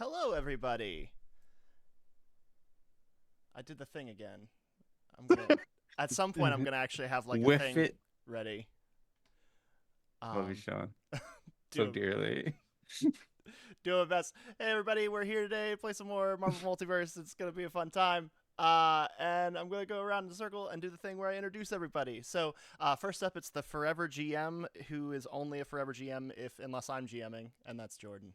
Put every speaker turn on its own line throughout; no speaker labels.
Hello, everybody. I did the thing again. I'm gonna. At some point, I'm gonna actually have like the
With
thing
it,
ready.
love you,
Um,
Sean, so
do
dearly.
do my best. Hey, everybody, we're here today to play some more Marvel Multiverse. It's gonna be a fun time. And I'm gonna go around in a circle and do the thing where I introduce everybody. So, first up, it's the Forever GM, who is only a Forever GM if unless I'm GMing, and that's Jordan.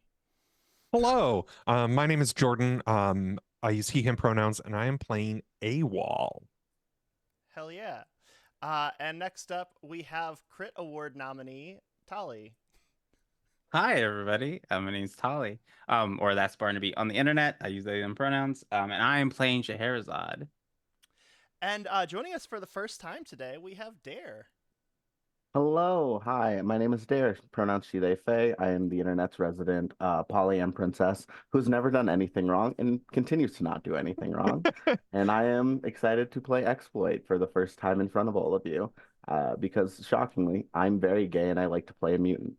Hello, my name is Jordan. I use he, him pronouns, and I am playing AWOL.
Hell yeah. And next up, we have Crit Award nominee Tali.
Hi, everybody. My name's Tali. Or that's Barnaby on the internet. I use they them pronouns. And I am playing Scheherazade.
And joining us for the first time today, we have Dare.
Hello, hi. My name is Dare, pronounced she, they, Fay. I am the internet's resident polyam princess who's never done anything wrong and continues to not do anything wrong. And I am excited to play X-Ploit for the first time in front of all of you because shockingly, I'm very gay and I like to play a mutant.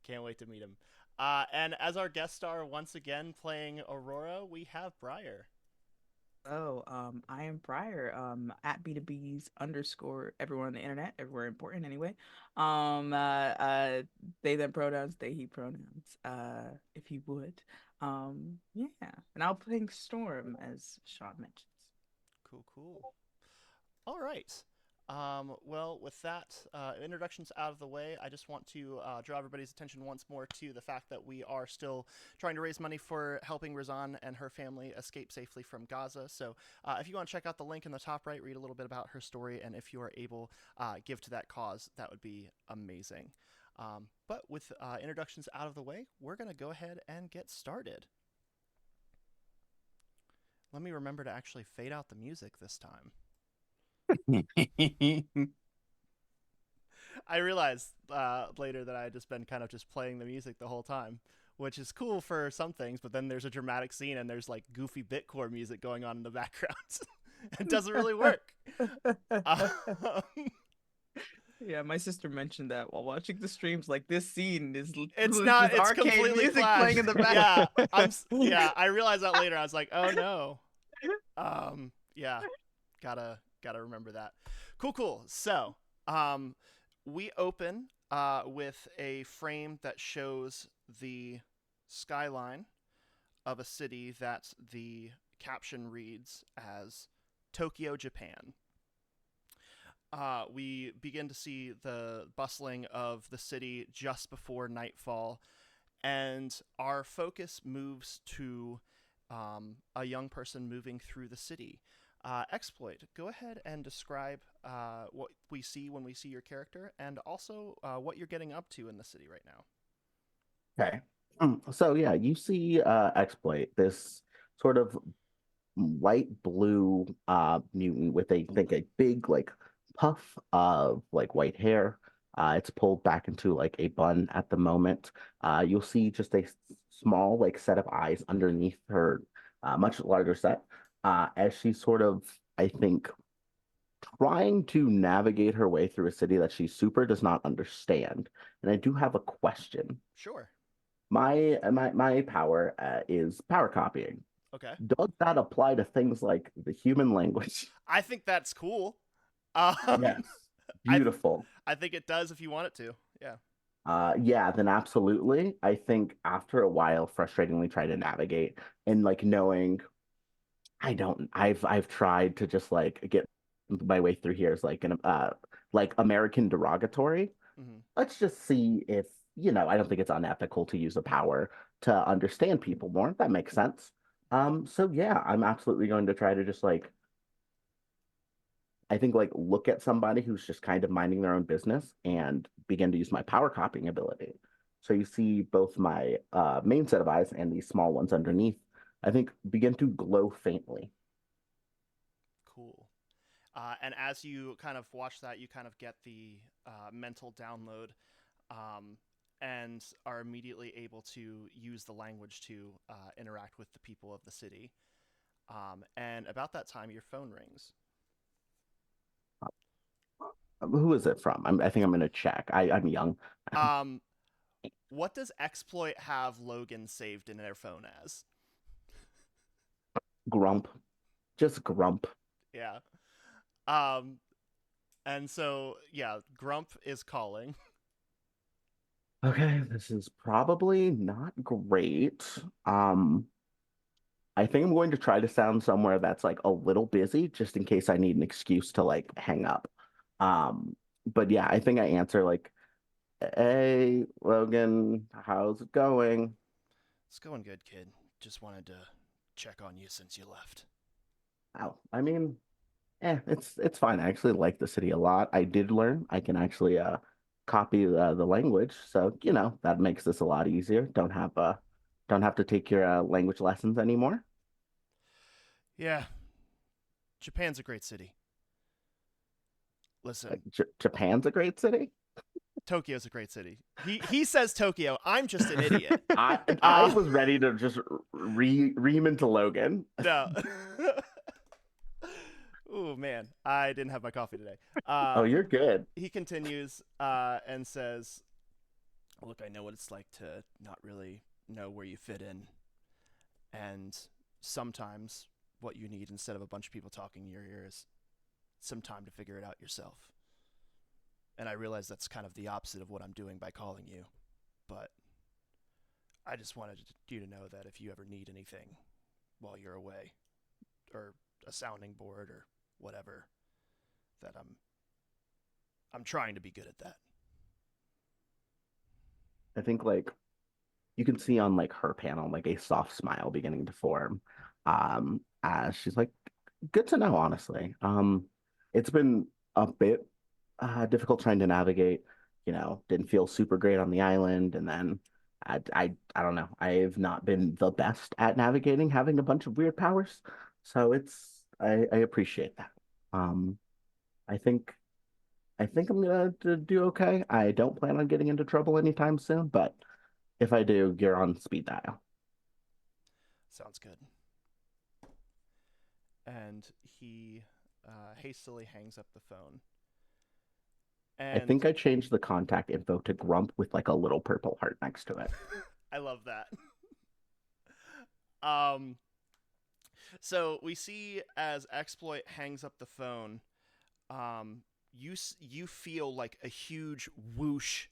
Can't wait to meet him. And as our guest star, once again playing Aurora, we have Briar.
I am Briar, at B2B's underscore everyone on the internet, everywhere important anyway. They them pronouns, they he pronouns, if you would. Yeah. And I'll play Storm as Sean mentions.
Cool, cool. All right. Well, with that introductions out of the way, I just want to draw everybody's attention once more to the fact that we are still trying to raise money for helping Razan and her family escape safely from Gaza. So, if you want to check out the link in the top right, read a little bit about her story, and if you are able, give to that cause, that would be amazing. But with introductions out of the way, we're going to go ahead and get started. Let me remember to actually fade out the music this time. I realized later that I had just been kind of just playing the music the whole time, which is cool for some things, but then there's a dramatic scene and there's like goofy bitcore music going on in the background. It doesn't really work. Um,
Yeah, my sister mentioned that while watching the streams. Like this scene is
it's not.
just
It's
arcade
completely
music playing
clashed.
in the back.
Yeah, Yeah, I realized that later. I was like, oh no. Yeah, gotta remember that. Cool, cool. So, um, we open with a frame that shows the skyline of a city that the caption reads as Tokyo, Japan. We begin to see the bustling of the city just before nightfall, and our focus moves to a young person moving through the city. X-Ploit, go ahead and describe what we see when we see your character, and also what you're getting up to in the city right now.
Okay. So yeah, you see Exploit, this sort of light blue mutant with a think a big like puff of like white hair. It's pulled back into like a bun at the moment. You'll see just a small like set of eyes underneath her much larger set as she sort of, I think, trying to navigate her way through a city that she super does not understand. And I do have a question.
Sure.
My power is power copying.
Okay.
Does that apply to things like the human language?
I think that's cool.
Yes.
I
Beautiful.
I think it does if you want it to. Yeah.
Yeah, then absolutely. I think after a while, frustratingly try to navigate and like knowing I've tried to just like get my way through here as like an like American derogatory.
Mm-hmm.
Let's just see if, I don't think it's unethical to use a power to understand people more. That makes sense. So yeah, I'm absolutely going to try to just like I think like look at somebody who's just kind of minding their own business
Mm-hmm.
and begin to use my power copying ability. So you see both my main set of eyes and these small ones underneath, I think begin to glow faintly.
Cool. And as you kind of watch that, you kind of get the mental download, um, and are immediately able to use the language to interact with the people of the city. And about that time, your phone rings.
Who is it from? I think I'm going to check. I'm young.
Um, What does X-Ploit have Logan saved in their phone as?
Grump. Just grump.
Yeah. And so yeah, Grump is calling.
Okay, this is probably not great. I think I'm going to try to sound somewhere that's like a little busy just in case I need an excuse to like hang up. But yeah, I think I answer like, "Hey, Logan, how's it going?"
It's going good, kid. Just wanted to check on you since you left.
Oh, I mean, it's fine. I actually like the city a lot. I did learn I can actually copy the language, so that makes this a lot easier. Don't have to take your language lessons anymore.
Yeah, Japan's a great city. Listen,
Japan's a great city.
Tokyo's a great city. He says Tokyo. I'm just an idiot.
I was ready to just ream into Logan.
No. Oh man, I didn't have my coffee today.
Oh, you're good.
He continues and says, "Look, I know what it's like to not really know where you fit in, and sometimes what you need instead of a bunch of people talking in your ear is some time to figure it out yourself. And I realize that's kind of the opposite of what I'm doing by calling you, but I just wanted you to know that if you ever need anything while you're away, or a sounding board or whatever, that I'm trying to be good at that."
I think like you can see on like her panel like a soft smile beginning to form as she's like, good to know, honestly. It's been a bit difficult trying to navigate, didn't feel super great on the island, and then I don't know, I've not been the best at navigating having a bunch of weird powers, so I appreciate that. um I think I'm gonna do okay. I don't plan on getting into trouble anytime soon, but if I do, you're on speed dial.
Sounds good. And he hastily hangs up the phone.
I
And
think I changed the contact info to Grump with like a little purple heart next to it.
I love that. um, so we see as X-Ploit hangs up the phone, you feel like a huge whoosh,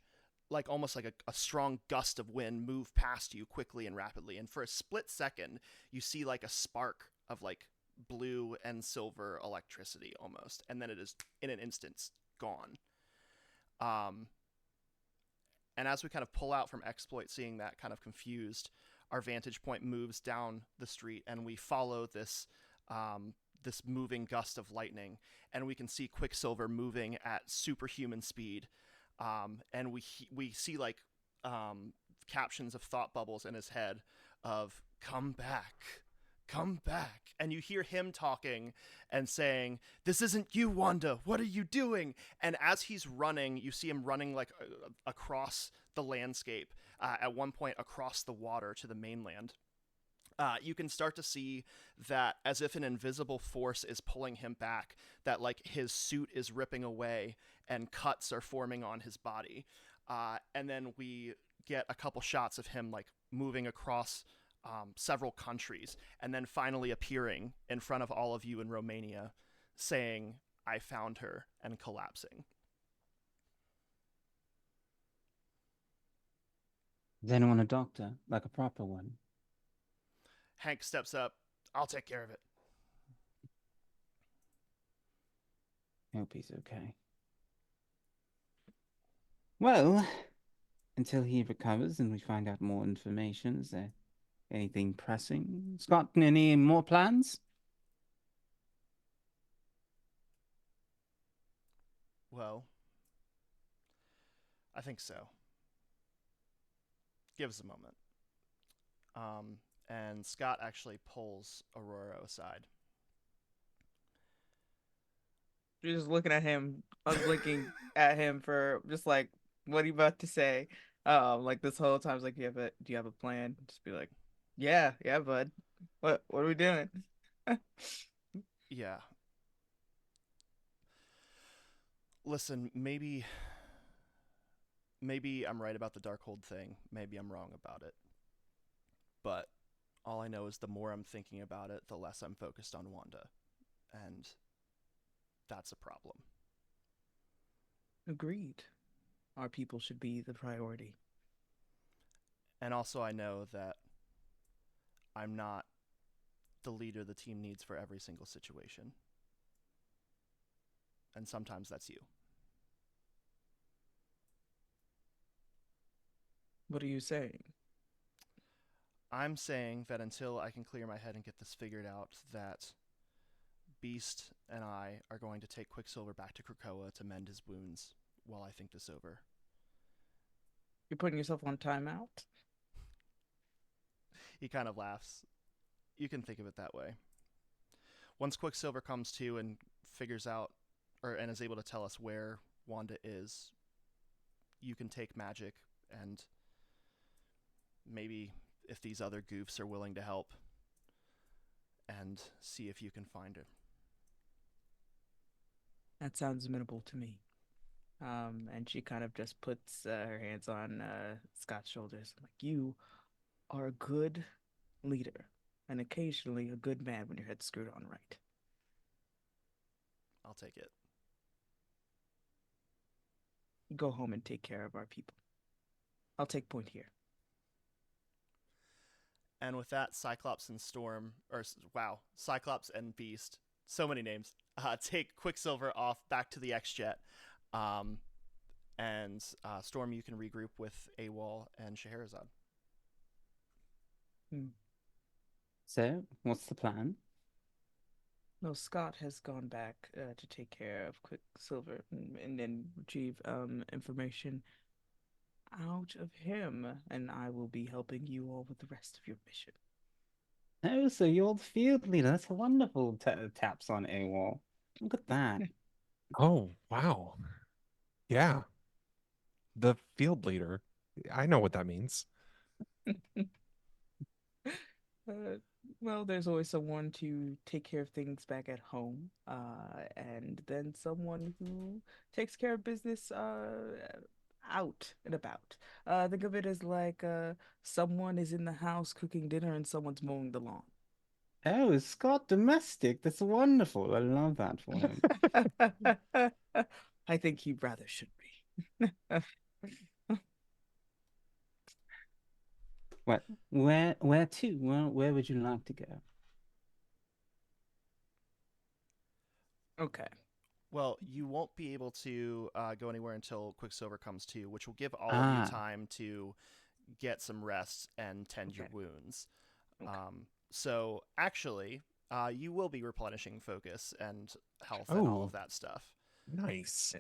like almost like a strong gust of wind move past you quickly and rapidly. And for a split second, you see like a spark of like blue and silver electricity almost, and then it is in an instant gone. Um, and as we kind of pull out from X-Ploit, seeing that kind of confused, our vantage point moves down the street, and we follow this moving gust of lightning, and we can see Quicksilver moving at superhuman speed, and we see like captions of thought bubbles in his head of "Come back, come back," and you hear him talking and saying, "This isn't you, Wanda. What are you doing?" And as he's running, you see him running like across the landscape, at one point across the water to the mainland. You can start to see that as if an invisible force is pulling him back, that like his suit is ripping away and cuts are forming on his body. And then we get a couple shots of him like moving across several countries, and then finally appearing in front of all of you in Romania, saying, "I found her," and collapsing.
Does anyone a doctor, like a proper one?
Hank steps up. "I'll take care of it."
Hope he's okay. Well, until he recovers and we find out more information, is there anything pressing? Scott, any more plans?
Well, I think so. Give us a moment. And Scott actually pulls Aurora aside.
You're just looking at him, unblinking at him for just like, what are you about to say? Like this whole time, like, do you have a plan? Just be like, yeah, bud. What are we doing?
Yeah. Listen, maybe maybe I'm right about the Darkhold thing. Maybe I'm wrong about it. But all I know is the more I'm thinking about it, the less I'm focused on Wanda. And that's a problem.
Agreed. Our people should be the priority.
And also I know that I'm not the leader the team needs for every single situation. And sometimes that's you.
What are you saying?
I'm saying that until I can clear my head and get this figured out, that Beast and I are going to take Quicksilver back to Krakoa to mend his wounds while I think this over.
You're putting yourself on timeout?
He kind of laughs. You can think of it that way. Once Quicksilver comes to and figures out and is able to tell us where Wanda is, you can take magic and maybe if these other goofs are willing to help and see if you can find her.
That sounds amenable to me. And she kind of just puts her hands on Scott's shoulders. Like, you are a good leader and occasionally a good man when your head's screwed on right.
I'll take it.
Go home and take care of our people. I'll take point here.
And with that, Cyclops and Cyclops and Beast, so many names, take Quicksilver off back to the X-Jet. And Storm, you can regroup with AWOL and Scheherazade.
So, what's the plan?
No, Scott has gone back to take care of Quicksilver and then retrieve information out of him, and I will be helping you all with the rest of your mission.
Oh, so you're the field leader. That's wonderful. Taps on AWOL. Look at that.
Oh, wow. Yeah. The field leader. I know what that means.
Well, there's always someone to take care of things back at home, and then someone who takes care of business out and about. Think of it as like someone is in the house cooking dinner and someone's mowing the lawn.
Oh, Scott domestic. That's wonderful. I love that for him.
I think he rather should be.
What? Where to? Where would you like to go?
Okay.
Well, you won't be able to go anywhere until Quicksilver comes to, which will give all of you time to get some rest and tend your wounds.
Okay.
So actually, you will be replenishing focus and health and all of that stuff.
Nice.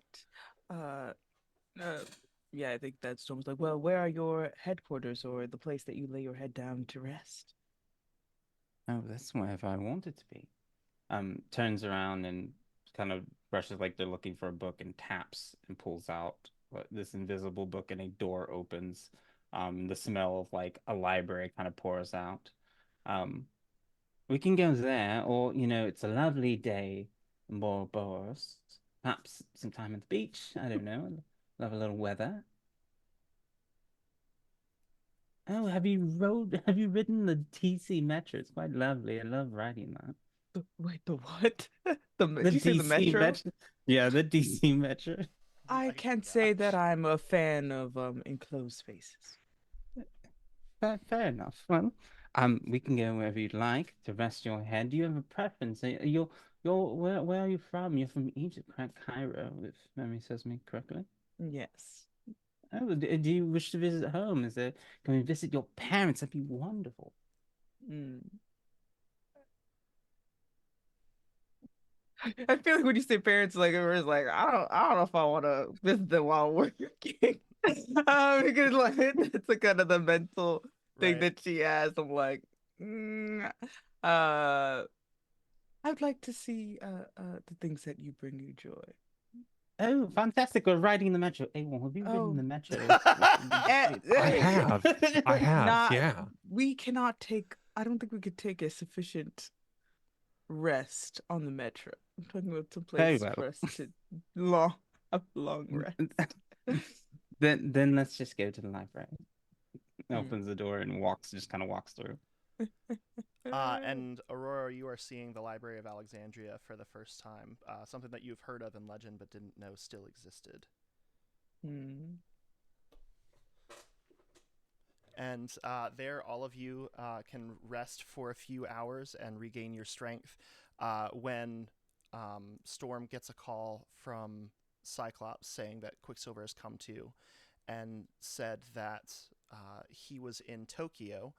Yeah, I think that Storm's like, well, where are your headquarters or the place that you lay your head down to rest?
Oh, that's wherever I want it to be. Turns around and kind of brushes like they're looking for a book and taps and pulls out this invisible book and a door opens. The smell of like a library kind of pours out. We can go there, or it's a lovely day in Boros. Perhaps some time at the beach. I don't know. Love a little weather. Oh, have you ridden the TC Metro? It's quite lovely. I love riding that.
Wait, the what?
The
Did you say the
DC
Metro?
Metro? Yeah, the DC Metro.
I can't say that I'm a fan of enclosed spaces.
Fair enough. Well, we can go wherever you'd like to rest your head. Do you have a preference? Where are you from? You're from Egypt, correct? Cairo, if memory serves me correctly.
Yes.
Oh, do you wish to visit home? Can we visit your parents? That'd be wonderful.
I feel like when you say parents, like it's like I don't know if I want to visit them while working. Because like it's a kind of the mental thing that she has. I'm like, I'd like to see the things that you bring you joy.
Oh, fantastic! We're riding the metro. Hey, well, have you ridden the metro?
I have. Yeah.
We cannot take. I don't think we could take a sufficient rest on the metro. I'm talking about some place for us to have long rest.
Then let's just go to the library.
Hmm.
Opens the door and just kind of walks through.
And Aurora, you are seeing the Library of Alexandria for the first time. Something that you've heard of in legend but didn't know still existed.
Hmm.
And there, all of you can rest for a few hours and regain your strength. When Storm gets a call from Cyclops saying that Quicksilver has come to, and said that he was in Tokyo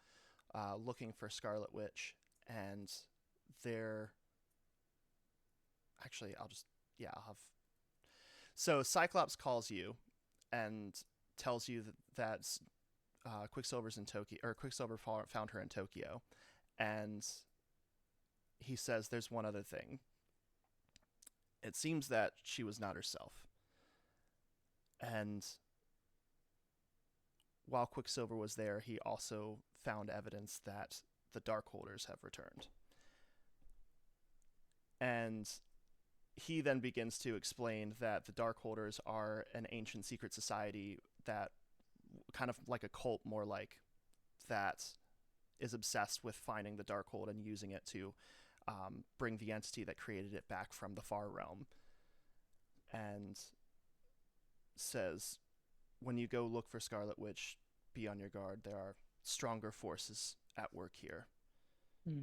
looking for Scarlet Witch, and they're actually, I'll have. So Cyclops calls you and tells you that Quicksilver's in Tokyo, or Quicksilver found her in Tokyo, and he says there's one other thing. It seems that she was not herself, and while Quicksilver was there, he also found evidence that the Darkholders have returned. And he then begins to explain that the Darkholders are an ancient secret society that, kind of like a cult, more like, that is obsessed with finding the Darkhold and using it to bring the entity that created it back from the far realm. And says, when you go look for Scarlet Witch, be on your guard. There are stronger forces at work here.
Hmm.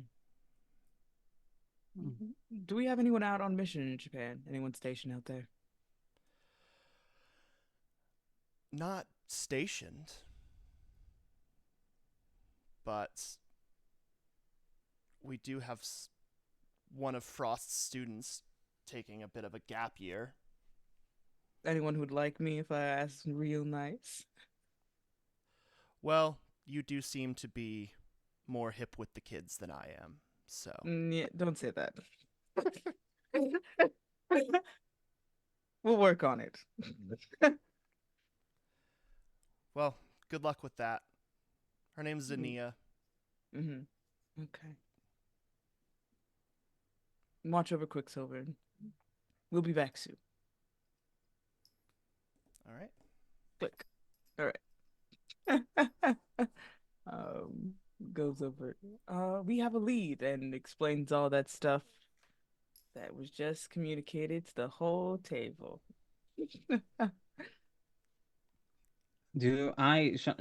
Do we have anyone out on mission in Japan? Anyone stationed out there?
Not stationed, but we do have one of Frost's students taking a bit of a gap year.
Anyone who'd like me if I ask real nice?
Well, you do seem to be more hip with the kids than I am, so.
Yeah, don't say that. We'll work on it.
Well, good luck with that. Her name's Zania.
Mm-hmm. Okay. Watch over Quicksilver. We'll be back soon.
All right.
Click. All right. Goes over. We have a lead, and explains all that stuff that was just communicated to the whole table.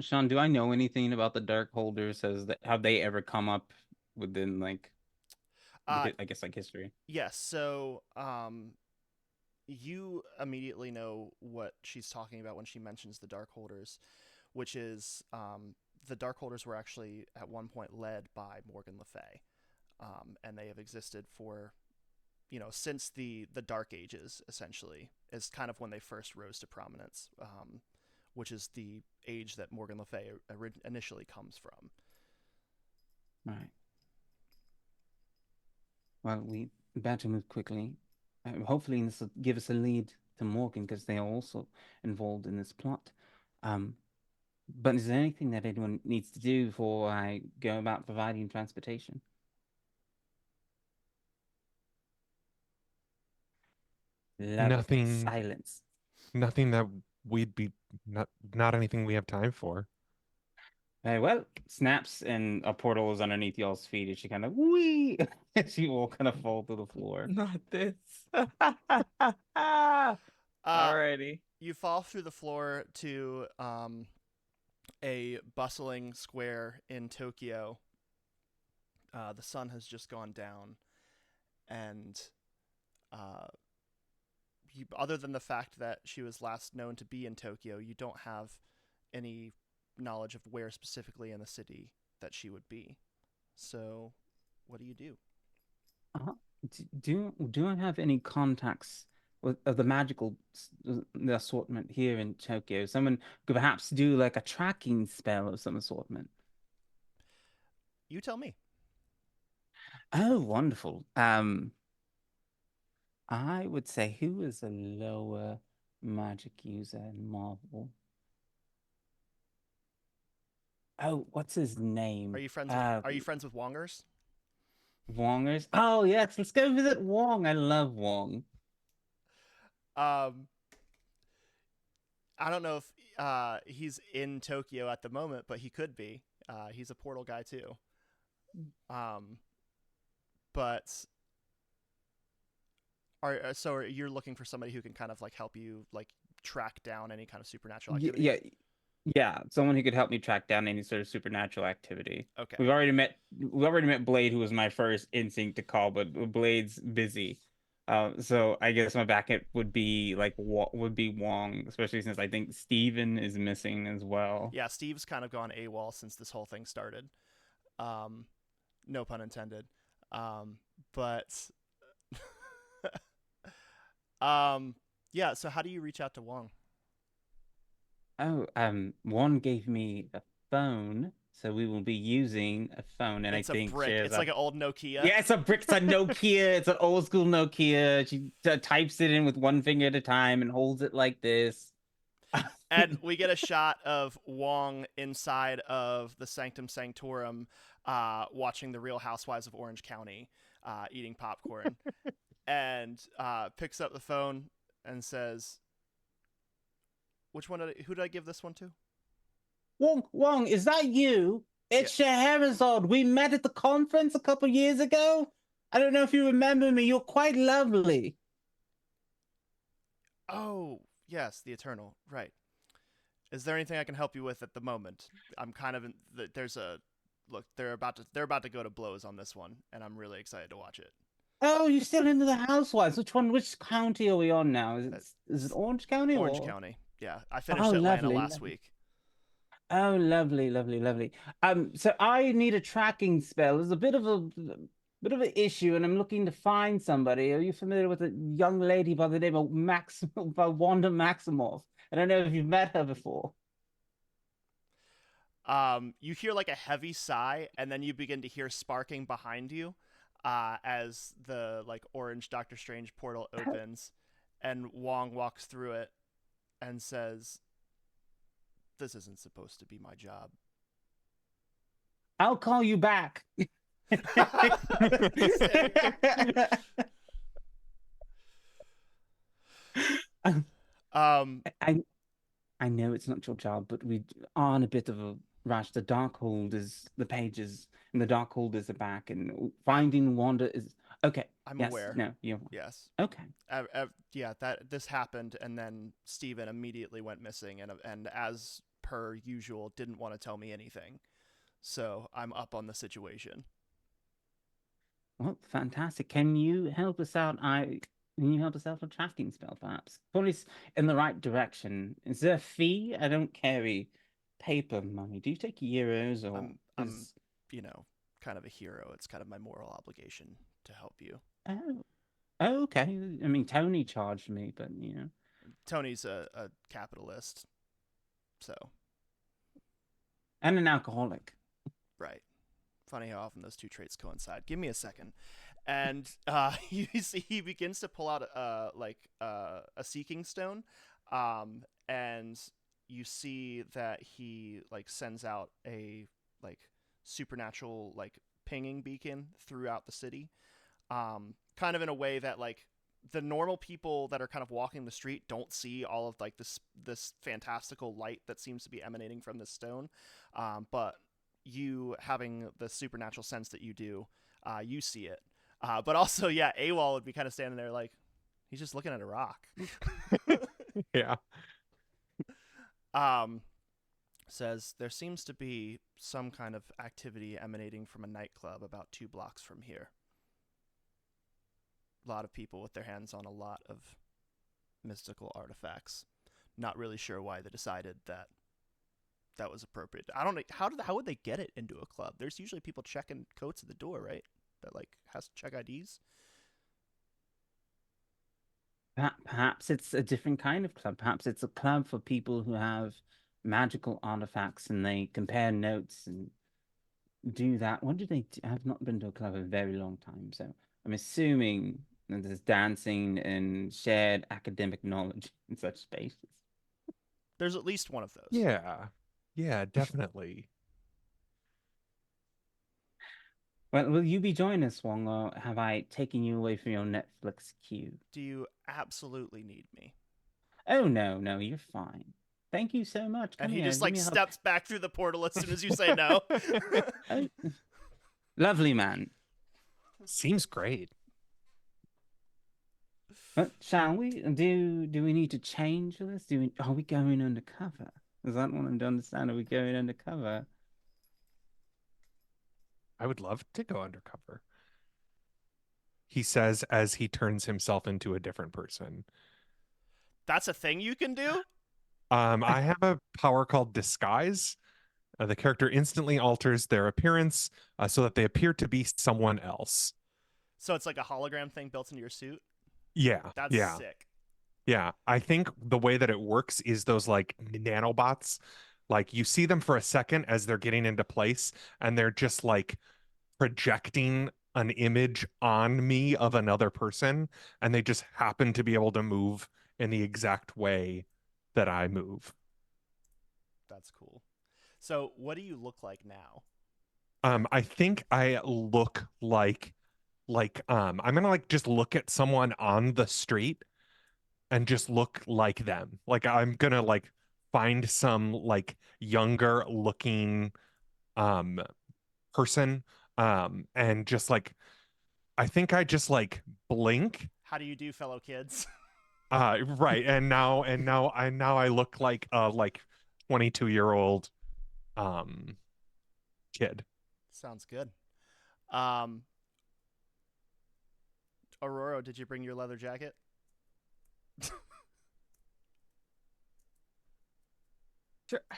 Sean, do I know anything about the Dark Holders? Have they ever come up within like, I guess like history?
Yes. So, you immediately know what she's talking about when she mentions the Darkholders, which is the Darkholders were actually at one point led by Morgan Le Fay, and they have existed for, since the Dark Ages. Essentially, is kind of when they first rose to prominence, which is the age that Morgan Le Fay initially comes from.
Right. Well, we better move quickly. Hopefully, this will give us a lead to Morgan because they are also involved in this plot. But is there anything that anyone needs to do before I go about providing transportation?
Nothing.
Silence.
Nothing that we'd be not anything we have time for.
Very well. Snaps and a portal is underneath y'all's feet as she kind of wee. She will kind of fall to the floor.
Not this.
Uh,
Alrighty.
You fall through the floor to a bustling square in Tokyo. The sun has just gone down, and other than the fact that she was last known to be in Tokyo, you don't have any knowledge of where specifically in the city that she would be. So, what do you do?
Do I have any contacts of the magical the assortment here in Tokyo? Someone could perhaps do like a tracking spell of some assortment.
You tell me.
Oh, wonderful. I would say who is a lower magic user in Marvel? Oh, what's his name?
Are you friends with Wongers?
Wongers? Oh yes, let's go visit Wong. I love Wong.
I don't know if he's in Tokyo at the moment, but he could be. He's a portal guy too. But so you're looking for somebody who can kind of like help you like track down any kind of supernatural activity?
Yeah, someone who could help me track down any sort of supernatural activity.
Okay.
We've already met Blade, who was my first instinct to call, but Blade's busy. So I guess my backup would be Wong, especially since I think Steven is missing as well.
Yeah, Steve's kind of gone AWOL since this whole thing started. No pun intended. But yeah, so how do you reach out to Wong?
Oh, Wong gave me a phone, so we will be using a phone, and
It's
I think
a brick. It's like an old Nokia.
Yeah, it's a brick. It's a Nokia. It's an old school Nokia. She types it in with one finger at a time and holds it like this.
And we get a shot of Wong inside of the Sanctum Sanctorum, watching the Real Housewives of Orange County, eating popcorn, and picks up the phone and says, who did I give this one to?
Wong, is that you? It's Scheherazade. We met at the conference a couple years ago. I don't know if you remember me. You're quite lovely.
Oh, yes, the Eternal. Right. Is there anything I can help you with at the moment? I'm kind of they're about to go to blows on this one, and I'm really excited to watch it.
Oh, you're still into the Housewives. Which county are we on now? Is it Orange County?
Orange County. Yeah, I finished Atlanta last week.
Oh, lovely, lovely, lovely. So I need a tracking spell. There's a bit of an issue, and I'm looking to find somebody. Are you familiar with a young lady by the name of Wanda Maximoff? I don't know if you've met her before.
You hear like a heavy sigh, and then you begin to hear sparking behind you, as the like orange Doctor Strange portal opens, and Wong walks through it and says, "This isn't supposed to be my job."
I'll call you back. I know it's not your job, but we are on a bit of a rush. The Darkhold is the pages, and the Darkholders are back, and finding Wanda is okay.
I'm
yes,
aware.
No, you.
Yes.
Okay.
Yeah, this happened, and then Steven immediately went missing, and as per usual, didn't want to tell me anything. So I'm up on the situation.
Well, fantastic. Can you help us out? Can you help us out with a tracking spell, perhaps? Probably in the right direction. Is there a fee? I don't carry paper money. Do you take euros or?
I'm kind of a hero. It's kind of my moral obligation to help you.
Oh, okay. I mean, Tony charged me, but
Tony's a capitalist, so.
And an alcoholic.
Right. Funny how often those two traits coincide. Give me a second. And you see he begins to pull out a seeking stone, and you see that he like sends out a like supernatural like pinging beacon throughout the city, kind of in a way that like the normal people that are kind of walking the street don't see all of like this fantastical light that seems to be emanating from this stone, but you having the supernatural sense that you do, you see it. But also, yeah, AWOL would be kind of standing there like, he's just looking at a rock.
Yeah.
Says, there seems to be some kind of activity emanating from a nightclub about 2 blocks from here. A lot of people with their hands on a lot of mystical artifacts. Not really sure why they decided that was appropriate. I don't know. How would they get it into a club? There's usually people checking coats at the door, right? That like has to check IDs.
Perhaps it's a different kind of club. Perhaps it's a club for people who have magical artifacts and they compare notes and do that. What do they do? I have not been to a club in a very long time, so I'm assuming that there's dancing and shared academic knowledge in such spaces.
There's at least one of those.
Yeah, definitely.
Well, will you be joining us, Wong, or have I taken you away from your Netflix queue?
Do you absolutely need me?
Oh, no, you're fine. Thank you so much.
And
Come
he
here,
just
give
like
me a hug.
steps back through the portal as soon as you say no.
Oh, lovely man.
Seems great.
Shall we? Do we need to change this? Are we going undercover? Is that what I'm to understand? Are we going undercover?
I would love to go undercover. He says as he turns himself into a different person.
That's a thing you can do?
I have a power called disguise. The character instantly alters their appearance so that they appear to be someone else.
So it's like a hologram thing built into your suit?
Yeah.
That's
yeah.
sick.
Yeah. I think the way that it works is those like nanobots, like you see them for a second as they're getting into place and they're just like projecting an image on me of another person, and they just happen to be able to move in the exact way that I move.
That's cool. So what do you look like now?
I think I look like I'm gonna like just look at someone on the street and just look like them. Like I'm gonna like find some like younger looking um person and just like I think I just like blink.
How do you do, fellow kids?
Right. And now I look like a like 22-year-old kid.
Sounds good. Aurora, did you bring your leather jacket?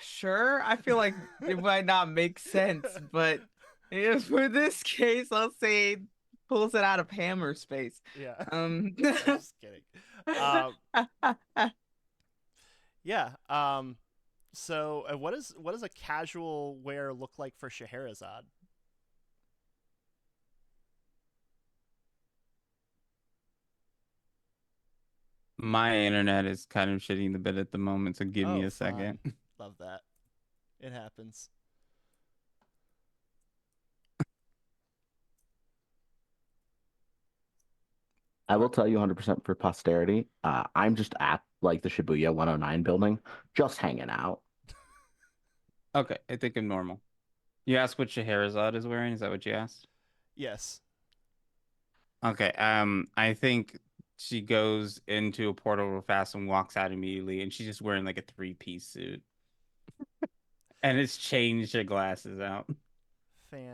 Sure. I feel like it might not make sense, but for this case, I'll say pulls it out of hammer space.
Yeah.
Um.
Just kidding. Yeah. So what does a casual wear look like for Scheherazade?
My internet is kind of shitting the bed at the moment, so give me a second.
Fun. Love that. It happens.
I will tell you 100% for posterity. I'm just at like the Shibuya 109 building, just hanging out.
Okay, I think I'm normal. You asked what Scheherazade is wearing? Is that what you asked?
Yes.
Okay, I think she goes into a portal real fast and walks out immediately, and she's just wearing like a three-piece suit. And it's changed her glasses out.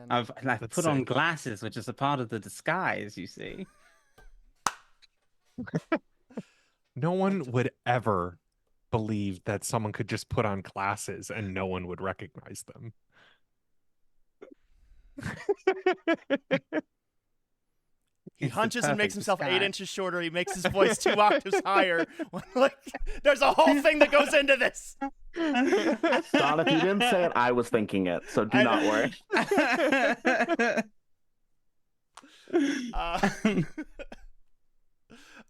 I've
That's
put on
sick.
glasses, which is a part of the disguise, you see.
No one would ever believe that someone could just put on glasses and no one would recognize them.
He
It's the
hunches and makes
perfect
himself 8
disguise.
inches shorter. He makes his voice 2 octaves higher. Like, there's a whole thing that goes into this.
Don, if you didn't say it, I was thinking it, so do not worry.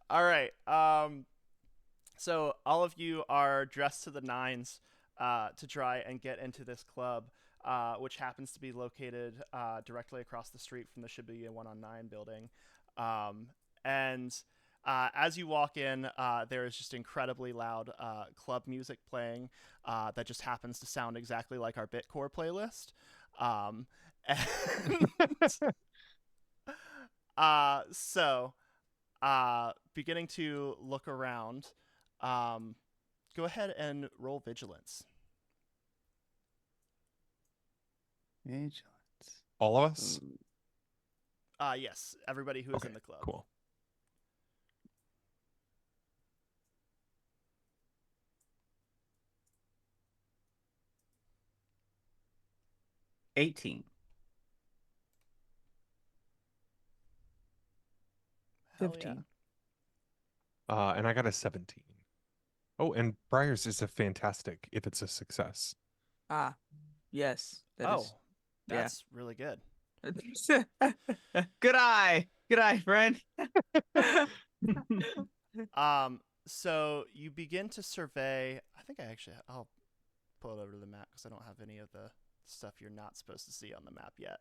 All right. So all of you are dressed to the nines to try and get into this club, which happens to be located directly across the street from the Shibuya 109 building. And as you walk in, there is just incredibly loud club music playing that just happens to sound exactly like our Bitcore playlist. So beginning to look around, go ahead and roll vigilance.
Vigilance.
All of us?
Yes, everybody who is
Okay,
in the club.
cool.
$18.
Hell
15.
yeah.
And I got a 17. Oh, and Briar's is a fantastic if it's a success.
Yes. That
Oh,
is.
that's really good.
Good eye. Good eye, friend.
So you begin to survey. I'll pull it over to the map because I don't have any of the stuff you're not supposed to see on the map yet.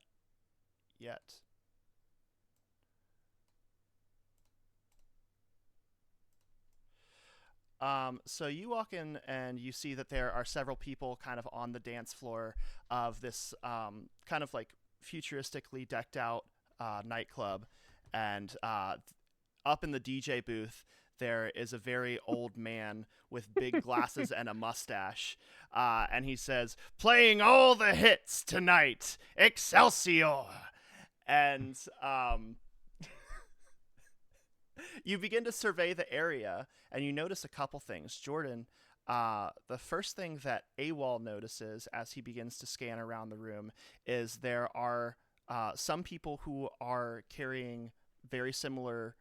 So you walk in and you see that there are several people kind of on the dance floor of this kind of like futuristically decked out nightclub, and up in the DJ booth there is a very old man with big glasses and a mustache, and he says, "Playing all the hits tonight, Excelsior!" And you begin to survey the area, and you notice a couple things. Jordan, the first thing that AWOL notices as he begins to scan around the room is there are some people who are carrying very similar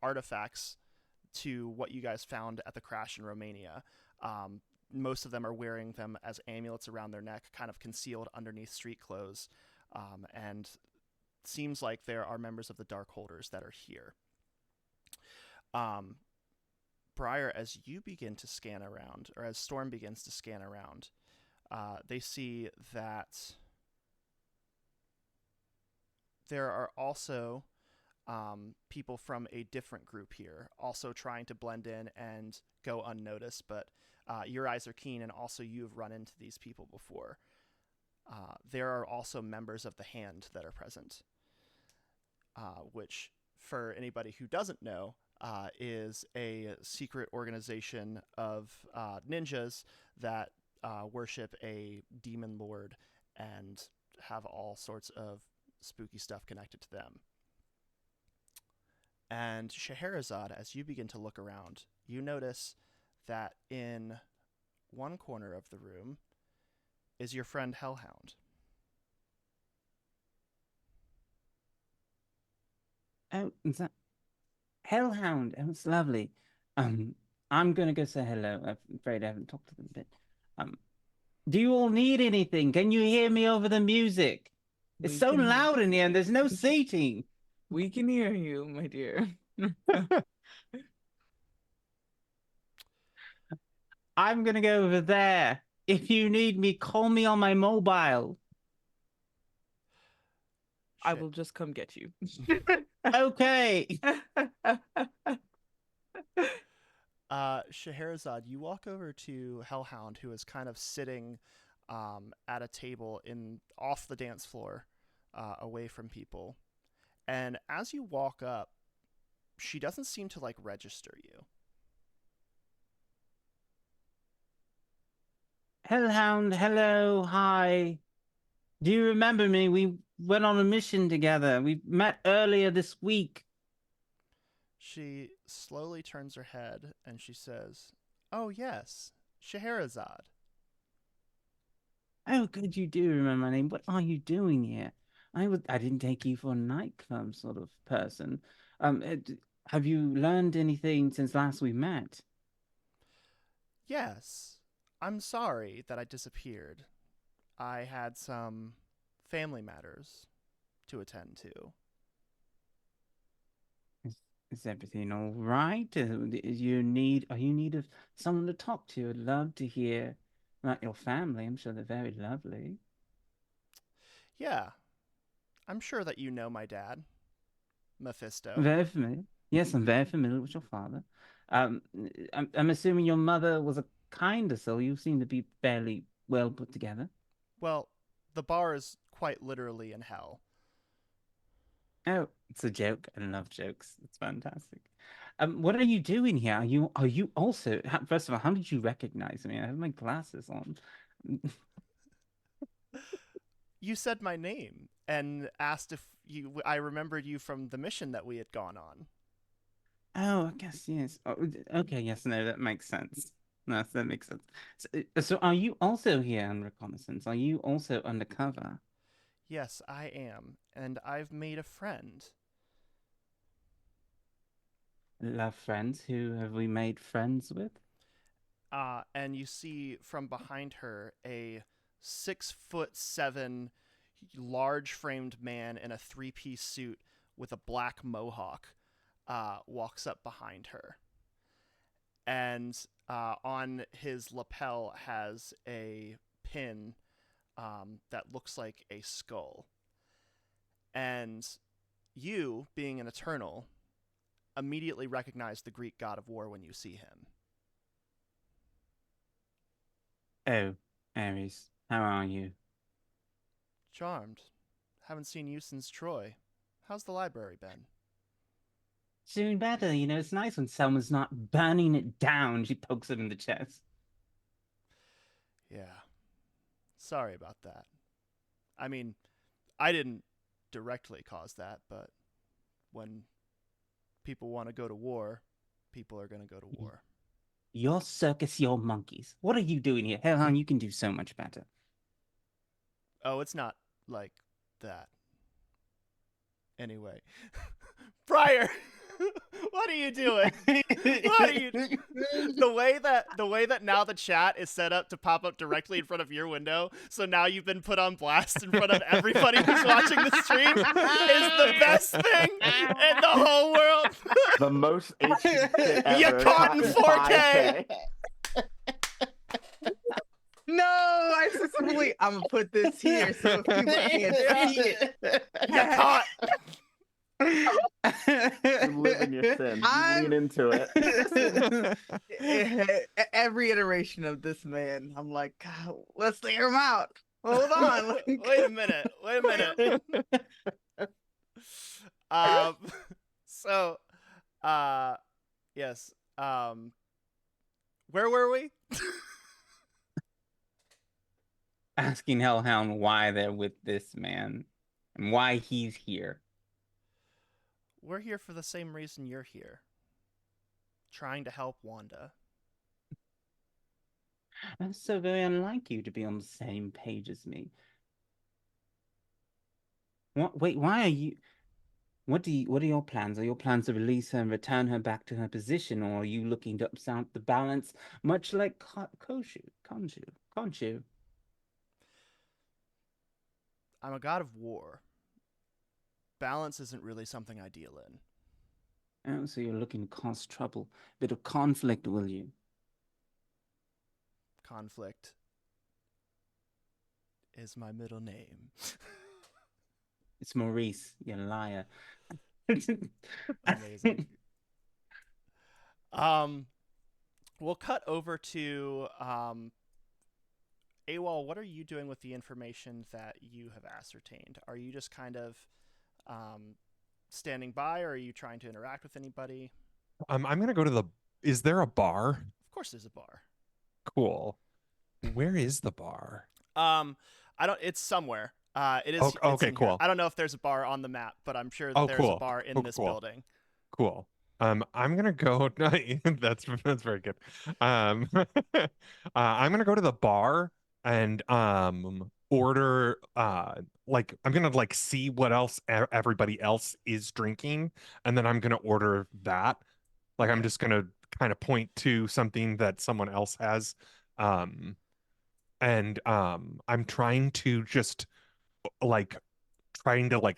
artifacts to what you guys found at the crash in Romania. Most of them are wearing them as amulets around their neck, kind of concealed underneath street clothes, and seems like there are members of the Dark Holders that are here. Briar, as you begin to scan around, or as Storm begins to scan around, they see that there are also people from a different group here, also trying to blend in and go unnoticed, but your eyes are keen, and also you've run into these people before. There are also members of the Hand that are present, which, for anybody who doesn't know, is a secret organization of ninjas that worship a demon lord and have all sorts of spooky stuff connected to them. And Scheherazade, as you begin to look around, you notice that in one corner of the room is your friend Hellhound.
Oh, is that Hellhound? Oh, it's lovely. I'm gonna go say hello. I'm afraid I haven't talked to them a bit. Do you all need anything? Can you hear me over the music? It's
We
so
can-
loud in here, and there's no seating.
We can hear you, my dear.
I'm gonna go over there. If you need me, call me on my mobile.
I will just come get you.
Okay.
Scheherazade, you walk over to Hellhound, who is kind of sitting at a table off the dance floor, away from people. And as you walk up, she doesn't seem to like register you.
Hellhound, hello, hi. Do you remember me? We went on a mission together. We met earlier this week.
She slowly turns her head and she says, "Oh yes, Scheherazade."
Oh, good, you do remember my name. What are you doing here? I didn't take you for a nightclub sort of person. Have you learned anything since last we met?
Yes, I'm sorry that I disappeared. I had some family matters to attend to.
Is everything all right? Are you in need of someone to talk to? I'd love to hear about your family. I'm sure they're very lovely.
Yeah, I'm sure that you know my dad, Mephisto.
Very familiar. Yes, I'm very familiar with your father. Um, I'm assuming your mother was a kinder soul. You seem to be fairly well put together.
Well, the bar is quite literally in hell.
Oh, it's a joke. I love jokes. It's fantastic. What are you doing here? Are you also first of all, how did you recognize me? I have my glasses on.
You said my name and asked if I remembered you from the mission that we had gone on.
Oh, I guess yes. Oh, okay, yes, no, that makes sense. No, that makes sense. So are you also here on reconnaissance? Are you also undercover?
Yes, I am, and I've made a friend.
Love friends. Who have we made friends with?
And you see from behind her a 6'7" large framed man in a three-piece suit with a black mohawk walks up behind her. And on his lapel has a pin that looks like a skull. And you, being an Eternal, immediately recognize the Greek god of war when you see him.
Oh, Aries, how are you?
Charmed. Haven't seen you since Troy. How's the library been?
Doing better, it's nice when someone's not burning it down. She pokes him in the chest.
Yeah. Sorry about that. I mean, I didn't directly cause that, but when people want to go to war, people are going to go to war.
Your circus, your monkeys. What are you doing here? Hellhound, you can do so much better.
Oh, it's not like that. Anyway. Briar! What are you doing? What are you the way that now the chat is set up to pop up directly in front of your window, so now you've been put on blast in front of everybody who's watching the stream, is the best thing in the whole world.
The most HD ever.
You caught in 4K.
No, I specifically, I'm gonna put this here so people can't see it.
You caught.
You live in your sin. You lean into
it. Every iteration of this man, I'm like, God, let's clear him out. Hold on.
Wait a minute. So, yes. Where were we?
Asking Hellhound why they're with this man and why he's here.
We're here for the same reason you're here. Trying to help Wanda.
That's so very unlike you to be on the same page as me. What? Wait, why are you... What are your plans? Are your plans to release her and return her back to her position, or are you looking to upset the balance, much like Khonshu?
I'm a god of war. Balance isn't really something I deal in.
Oh, so you're looking to cause trouble. A bit of conflict, will you?
Conflict is my middle name.
It's Maurice, you liar.
Amazing. We'll cut over to AWOL. What are you doing with the information that you have ascertained? Are you just kind of standing by, or are you trying to interact with anybody?
I'm gonna go to the. Is there a bar?
Of course, there's a bar.
Cool. Where is the bar?
I don't. It's somewhere. It is.
Okay,
it's in
cool.
here. I don't know if there's a bar on the map, but I'm sure that there's
cool.
a bar in this building.
Cool. I'm gonna go. That's very good. I'm gonna go to the bar and order like I'm gonna like see what else everybody else is drinking, and then I'm gonna order that. Like I'm just gonna kind of point to something that someone else has, and I'm trying to just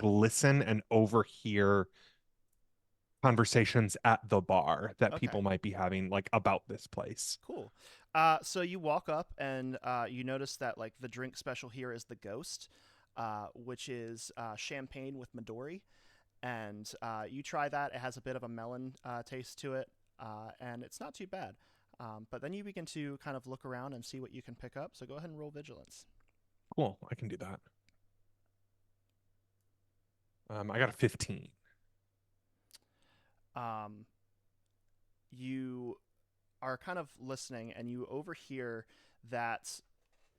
listen and overhear conversations at the bar that people might be having like about this place.
Cool. So you walk up and you notice that like the drink special here is the Ghost, which is champagne with Midori, and you try that. It has a bit of a melon taste to it, and it's not too bad. But then you begin to kind of look around and see what you can pick up. So go ahead and roll vigilance.
Cool, I can do that. I got a 15.
You are kind of listening, and you overhear that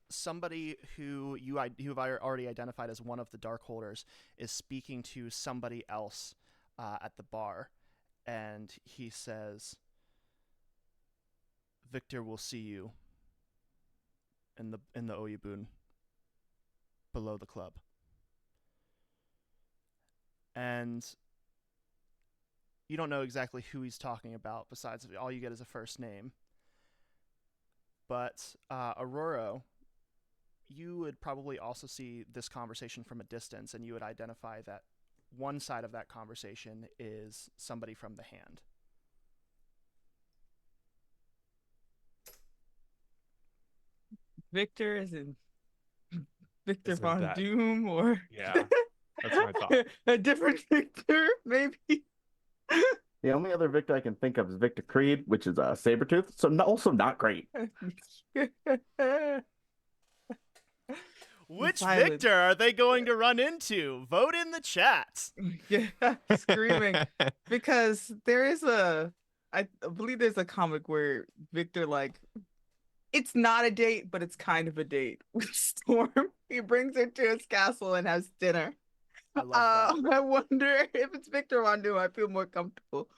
somebody who you've already identified as one of the Dark Holders is speaking to somebody else at the bar, and he says, "Victor will see you in the Oyabun below the club." And you don't know exactly who he's talking about, besides all you get is a first name. But Aurora, you would probably also see this conversation from a distance, and you would identify that one side of that conversation is somebody from the Hand.
Victor is in Victor
Isn't
Von
that-
Doom, or
Yeah, that's what I thought.
a different Victor, maybe.
The only other Victor I can think of is Victor Creed, which is a Sabretooth, so also not great.
Which
Silence.
Victor are they going to run into? Vote in the chat.
Yeah, screaming. Because I believe there's a comic where Victor, like, it's not a date, but it's kind of a date with Storm. He brings her to his castle and has dinner.
I love that.
I wonder if it's Victor Rondu, I feel more comfortable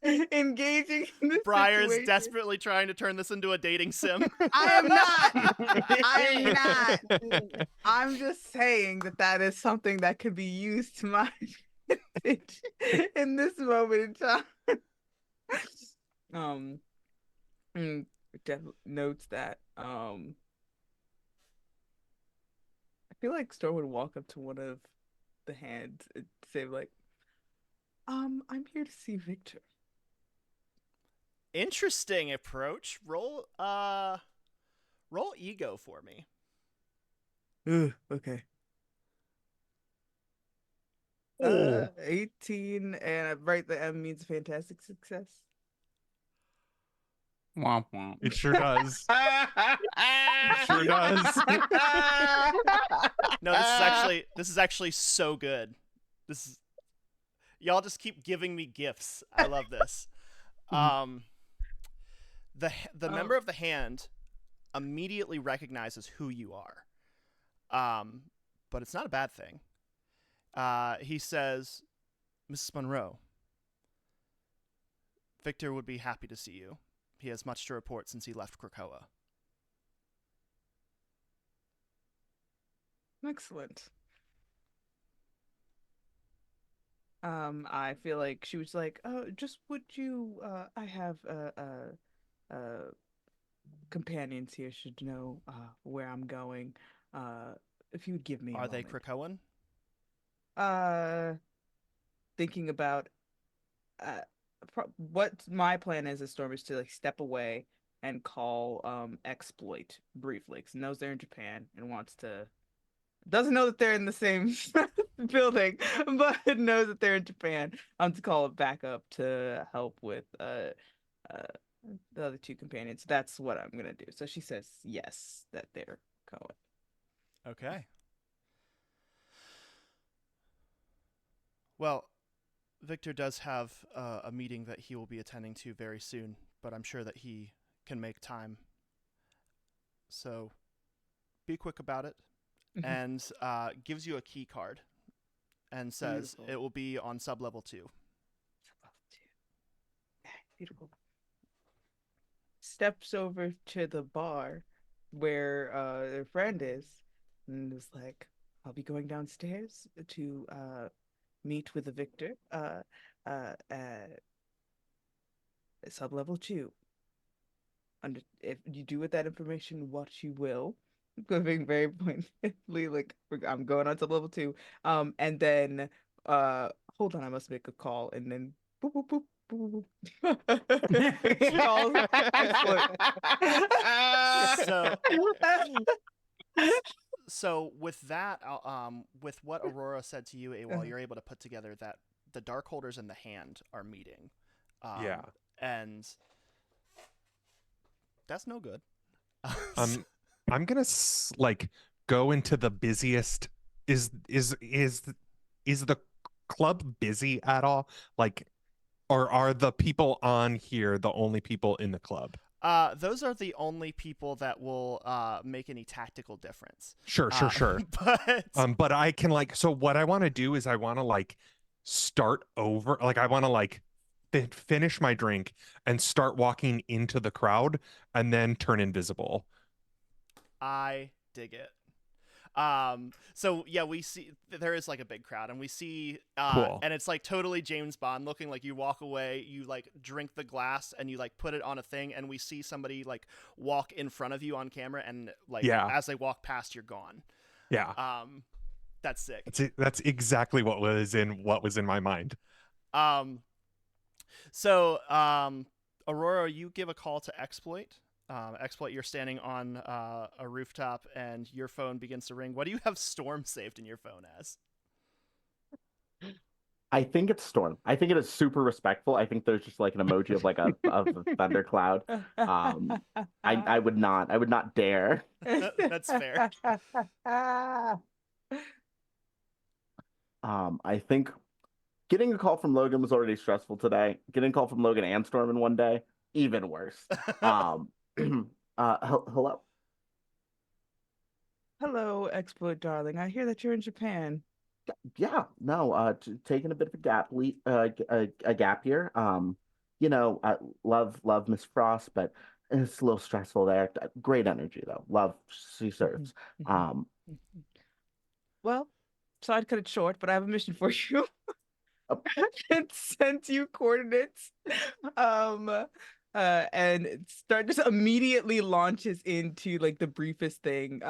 engaging in this
Briar is
situation.
desperately trying to turn this into a dating sim.
I am not. I am not. I'm just saying that is something that could be used to my advantage in this moment in time. Notes that. I feel like Storm would walk up to one of the hands and say, like, I'm here to see Victor.
Interesting approach. Roll ego for me.
Okay.
Oh.
18, and right, the M means fantastic success.
Womp womp.
It sure does. It sure does.
No, this is actually so good. Y'all just keep giving me gifts. I love this. The member of the hand immediately recognizes who you are. But it's not a bad thing. He says, Mrs. Monroe, Victor would be happy to see you. He has much to report since he left Krakoa.
Excellent. I feel like she was like, oh, just would you, I have, companions here should know, where I'm going. If you would give me a
Are they
moment.
Krakoan?
Thinking about, what my plan is Storm is to, like, step away and call, X-Ploit briefly, because knows they're in Japan and doesn't know that they're in the same building, but knows that they're in Japan. To call it back up to help with the other two companions. That's what I'm gonna do. So she says yes, that they're going.
Okay. Well, Victor does have a meeting that he will be attending to very soon, but I'm sure that he can make time. So be quick about it. And gives you a key card and says
Beautiful.
it will be on sub-level 2.
Beautiful. Steps over to the bar where their friend is and is like, I'll be going downstairs to meet with the victor sub-level 2. If you do with that information what you will. Being very pointedly, like, I'm going on sub-level 2. And then hold on, I must make a call, and then boop boop boop boop boop. Calls
So with that, with what Aurora said to you, AWOL, you're able to put together that the Dark Holders and the Hand are meeting.
Yeah.
And that's no good.
I'm gonna like go into the busiest. Is the club busy at all? Like, or are the people on here the only people in the club?
Those are the only people that will make any tactical difference.
Sure. But I can, like, so what I want to do is I want to, like, start over. Like, I want to, like, finish my drink and start walking into the crowd and then turn invisible.
I dig it. So yeah, we see there is, like, a big crowd, and we see
Cool.
and it's like totally James Bond looking. Like, you walk away, you, like, drink the glass and you, like, put it on a thing, and we see somebody, like, walk in front of you on camera, and, like, as they walk past, you're gone.
Yeah.
That's sick.
That's exactly what was in my mind.
So Aurora, you give a call to X-Ploit. X-Ploit, you're standing on a rooftop and your phone begins to ring. What do you have Storm saved in your phone as?
I think it's Storm. I think it is super respectful. I think there's just like an emoji of like a thundercloud. I would not dare.
That's fair.
I think getting a call from Logan was already stressful today. Getting a call from Logan and Storm in one day, even worse. Um, hello.
Hello, X-Ploit darling. I hear that you're in Japan.
Yeah, no, taking a bit of a gap year. I love Miss Frost, but it's a little stressful there. Great energy though. Love she serves. Um,
Well, so I'd cut it short, but I have a mission for you.
oh,
I can send you coordinates. Um, and start just immediately launches into like the briefest thing,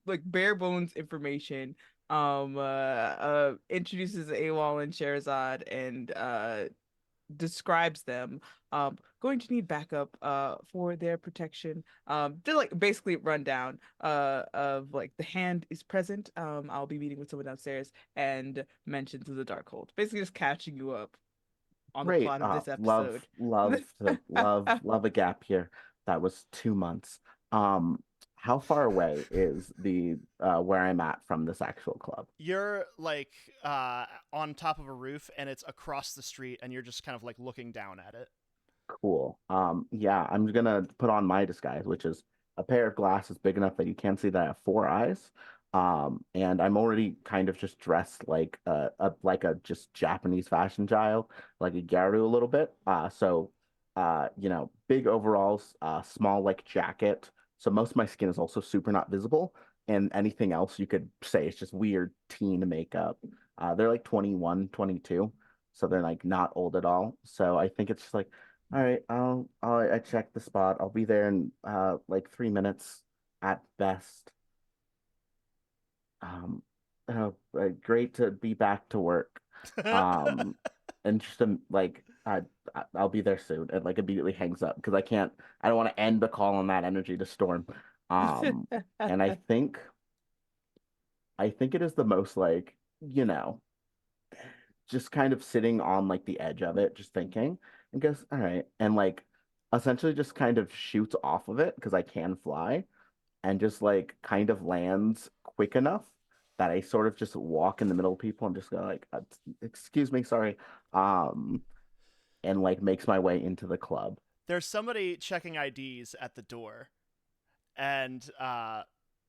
like bare bones information. Introduces AWOL and Sherazad and describes them going to need backup for their protection. They're like basically rundown of like the hand is present. I'll be meeting with someone downstairs and mentions of the Darkhold. Basically just catching you up on the
great.
plot of this
Love,
episode.
love a gap year. That was 2 months. Um, how far away is the where I'm at from this actual club?
You're like on top of a roof, and it's across the street, and you're just kind of like looking down at it.
Cool. Yeah, I'm gonna put on my disguise, which is a pair of glasses big enough that you can't see that I have 4 eyes. And I'm already kind of just dressed like a just Japanese fashion child, like a gyaru a little bit. Big overalls, small like jacket. So most of my skin is also super not visible, and anything else you could say is just weird teen makeup. They're like 21, 22, so they're like not old at all. So I think it's just like all right, I check the spot. I'll be there in like 3 minutes at best. Great to be back to work. Um, and just like I'll be there soon. And like immediately hangs up because I don't want to end the call on that energy to Storm. Um, and I think it is the most like, just kind of sitting on like the edge of it, just thinking, and goes, all right, and like essentially just kind of shoots off of it because I can fly, and just like kind of lands quick enough that I sort of just walk in the middle of people and just go like, excuse me, sorry, um, and like makes my way into the club.
There's somebody checking IDs at the door, and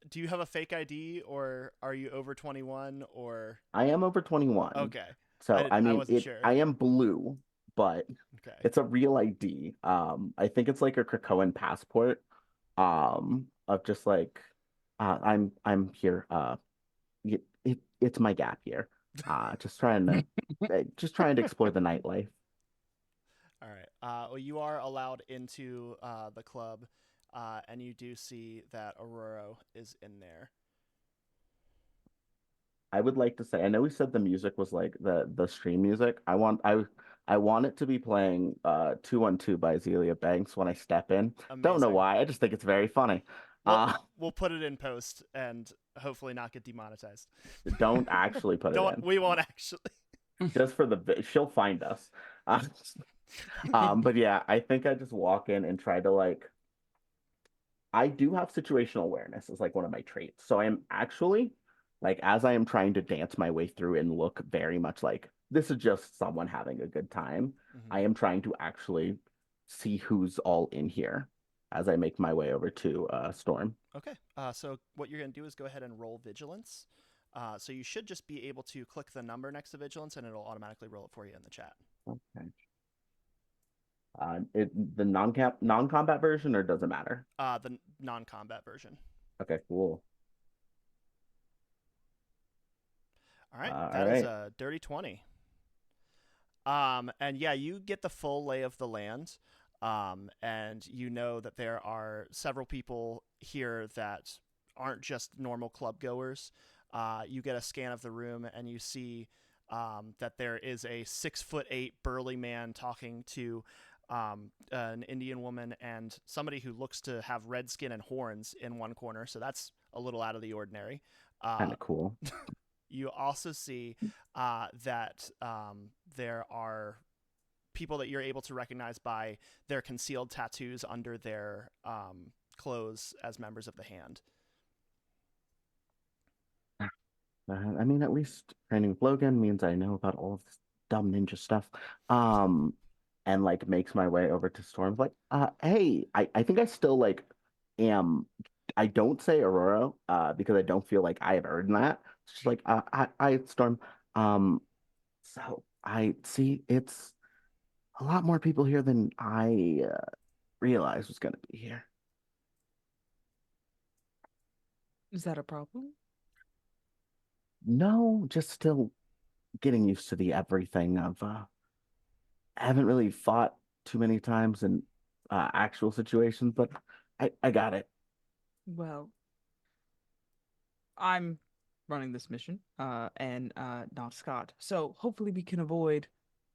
do you have a fake ID, or are you over 21, or
I am over 21.
okay?
So I
I
mean
wasn't sure.
I am blue, but
Okay.
it's a real ID. I think it's like a Krakoan passport. Of just like I'm here. It's my gap year. Just trying to explore the nightlife.
All right. Well, you are allowed into the club, and you do see that Aurora is in there.
I would like to say, I know we said the music was like the stream music. I want it to be playing 212 by Azealia Banks when I step in. Don't know
Amazing.
why. I just think it's very funny.
We'll put it in post and hopefully not get demonetized.
Don't actually put it in.
We won't actually.
Just for she'll find us. But yeah, I think I just walk in and try to like. I do have situational awareness as like one of my traits. So I am actually like as I am trying to dance my way through and look very much like this is just someone having a good time.
Mm-hmm.
I am trying to actually see who's all in here as I make my way over to Storm.
Okay. So what you're gonna do is go ahead and roll vigilance. So you should just be able to click the number next to vigilance, and it'll automatically roll it for you in the chat.
Okay. The non-combat version, or does it matter?
The non-combat version.
Okay, cool.
All right, that is a dirty 20. And yeah, you get the full lay of the land, and you know that there are several people here that aren't just normal club goers. You get a scan of the room, and you see that there is a 6'8" burly man talking to an Indian woman and somebody who looks to have red skin and horns in one corner. So that's a little out of the ordinary.
Kind of cool.
You also see that there are people that you're able to recognize by their concealed tattoos under their clothes as members of the Hand.
I mean, at least training with Logan means I know about all of this dumb ninja stuff. And like makes my way over to Storm. Like, hey, I think I still like am. I don't say Aurora, because I don't feel like I have earned that. It's just like, I Storm. So I see it's a lot more people here than I realized was gonna be here.
Is that a problem?
No, just still getting used to the everything of I haven't really fought too many times in actual situations, but I got it.
Well, I'm running this mission, and not Scott. So hopefully we can avoid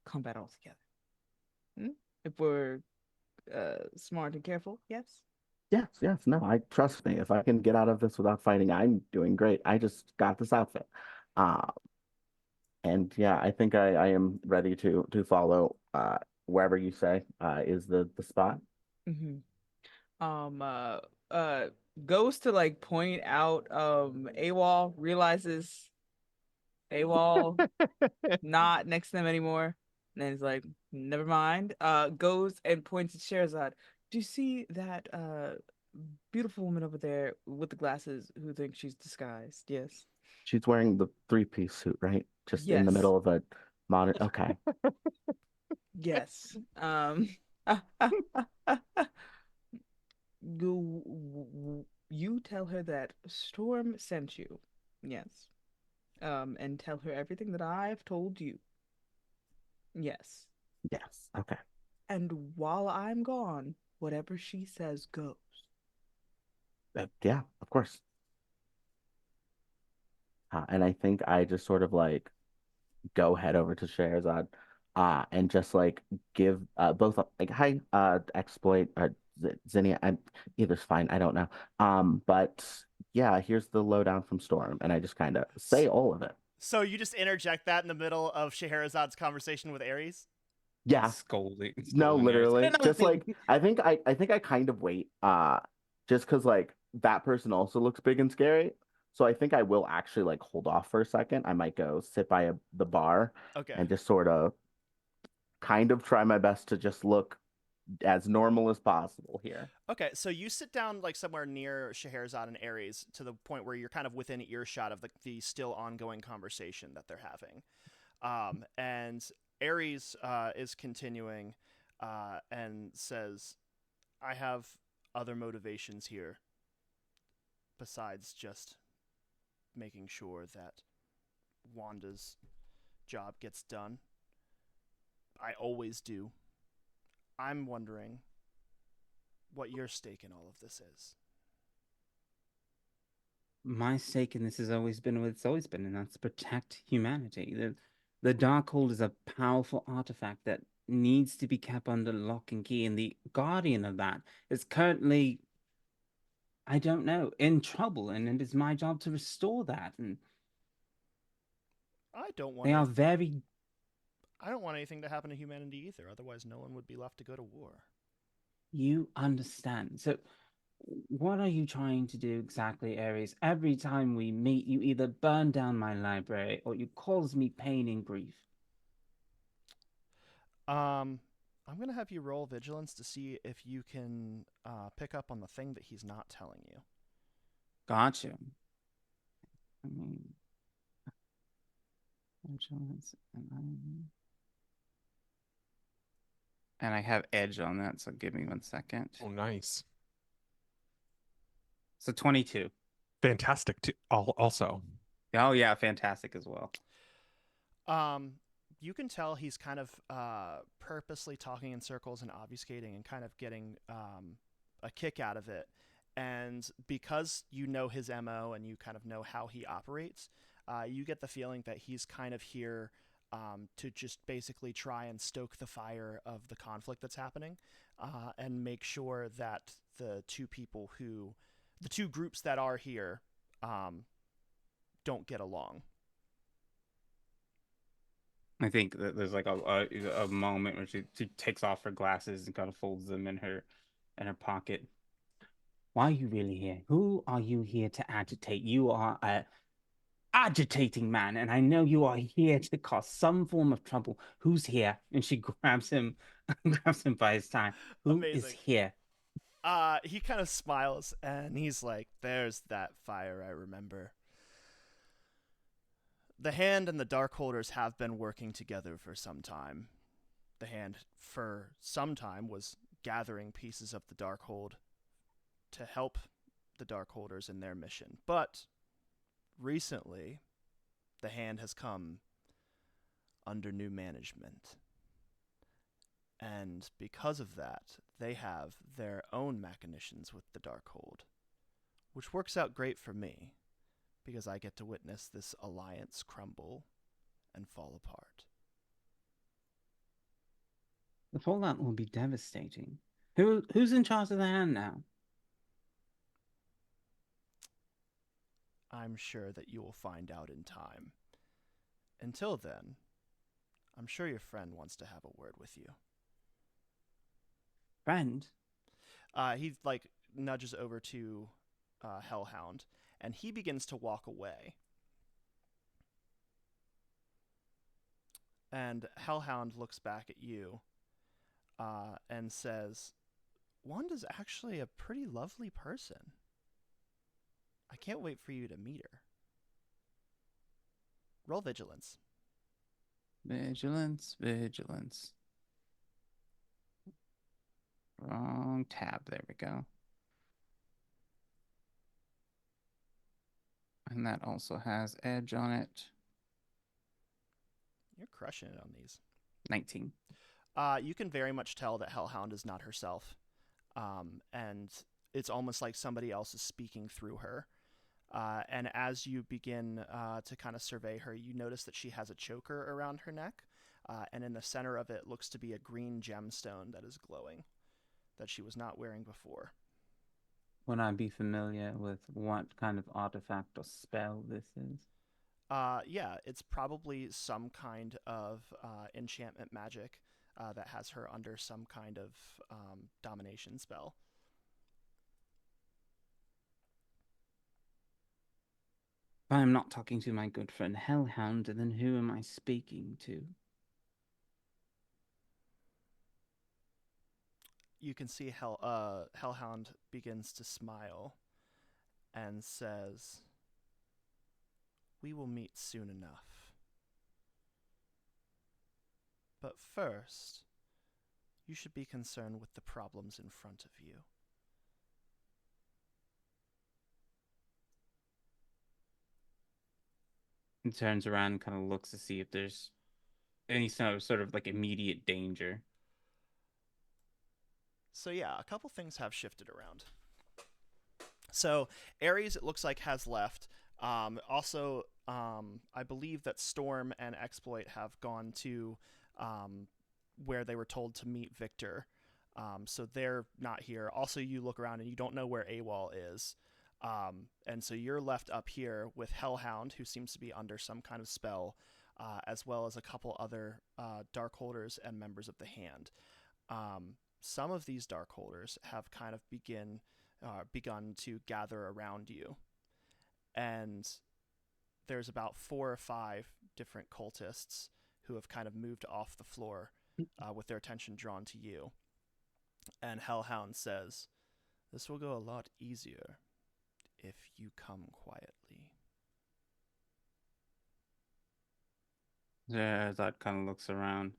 combat altogether. If we're smart and careful, yes.
Yes, yes, no, I trust me. If I can get out of this without fighting, I'm doing great. I just got this outfit. Uh, and yeah, I think I am ready to follow wherever you say is the spot.
Mm-hmm. Uh Goes to like point out AWOL, realizes AWOL not next to them anymore. And then he's like, never mind. Goes and points at Sherazad. Do you see that beautiful woman over there with the glasses who thinks she's disguised? Yes.
She's wearing the three-piece suit, right? Just in the
Yes.
middle of a modern. Okay.
Yes. You tell her that Storm sent you. Yes. And tell her everything that I've told you. Yes.
Yes. Okay.
And while I'm gone, whatever she says goes.
Yeah, of course. And I think I just sort of like go head over to Scheherazade, and just like give both like hi X-Ploit Zinnia. I'm either's fine. I don't know. But yeah, here's the lowdown from Storm, and I just kind of say all of it.
So you just interject that in the middle of Scheherazade's conversation with Ares?
Yeah.
Scolding.
No,
scolding
literally.
Ares.
Just like I think I kind of wait just because like that person also looks big and scary. So I think I will actually like hold off for a second. I might go sit by the bar
Okay.
and just sort of kind of try my best to just look as normal as possible here.
Okay, so you sit down like somewhere near Scheherazade and Ares to the point where you're kind of within earshot of the still ongoing conversation that they're having. And Ares is continuing and says, I have other motivations here besides just making sure that Wanda's job gets done. I always do. I'm wondering what your stake in all of this is.
My stake in this has always been what it's always been, and that's protect humanity. The Darkhold is a powerful artifact that needs to be kept under lock and key, and the guardian of that is currently, I don't know, in trouble, and it is my job to restore that. And
I don't want
they are very.
I don't want anything to happen to humanity either. Otherwise, no one would be left to go to war.
You understand. So, what are you trying to do exactly, Ares? Every time we meet, you either burn down my library or you cause me pain and grief.
I'm gonna have you roll vigilance to see if you can pick up on the thing that he's not telling you.
Gotcha. I mean, vigilance and I have edge on that, so give me 1 second.
Oh, nice.
So 22.
Fantastic. Also.
Oh yeah, fantastic as well.
You can tell he's kind of purposely talking in circles and obfuscating and kind of getting a kick out of it. And because you know his MO and you kind of know how he operates, you get the feeling that he's kind of here to just basically try and stoke the fire of the conflict that's happening, and make sure that the two groups that are here don't get along.
I think that there's like a moment where she takes off her glasses and kind of folds them in her pocket. Why are you really here? Who are you here to agitate? You are a agitating man, and I know you are here to cause some form of trouble. Who's here? And she grabs him, grabs him by his tie. Who is
Amazing.
here?
He kind of smiles and he's like, "There's that fire I remember. The Hand and the Darkholders have been working together for some time. The Hand, for some time, was gathering pieces of the Darkhold to help the Darkholders in their mission. But recently, the Hand has come under new management. And because of that, they have their own machinations with the Darkhold, which works out great for me, because I get to witness this alliance crumble and fall apart."
The fallout will be devastating. Who's in charge of the Hand now?
I'm sure that you will find out in time. Until then, I'm sure your friend wants to have a word with you.
Friend?
He like nudges over to Hellhound, and he begins to walk away. And Hellhound looks back at you and says, "Wanda's actually a pretty lovely person. I can't wait for you to meet her. Roll vigilance."
Vigilance, vigilance. Wrong tab. There we go. And that also has edge on it.
You're crushing it on these.
19.
You can very much tell that Hellhound is not herself. And it's almost like somebody else is speaking through her. And as you begin to kind of survey her, you notice that she has a choker around her neck. And in the center of it looks to be a green gemstone that is glowing, that she was not wearing before.
Would I be familiar with what kind of artifact or spell this is?
Yeah, it's probably some kind of enchantment magic that has her under some kind of domination spell.
If I am not talking to my good friend Hellhound, then who am I speaking to?
You can see Hellhound begins to smile and says, "We will meet soon enough. But first, you should be concerned with the problems in front of you."
He turns around and kind of looks to see if there's any sort of like immediate danger.
So yeah, a couple things have shifted around. So Ares, it looks like, has left. Also, I believe that Storm and X-Ploit have gone to where they were told to meet Victor. So they're not here. Also, you look around and you don't know where AWOL is. And so you're left up here with Hellhound, who seems to be under some kind of spell, as well as a couple other Darkholders and members of the Hand. Some of these Darkholders have kind of begun to gather around you. And there's about 4 or 5 different cultists who have kind of moved off the floor with their attention drawn to you. And Hellhound says, "This will go a lot easier if you come quietly."
That kind of looks around.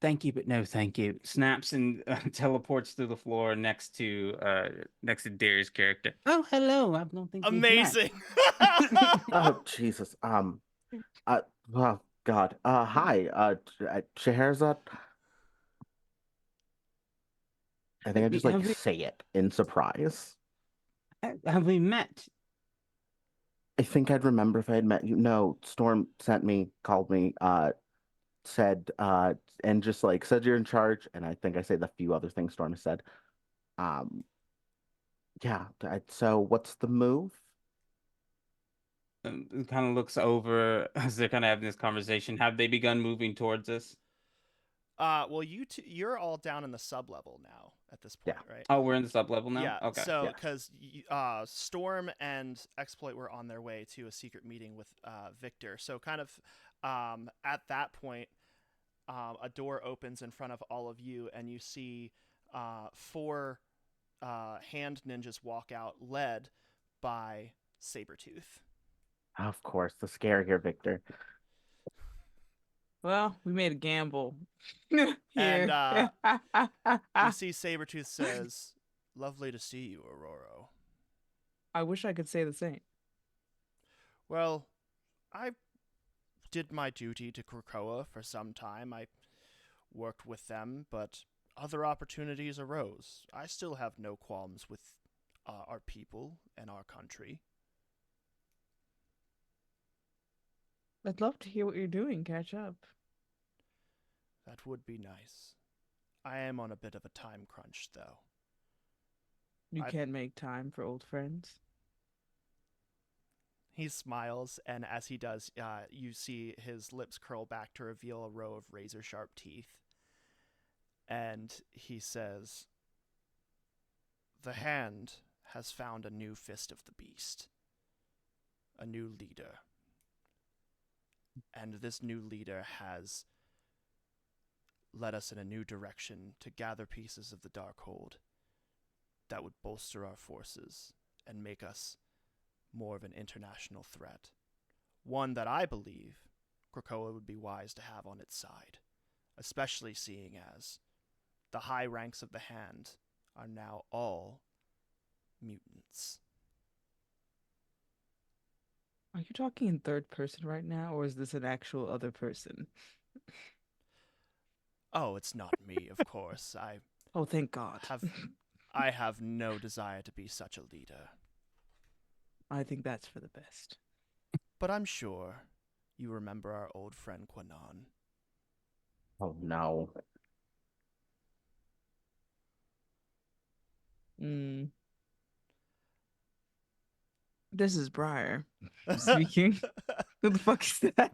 Thank you, but no thank you. Snaps and teleports through the floor next to Dare's character. Oh, hello. I don't think
Amazing.
Oh, Jesus. Oh, God. Hi. Scheherazade. I think I just like say it in surprise.
Have we met?
I think I'd remember if I had met you. No, Storm sent me, called me, said, and just like said you're in charge. And I think I say the few other things Storm has said. Yeah. So what's the move?
kind of looks over as they're kind of having this conversation. Have they begun moving towards us?
Well, you're all down in the sub level now at this point,
Yeah.
right?
Oh, we're in the sub level now.
Yeah.
Okay.
So,
Yeah.
because Storm and X-Ploit were on their way to a secret meeting with Victor. So, kind of at that point, a door opens in front of all of you, and you see four hand ninjas walk out, led by Sabretooth.
Of course, the scarier Victor.
Well, we made a gamble
And
here.
you see Sabretooth says, "Lovely to see you, Aurora."
I wish I could say the same.
Well, I did my duty to Krakoa for some time. I worked with them, but other opportunities arose. I still have no qualms with our people and our country.
I'd love to hear what you're doing. Catch up.
That would be nice. I am on a bit of a time crunch, though.
You
I-
can't make time for old friends.
He smiles, and as he does, you see his lips curl back to reveal a row of razor-sharp teeth. And he says, "The Hand has found a new Fist of the Beast. A new leader. And this new leader has led us in a new direction to gather pieces of the Darkhold that would bolster our forces and make us more of an international threat. One that I believe Krakoa would be wise to have on its side, especially seeing as the high ranks of the Hand are now all mutants."
Are you talking in third person right now, or is this an actual other person?
Oh, it's not me, of course.
Oh, thank God.
I have no desire to be such a leader.
I think that's for the best.
But I'm sure you remember our old friend Quanon.
Oh no.
This is Briar speaking. Who the fuck is that?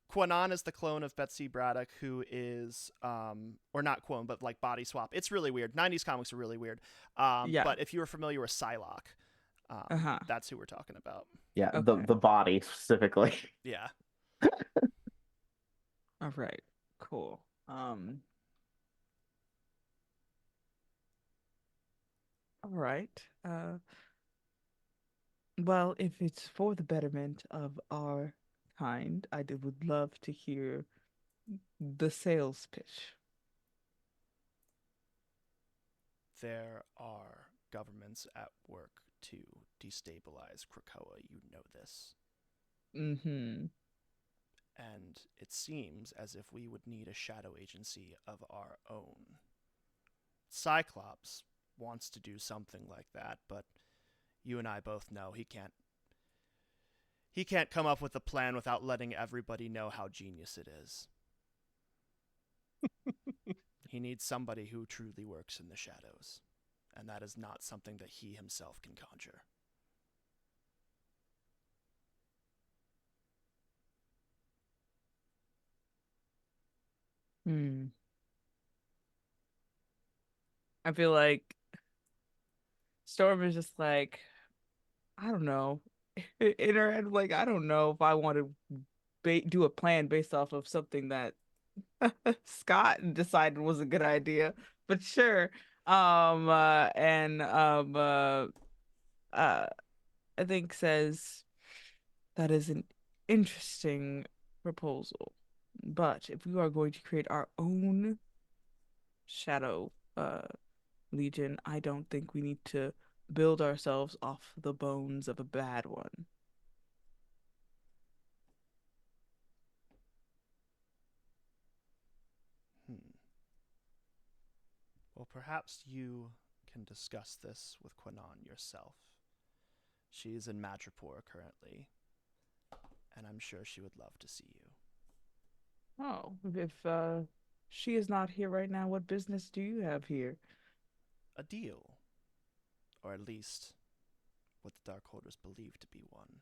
Quanon is the clone of Betsy Braddock, who is, or not clone, but like body swap. It's really weird. 90s comics are really weird.
Yeah.
But if you were familiar with Psylocke, that's who we're talking about.
Yeah,
Okay.
the body specifically.
Yeah.
All right. Cool. All right. Well, if it's for the betterment of our kind, would love to hear the sales pitch.
There are governments at work to destabilize Krakoa. You know this.
Mm-hmm.
And it seems as if we would need a shadow agency of our own. Cyclops wants to do something like that, but you and I both know he can't come up with a plan without letting everybody know how genius it is. He needs somebody who truly works in the shadows, and that is not something that he himself can conjure.
I feel like Storm is just like, I don't know. In her head, like, I don't know if I want to do a plan based off of something that Scott decided was a good idea, but sure. I think says that is an interesting proposal, but if we are going to create our own shadow legion, I don't think we need to build ourselves off the bones of a bad one.
Well, perhaps you can discuss this with Quanon yourself. She is in Madripoor currently, and I'm sure she would love to see you.
Oh, if she is not here right now, what business do you have here?
A deal. Or at least what the Darkholders believe to be one.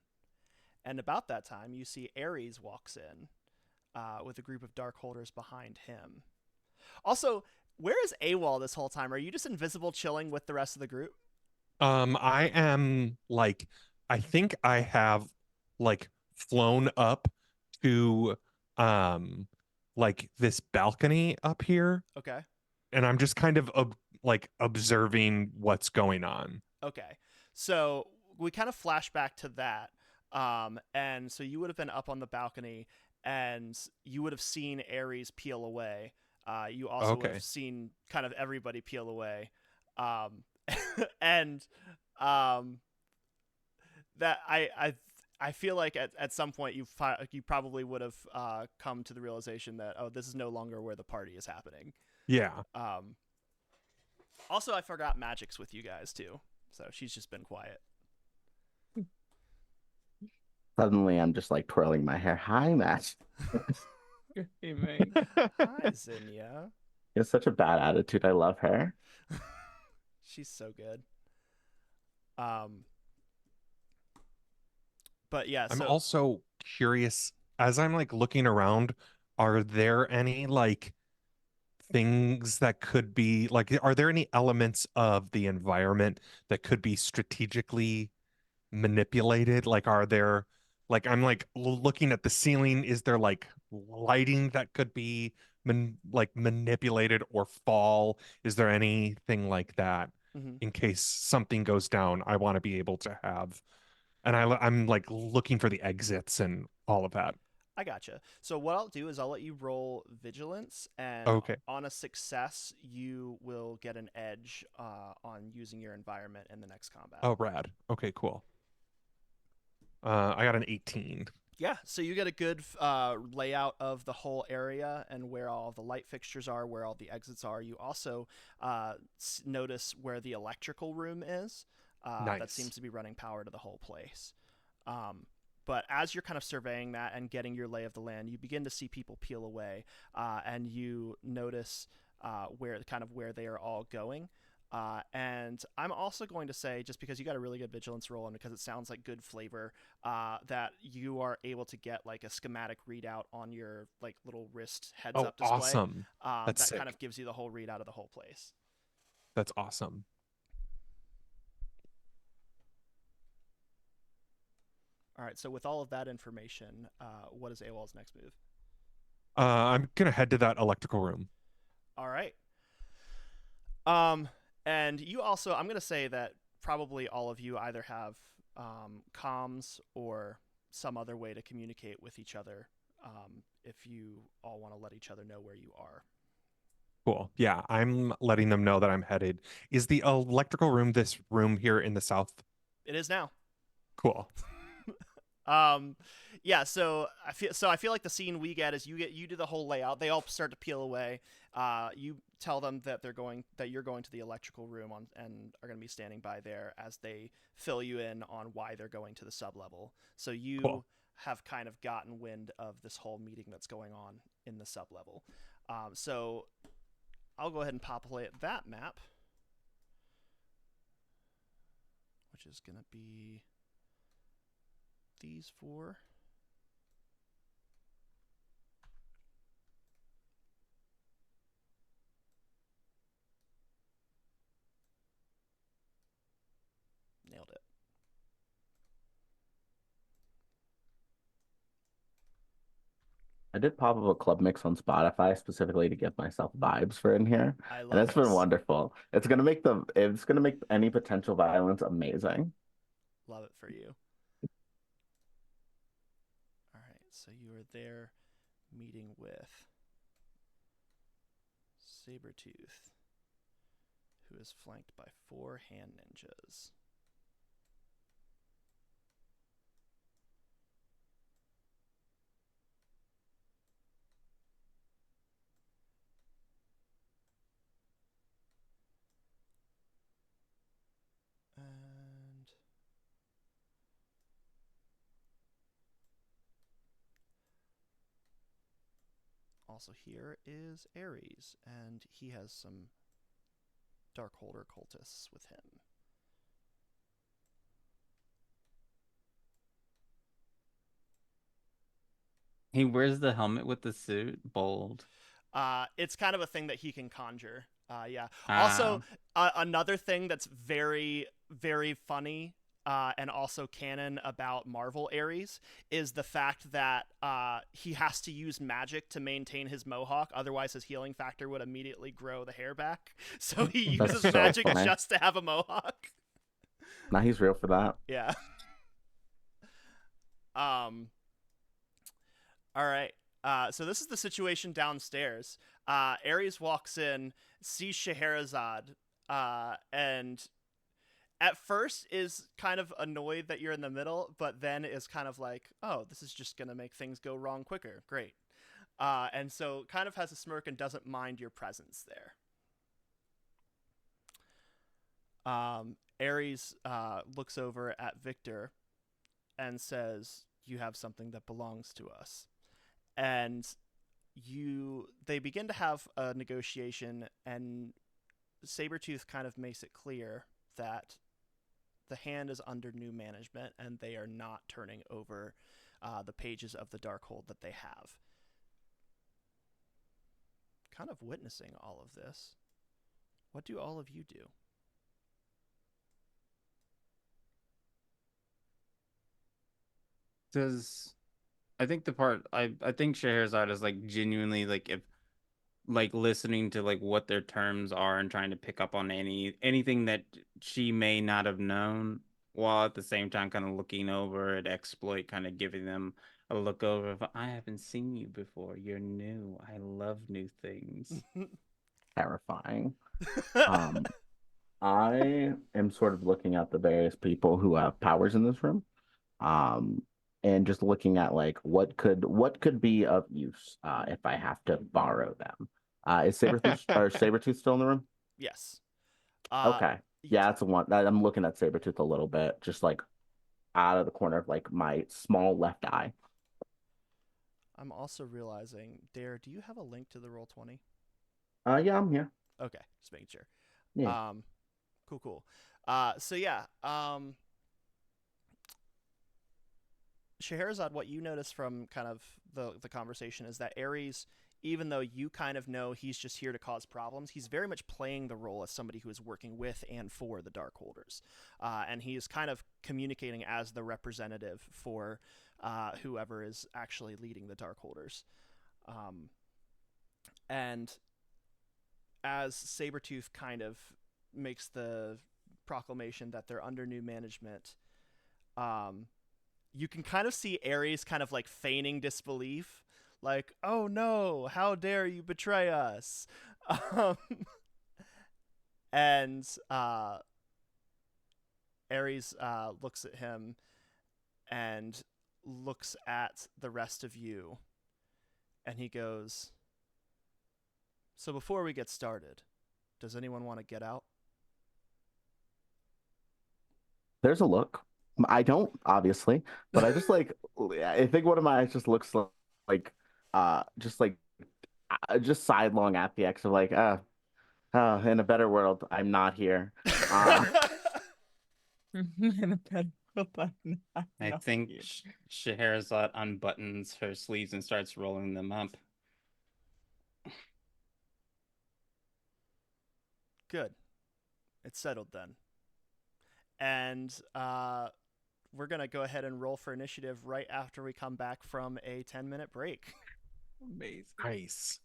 And about that time, you see Ares walks in with a group of Darkholders behind him. Also, where is AWOL this whole time? Are you just invisible chilling with the rest of the group?
I am like, I think I have like flown up to like this balcony up here,
Okay.
and I'm just kind of like observing what's going on.
Okay. So we kind of flash back to that. And so you would have been up on the balcony and you would have seen Ares peel away. You also would
Okay.
have seen kind of everybody peel away. And that I feel like at some point you probably would have come to the realization that, oh, this is no longer where the party is happening.
Yeah.
Also, I forgot Magic's with you guys too, so she's just been quiet.
Suddenly, I'm just like twirling my hair. Hi, Matt.
Hey, man.
Hi, Zinnia.
You have such a bad attitude. I love her.
She's so good. But yeah,
I'm
so
also curious, as I'm like looking around, are there any like things that could be like, are there any elements of the environment that could be strategically manipulated? Like, are there, like, I'm like looking at the ceiling, is there like lighting that could be like manipulated or fall? Is there anything like that
mhm.
in case something goes down? I want to be able to have, and I'm like looking for the exits and all of that.
I gotcha. So what I'll do is I'll let you roll vigilance, and
Okay.
on a success, you will get an edge on using your environment in the next combat.
Oh, rad. Okay, cool. I got an 18.
Yeah, so you get a good layout of the whole area and where all the light fixtures are, where all the exits are. You also notice where the electrical room is. That
Nice.
seems to be running power to the whole place. But as you're kind of surveying that and getting your lay of the land, you begin to see people peel away, and you notice where they are all going. And I'm also going to say, just because you got a really good vigilance roll and because it sounds like good flavor, that you are able to get like a schematic readout on your like little wrist heads up display.
Awesome. That's
that
sick.
kind of gives you the whole readout of the whole place.
That's awesome.
All right, so with all of that information, what is AWOL's next move?
I'm gonna head to that electrical room.
All right. And you also, I'm going to say that probably all of you either have comms or some other way to communicate with each other if you all want to let each other know where you are.
Cool. Yeah, I'm letting them know that I'm headed. Is the electrical room this room here in the south?
It is now.
Cool.
Yeah, so I feel like the scene we get is you do the whole layout. They all start to peel away. You tell them that you're going to the electrical room and are going to be standing by there as they fill you in on why they're going to the sublevel. So you
Cool.
have kind of gotten wind of this whole meeting that's going on in the sublevel. So I'll go ahead and populate that map, which is going to be these four. Nailed it.
I did pop up a club mix on Spotify specifically to give myself vibes for in here,
I
and
love
it's been
this.
wonderful. It's gonna make any potential violence amazing.
Love it for you. All right, so you are there meeting with Sabretooth, who is flanked by 4 hand ninjas. And also here is Ares, and he has some Darkholder cultists with him.
He wears the helmet with the suit. Bold.
It's kind of a thing that he can conjure. Yeah.
Ah.
Also, another thing that's very, very funny and also canon about Marvel Ares is the fact that he has to use magic to maintain his mohawk. Otherwise, his healing factor would immediately grow the hair back. So he
That's
uses
so
magic
funny.
just to have a mohawk.
Now he's real for that.
Yeah. All right. So this is the situation downstairs. Ares walks in, sees Scheherazade, and at first is kind of annoyed that you're in the middle, but then is kind of like, oh, this is just going to make things go wrong quicker. Great. And so kind of has a smirk and doesn't mind your presence there. Ares looks over at Victor and says, you have something that belongs to us. And they begin to have a negotiation, and Sabretooth kind of makes it clear that the hand is under new management and they are not turning over the pages of the Darkhold that they have. Kind of witnessing all of this, what do all of you do?
Does I think the part I think Scheherazade is like genuinely like if like listening to like what their terms are and trying to pick up on anything that she may not have known, while at the same time kind of looking over at X-Ploit, kind of giving them a look over of, I haven't seen you before. You're new. I love new things.
Terrifying. I am sort of looking at the various people who have powers in this room, and just looking at like what could be of use if I have to borrow them. Is Sabretooth still in the room?
Yes.
Okay. Yeah, that's the one. I'm looking at Sabretooth a little bit, just like out of the corner of like my small left eye.
I'm also realizing, Dare, do you have a link to the Roll20?
Yeah, I'm here.
Okay, just making sure.
Yeah.
Cool. So yeah, Scheherazade, what you notice from kind of the conversation is that Ares, even though you kind of know he's just here to cause problems, he's very much playing the role as somebody who is working with and for the Darkholders. And he is kind of communicating as the representative for whoever is actually leading the Darkholders. And as Sabretooth kind of makes the proclamation that they're under new management, you can kind of see Ares kind of like feigning disbelief, like, oh no, how dare you betray us. And Ares looks at him and looks at the rest of you, and he goes, so before we get started, does anyone want to get out?
There's a look. I don't, obviously, but I just like, I think one of my eyes just looks like, just sidelong at the X of like, in a better world, I'm not here.
In a better world, I'm
I
not
think
here.
Scheherazade unbuttons her sleeves and starts rolling them up.
Good. It's settled then. And we're going to go ahead and roll for initiative right after we come back from a 10-minute break.
Amazing.
Nice.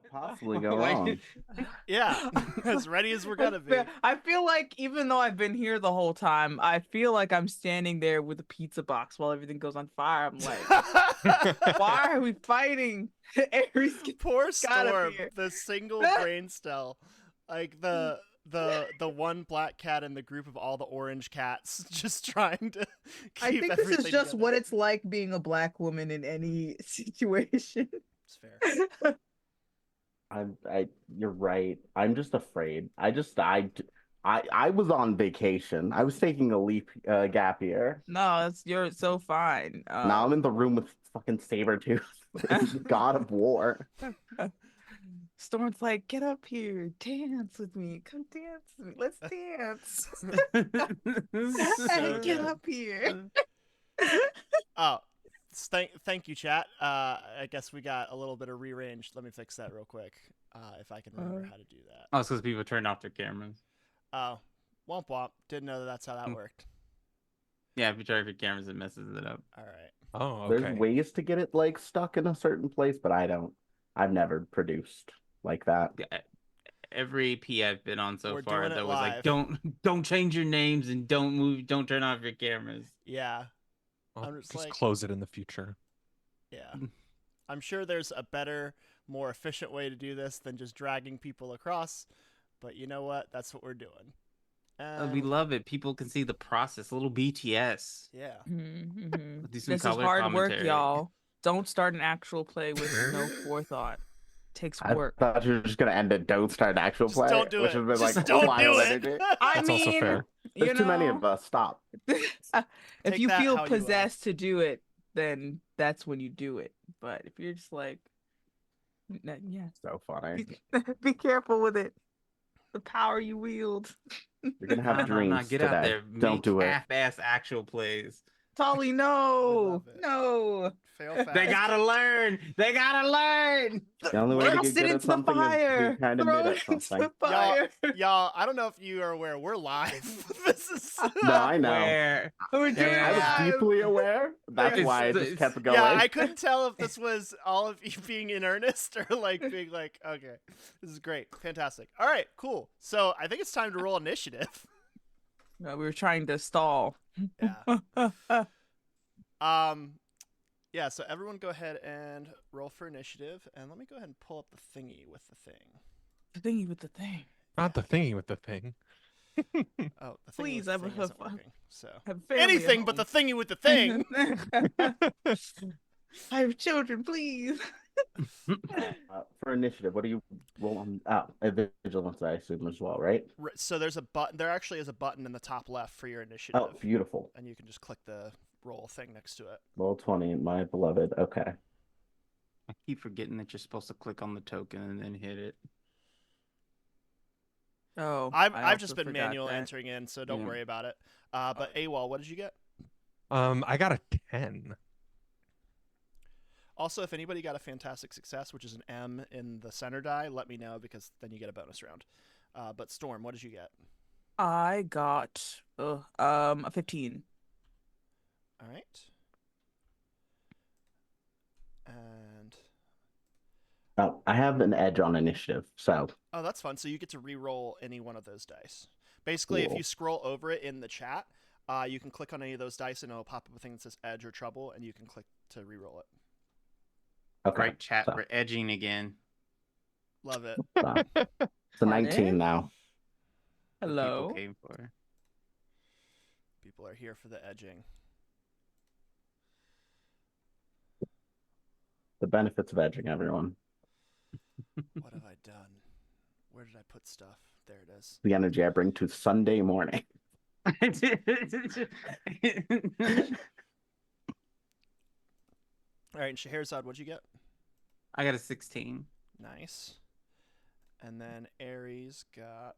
Possibly go
Like,
wrong.
Yeah, as ready as we're going to be.
I feel like even though I've been here the whole time, I feel like I'm standing there with a pizza box while everything goes on fire. I'm like, why are we fighting? Ares,
Poor
out of
Storm,
here.
the single brain cell. Like the one black cat in the group of all the orange cats just trying to keep
I think this is
everything
just
together.
what it's like being a black woman in any situation.
It's fair.
You're right. I'm just afraid. I was on vacation. I was taking a gap year.
No, you're so fine.
Now I'm in the room with fucking Sabretooth, god of war.
Storm's like, get up here, dance with me, come dance with me, let's dance. Hey, get
good.
up here.
Oh, thank you, chat. I guess we got a little bit of rearranged. Let me fix that real quick. If I can remember how to do that.
Oh, it's because people turned off their cameras.
Oh, womp womp. Didn't know that's how that worked.
Yeah, if you turn off your cameras, it messes it up.
All right.
Oh,
There's
okay.
ways to get it like stuck in a certain place, but I've never produced like that.
Yeah, every EP I've been on so
We're
far,
doing it
there was like,
live.
don't change your names and don't move, don't turn off your cameras.
Yeah.
I'll
I'm just like-
close it in the future.
Yeah. I'm sure there's a better, more efficient way to do this than just dragging people across. But you know what? That's what we're doing.
We love it. People can see the process. A little BTS.
Yeah.
Mm-hmm.
Do some
This is
color
hard work,
commentary.
y'all. Don't start an actual play with no forethought. Takes
I
work.
thought you were just gonna end it. Don't start an actual
Just
play.
don't do
which
it.
has been
Just
like
don't
wild
do it.
energy.
I
That's also
mean,
fair.
There's
you
too many of
know,
us. Stop.
if
Take
you
that
feel
how you will.
possessed to do it, then that's when you do it. But if you're just like, yeah,
So funny.
be careful with it. The power you wield.
You're gonna have
No,
dreams
get
today.
out there.
Don't
Make
do it.
half-ass actual plays.
Tolly,
We
no,
love it.
no.
Fail fast.
They gotta learn. They gotta learn.
The only way to
Toss
get
it
good at
into the
something is to
fire.
be kind of
Throw
mid
it
at
into
something.
the fire.
Y'all, I don't know if you are aware. We're live. This is.
No, I know.
Where?
We're doing
Yeah,
I was
live.
deeply aware. That's
It's-
why I just
it's-
kept going.
Yeah, I couldn't tell if this was all of you being in earnest or like being like, okay, this is great, fantastic. All right, cool. So I think it's time to roll initiative.
No, we were trying to stall.
Yeah. Yeah. So everyone, go ahead and roll for initiative, and let me go ahead and pull up the thingy with the thing.
The thingy with the thing.
Not the thingy with the thing.
Oh, the thingy
Please,
with the
I
thing
have
isn't working. So
Have family at
anything but the
home.
thingy with the thing.
I have children, please.
For initiative, what do you roll on? Vigilance, I assume as well, right?
So there's a button. There actually is a button in the top left for your initiative,
Oh, beautiful.
and you can just click the roll thing next to it.
Roll 20, my beloved. Okay.
I keep forgetting that you're supposed to click on the token and then hit it.
Oh,
I've
I
just
also
been
forgot
manual
that.
entering in, so don't
Yeah.
worry about it. But AWOL, what did you get?
I got a 10.
Also, if anybody got a fantastic success, which is an M in the center die, let me know because then you get a bonus round. But Storm, what did you get?
I got a 15.
All right. And
Oh, I have an edge on initiative, so
oh, that's fun. So you get to re-roll any one of those dice. Basically, if
Cool.
you scroll over it in the chat, you can click on any of those dice and it'll pop up a thing that says edge or trouble, and you can click to re-roll it.
okay.
Right, chat.
So,
We're edging again.
Love it.
it's a 19 now.
What
Hello.
People came for.
People are here for the edging.
The benefits of edging, everyone.
What have I done? Where did I put stuff? There it is.
The energy I bring to Sunday morning.
All right, and Scheherazade, what'd you get?
I got a 16.
Nice. And then Ares got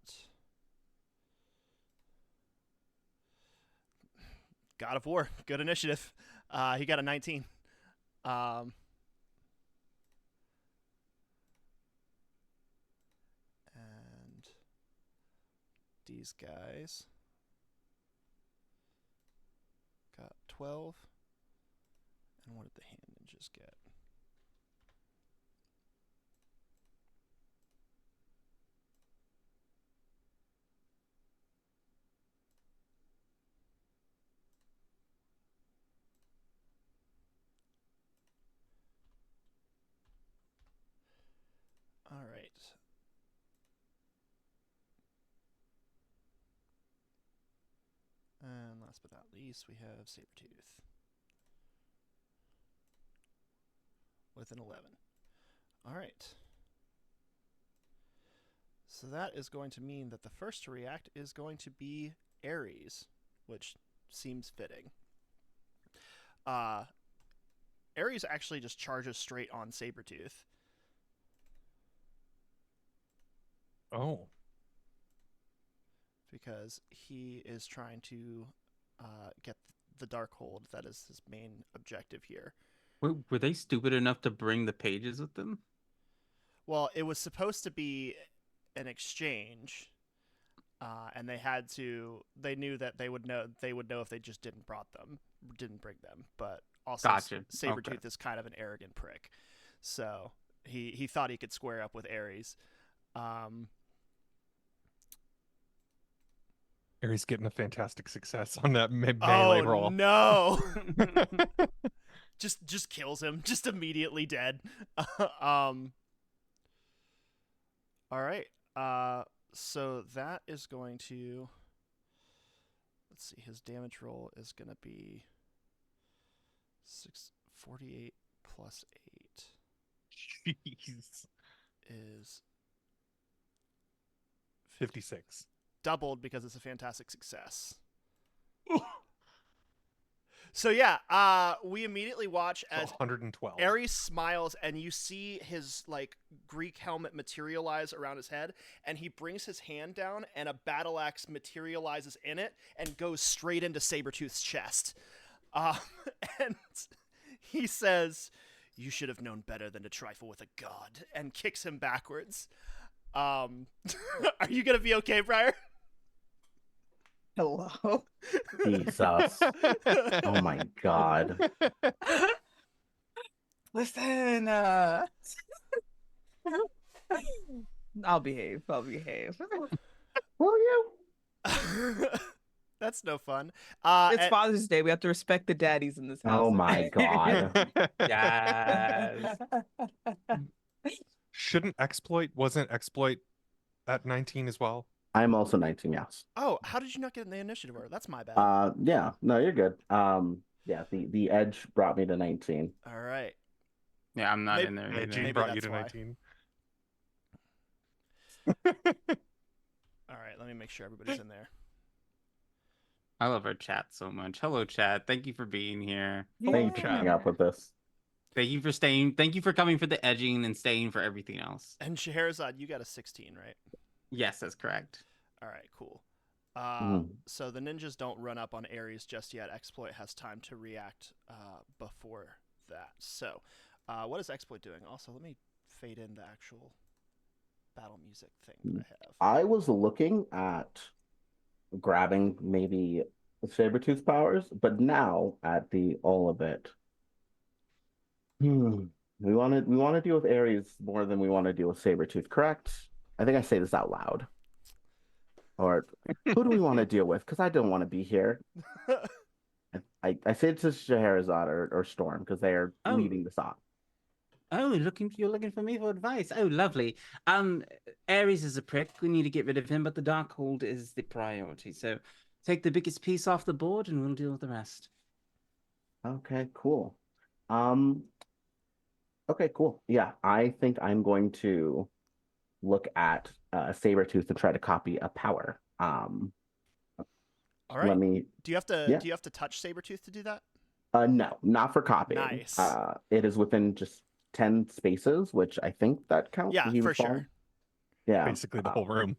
God of War. Good initiative. He got a 19. And these guys got 12. And what did the hand ninjas get? All right. And last but not least, we have Sabretooth with an 11. All right. So that is going to mean that the first to react is going to be Ares, which seems fitting. Ares actually just charges straight on Sabretooth.
Oh.
because he is trying to get the Darkhold. That is his main objective here.
Were they stupid enough to bring the pages with them?
Well, it was supposed to be an exchange, and they had to. They knew that they would know. They would know if they just didn't bring them. But also,
Gotcha.
Sabretooth
Okay.
is kind of an arrogant prick, so he thought he could square up with Ares.
Ares getting a fantastic success on that melee roll.
No! just kills him, just immediately dead. All right. So that is going to, let's see, his damage roll is going to be 648 plus 8
Jeez.
is
56.
doubled because it's a fantastic success. So yeah, we immediately watch
So
as
112.
Ares smiles, and you see his like Greek helmet materialize around his head, and he brings his hand down, and a battle axe materializes in it and goes straight into Sabretooth's chest. And he says, "You should have known better than to trifle with a god," and kicks him backwards. Are you gonna be okay, Briar?
Hello.
Jesus. Oh my god.
Listen, I'll behave. I'll behave.
Will you?
That's no fun.
It's
and-
Father's Day. We have to respect the daddies in this house.
Oh my god.
Yes.
Wasn't X-Ploit at 19 as well?
I'm also 19, yes.
Oh, how did you not get in the initiative order? That's my bad.
Yeah, no, you're good. Yeah, the edge brought me to 19.
All right.
Yeah, I'm not
Maybe-
in there.
Yeah,
either.
Gene
Maybe
brought you
that's
to
why.
19.
All right, let me make sure everybody's in there.
I love our chat so much. Hello, chat. Thank you for being here.
Thank you for putting up with this.
Thank you for staying. Thank you for coming for the edging and staying for everything else.
And Scheherazade, you got a 16, right?
Yes, that's correct.
All right, cool.
Mhm.
So the ninjas don't run up on Ares just yet. X-Ploit has time to react before that. So what is X-Ploit doing? Also, let me fade in the actual battle music thing that I have.
I was looking at grabbing maybe Sabretooth powers, but now at the all of it. We want to deal with Ares more than we want to deal with Sabretooth, correct? I think I say this out loud. Or who do we want to deal with? Because I don't want to be here. I say it to Scheherazade or Storm because they are
Oh.
leading this on.
Oh, you're looking for me for advice. Oh, lovely. Ares is a prick. We need to get rid of him, but the Darkhold is the priority. So take the biggest piece off the board and we'll deal with the rest.
Okay, cool. Okay, cool. Yeah, I think I'm going to look at Sabretooth and try to copy a power.
All right.
Let me.
Do you have to
Yeah.
do you have to touch Sabretooth to do that?
No, not for copying.
Nice.
It is within just 10 spaces, which I think that counts.
Yeah,
He
for
was falling.
sure.
Yeah.
Basically the whole room.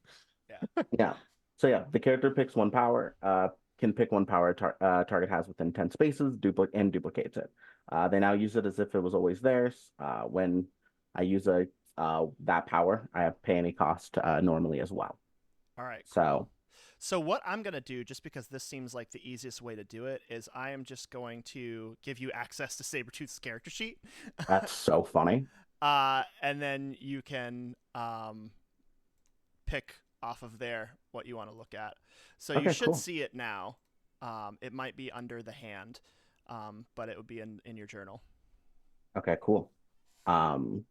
Yeah. So yeah, the character picks one power. Can pick one power target has within 10 spaces, and duplicates it. They now use it as if it was always theirs. When I use that power, I have pay any cost normally as well.
All right.
So
what I'm going to do, just because this seems like the easiest way to do it, is I am just going to give you access to Sabretooth's character sheet.
that's so funny.
And then you can pick off of there what you want to look at. So you
Okay,
should
cool.
see it now. It might be under the hand, but it would be in your journal.
Okay, cool.
What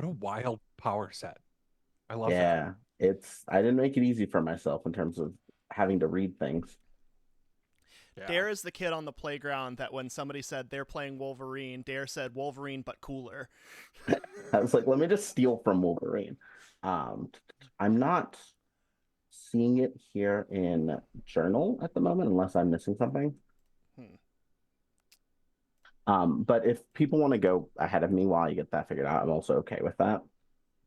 a wild power set. I love that.
Yeah, I didn't make it easy for myself in terms of having to read things.
Yeah.
Dare is the kid on the playground that when somebody said they're playing Wolverine, Dare said Wolverine but cooler.
I was like, let me just steal from Wolverine. I'm not seeing it here in journal at the moment, unless I'm missing something. But if people want to go ahead of me while you get that figured out, I'm also okay with that.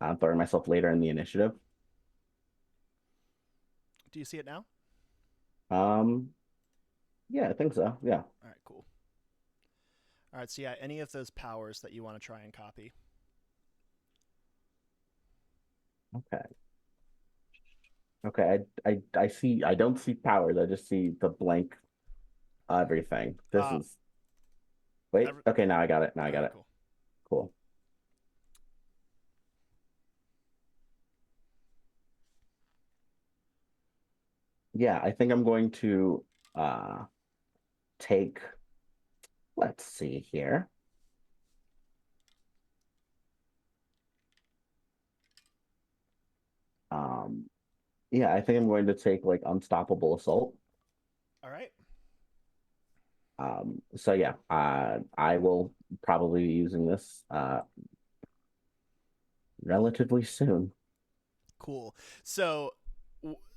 I'm throwing myself later in the initiative.
Do you see it now?
Yeah, I think so. Yeah.
All right, cool. All right, so yeah, any of those powers that you want to try and copy.
Okay. Okay. I see. I don't see powers. I just see the blank everything. This is. Wait. Okay. Now I got it. Now I got it.
Cool.
Cool. Yeah, I think I'm going to take. Let's see here. Yeah, I think I'm going to take like Unstoppable Assault.
All right.
So yeah, I will probably be using this relatively soon.
Cool.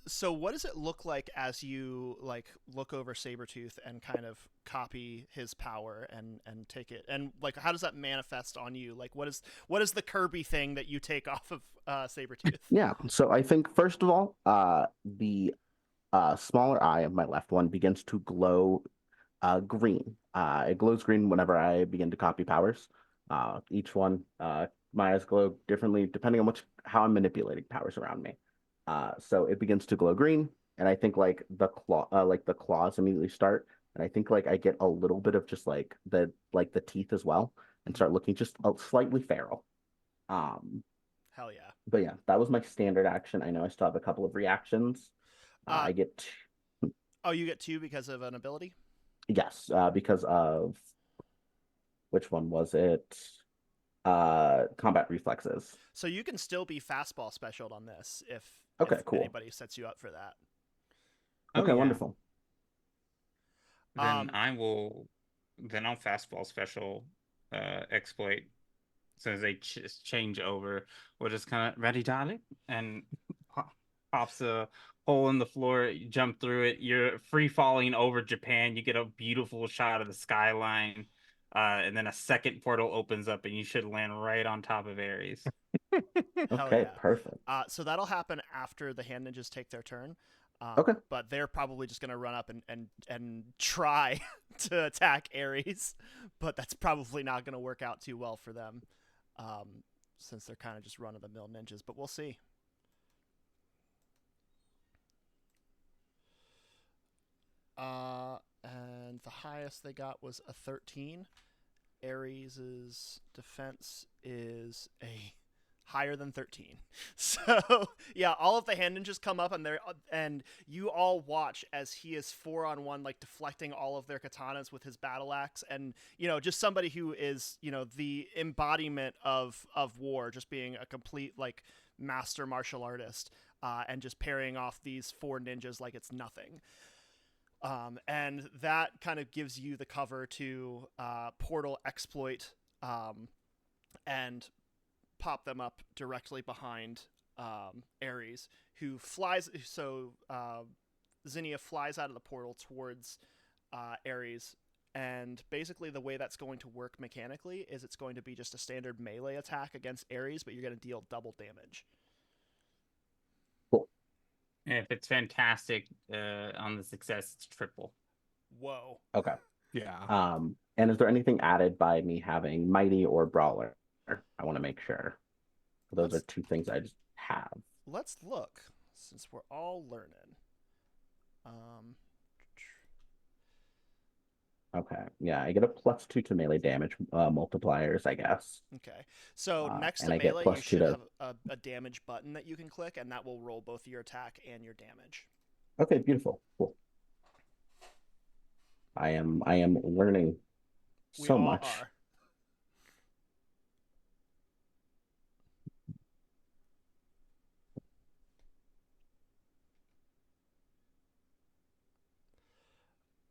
So what does it look like as you like look over Sabretooth and kind of copy his power and take it? And like how does that manifest on you? Like what is the Kirby thing that you take off of Sabretooth?
Yeah, so I think first of all, the smaller eye of my left one begins to glow green. It glows green whenever I begin to copy powers. Each one, my eyes glow differently depending on how I'm manipulating powers around me. So it begins to glow green, and I think like the claws immediately start, and I think like I get a little bit of just like the teeth as well, and start looking just slightly feral.
Hell yeah.
But yeah, that was my standard action. I know I still have a couple of reactions. I get.
Oh, you get 2 because of an ability?
Yes, because of which one was it? Combat reflexes.
So you can still be fastball specialed on this if
cool.
anybody sets you up for that.
Okay, wonderful.
Then I'll fastball special exploit. So as they change over, we'll just kind of ready, darling, and pops a hole in the floor. You jump through it. You're free falling over Japan. You get a beautiful shot of the skyline, and then a second portal opens up, and you should land right on top of Ares.
Okay, yeah. Perfect.
So that'll happen after the hand ninjas take their turn.
Okay.
But they're probably just going to run up and try to attack Ares, but that's probably not going to work out too well for them, since they're kind of just run-of-the-mill ninjas. But we'll see. And the highest they got was a 13. Ares's defense is a higher than 13. So yeah, all of the hand ninjas come up and you all watch as he is 4-on-1, like deflecting all of their katanas with his battle axe, and just somebody who is the embodiment of war, just being a complete like master martial artist, and just parrying off these 4 ninjas like it's nothing. And that kind of gives you the cover to portal exploit and pop them up directly behind Ares, who flies. So Zinnia flies out of the portal towards Ares, and basically the way that's going to work mechanically is it's going to be just a standard melee attack against Ares, but you're going to deal double damage.
Cool.
And if it's fantastic on the success, it's triple.
Whoa.
Okay.
Yeah.
And is there anything added by me having Mighty or Brawler? I want to make sure. Those are 2 things I just have.
Let's look, since we're all learning.
Okay. Yeah, I get a +2 to melee damage multipliers, I guess.
Okay. So next to
and I get
melee, you
+2
should
to...
have a damage button that you can click, and that will roll both your attack and your damage.
Okay, beautiful. Cool. I am learning so much.
Are.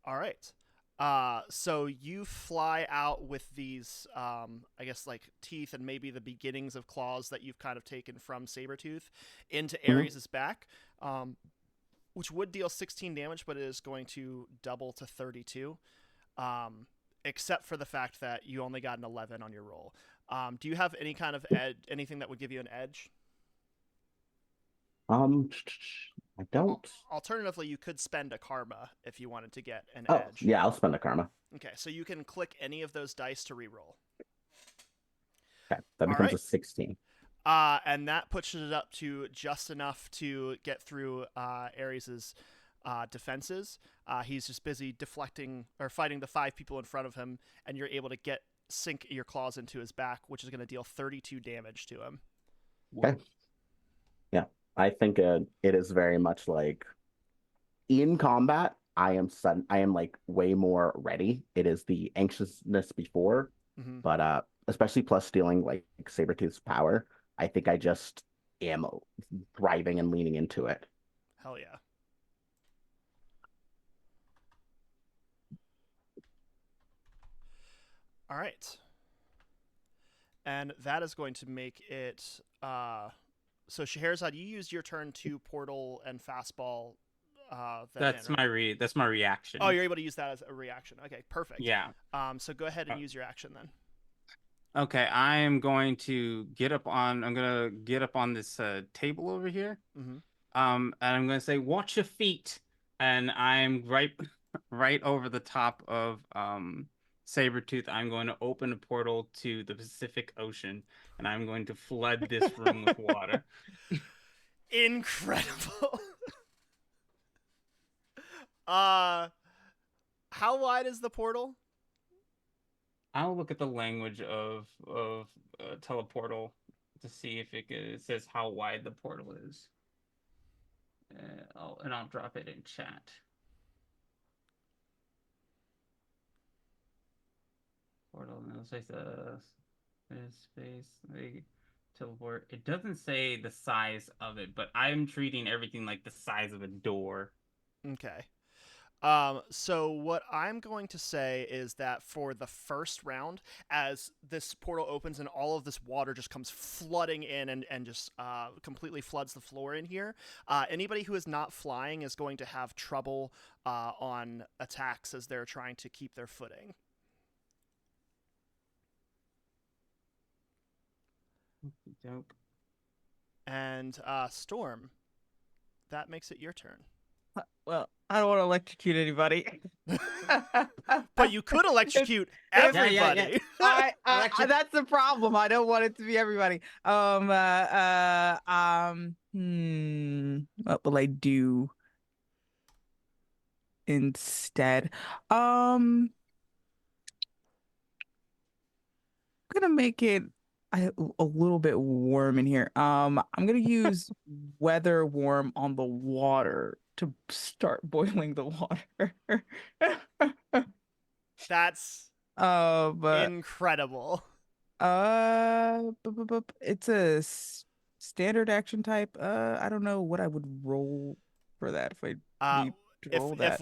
All right. So you fly out with these, I guess, like teeth and maybe the beginnings of claws that you've kind of taken from Sabretooth into Ares' back, which would deal 16 damage, but it is going to double to 32, except for the fact that you only got an 11 on your roll. Do you have any kind of anything that would give you an edge?
I don't.
Alternatively, you could spend a karma if you wanted to get an
Oh,
edge.
yeah, I'll spend a karma.
Okay, so you can click any of those dice to reroll.
Okay, that becomes a 16.
And that pushes it up to just enough to get through Ares's defenses. He's just busy deflecting or fighting the 5 people in front of him, and you're able to sink your claws into his back, which is going to deal 32 damage to him.
Okay. Yeah, I think it is very much like in combat. I am like way more ready. It is the anxiousness before, but especially plus stealing like Sabretooth's power. I think I just am thriving and leaning into it.
Hell yeah. All right. And that is going to make it so Scheherazade, you used your turn to portal and fastball
that's
in, right?
that's my reaction.
Oh, you're able to use that as a reaction. Okay, perfect.
Yeah.
So go ahead and use your action then.
Okay, I'm gonna get up on this table over here.
Mm-hmm.
And I'm gonna say, "Watch your feet," and I'm right over the top of Sabretooth. I'm going to open a portal to the Pacific Ocean, and I'm going to flood this room with water.
Incredible. How wide is the portal?
I'll look at the language of teleportal to see if it says how wide the portal is. I'll drop it in chat. Portal, and it looks like the space they teleport. It doesn't say the size of it, but I'm treating everything like the size of a door.
Okay. So what I'm going to say is that for the first round, as this portal opens and all of this water just comes flooding in and just completely floods the floor in here, anybody who is not flying is going to have trouble on attacks as they're trying to keep their footing.
Dope.
And Storm, that makes it your turn.
Well, I don't want to electrocute anybody.
But you could electrocute everybody.
That's the problem. I don't want it to be everybody. What will I do instead? I'm gonna make it a little bit warm in here. I'm gonna use weather warm on the water to start boiling the water.
That's incredible.
It's a standard action type. I don't know what I would roll for that if I need to roll that.
If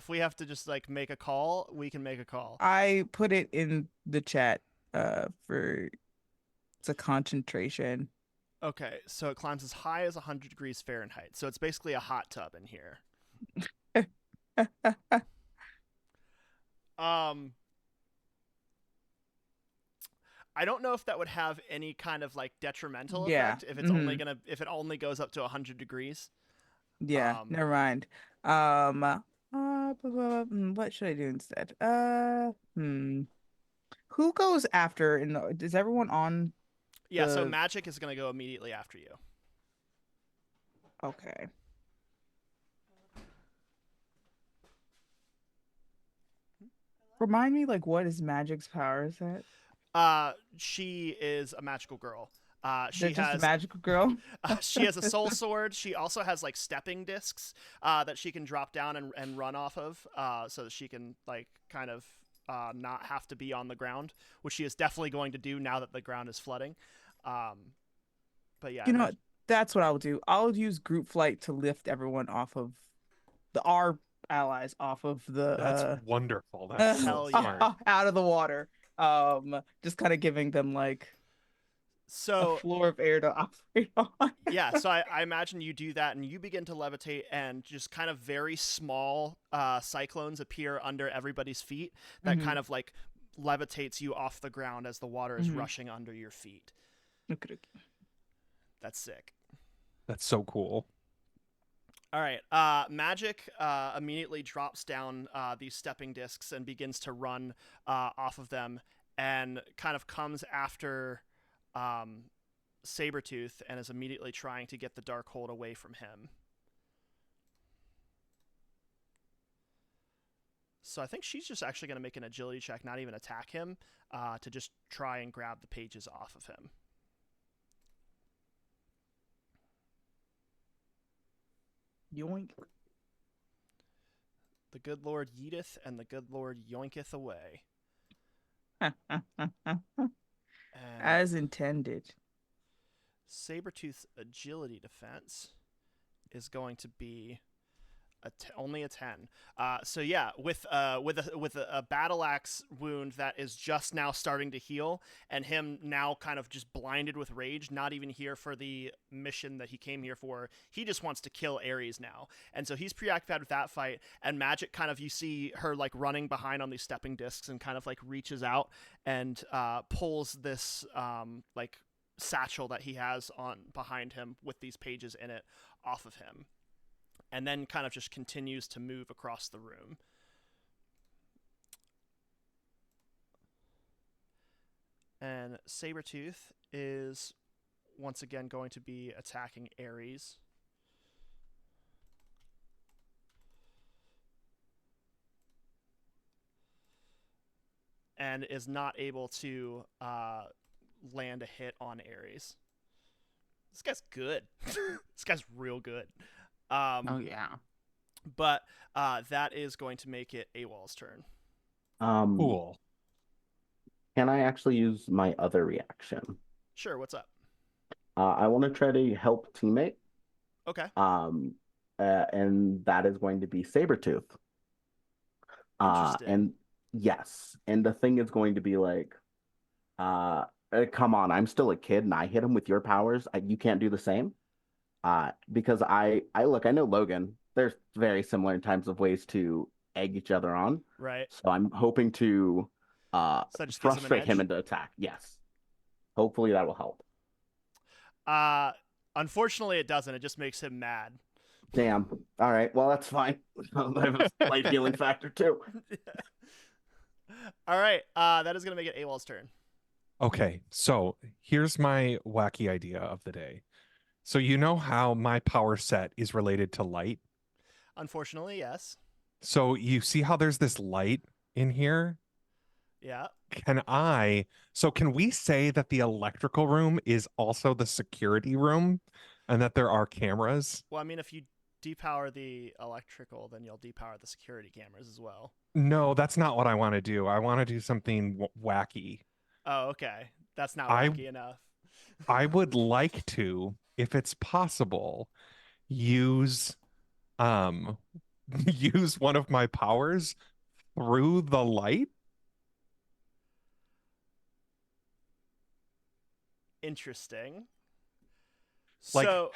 we have to just like make a call, we can make a call.
I put it in the chat for it's a concentration.
Okay, so it climbs as high as 100 degrees Fahrenheit. So it's basically a hot tub in here. I don't know if that would have any kind of like detrimental effect if it's if it only goes up to 100 degrees.
Yeah, never mind. What should I do instead? Who goes after? Is everyone on?
Yeah, so magic is going to go immediately after you.
Okay. Remind me, like, what is magic's power? Is that?
She is a magical girl.
She has a magical girl.
She has a soul sword. She also has like stepping discs that she can drop down and run off of, so that she can like kind of not have to be on the ground, which she is definitely going to do now that the ground is flooding. But yeah,
you know, that's what I'll do. I'll use group flight to lift everyone off of our allies off of the.
That's wonderful. That's so smart.
Out of the water. Just kind of giving them like a floor of air to operate on.
Yeah, so I imagine you do that and you begin to levitate and just kind of very small cyclones appear under everybody's feet that kind of like levitates you off the ground as the water is
Mhm.
rushing under your feet.
Okay.
That's sick.
That's so cool.
All right. Magic immediately drops down these stepping discs and begins to run off of them, and kind of comes after Sabretooth and is immediately trying to get the Darkhold away from him. So I think she's just actually going to make an agility check, not even attack him, to just try and grab the pages off of him.
Yoink.
The good Lord yeeteth, and the good Lord yoinketh away. And
As intended.
Sabretooth's agility defense is going to be only a 10. So yeah, with a battle axe wound that is just now starting to heal, and him now kind of just blinded with rage, not even here for the mission that he came here for. He just wants to kill Ares now, and so he's preoccupied with that fight. And Magic kind of, you see her like running behind on these stepping discs and kind of like reaches out and pulls this like satchel that he has on behind him with these pages in it off of him, and then kind of just continues to move across the room. And Sabretooth is once again going to be attacking Ares. And is not able to land a hit on Ares. This guy's good. This guy's real good.
Oh yeah.
But that is going to make it AWOL's turn.
Cool.
Can I actually use my other reaction?
Sure, what's up?
I want to try to help teammate.
Okay.
And that is going to be Sabretooth.
Interesting.
And yes, and the thing is going to be like, come on, I'm still a kid and I hit him with your powers. You can't do the same. Because I know Logan. There's very similar types of ways to egg each other on.
Right.
So I'm hoping to
So that just gives him an
frustrate him
edge?
into attack. Yes. Hopefully that will help.
Unfortunately, it doesn't. It just makes him mad.
Damn. All right. Well, that's fine. I have a slight healing factor too.
All right. That is going to make it AWOL's turn.
Okay, so here's my wacky idea of the day. So you know how my power set is related to light?
Unfortunately, yes.
So you see how there's this light in here?
Yeah.
Can we say that the electrical room is also the security room and that there are cameras?
Well, I mean, if you depower the electrical, then you'll depower the security cameras as well.
No, that's not what I want to do. I want to do something wacky.
Oh, okay. That's not
I-
wacky enough.
I would like to, if it's possible, use use one of my powers through the light.
Interesting.
Like
So,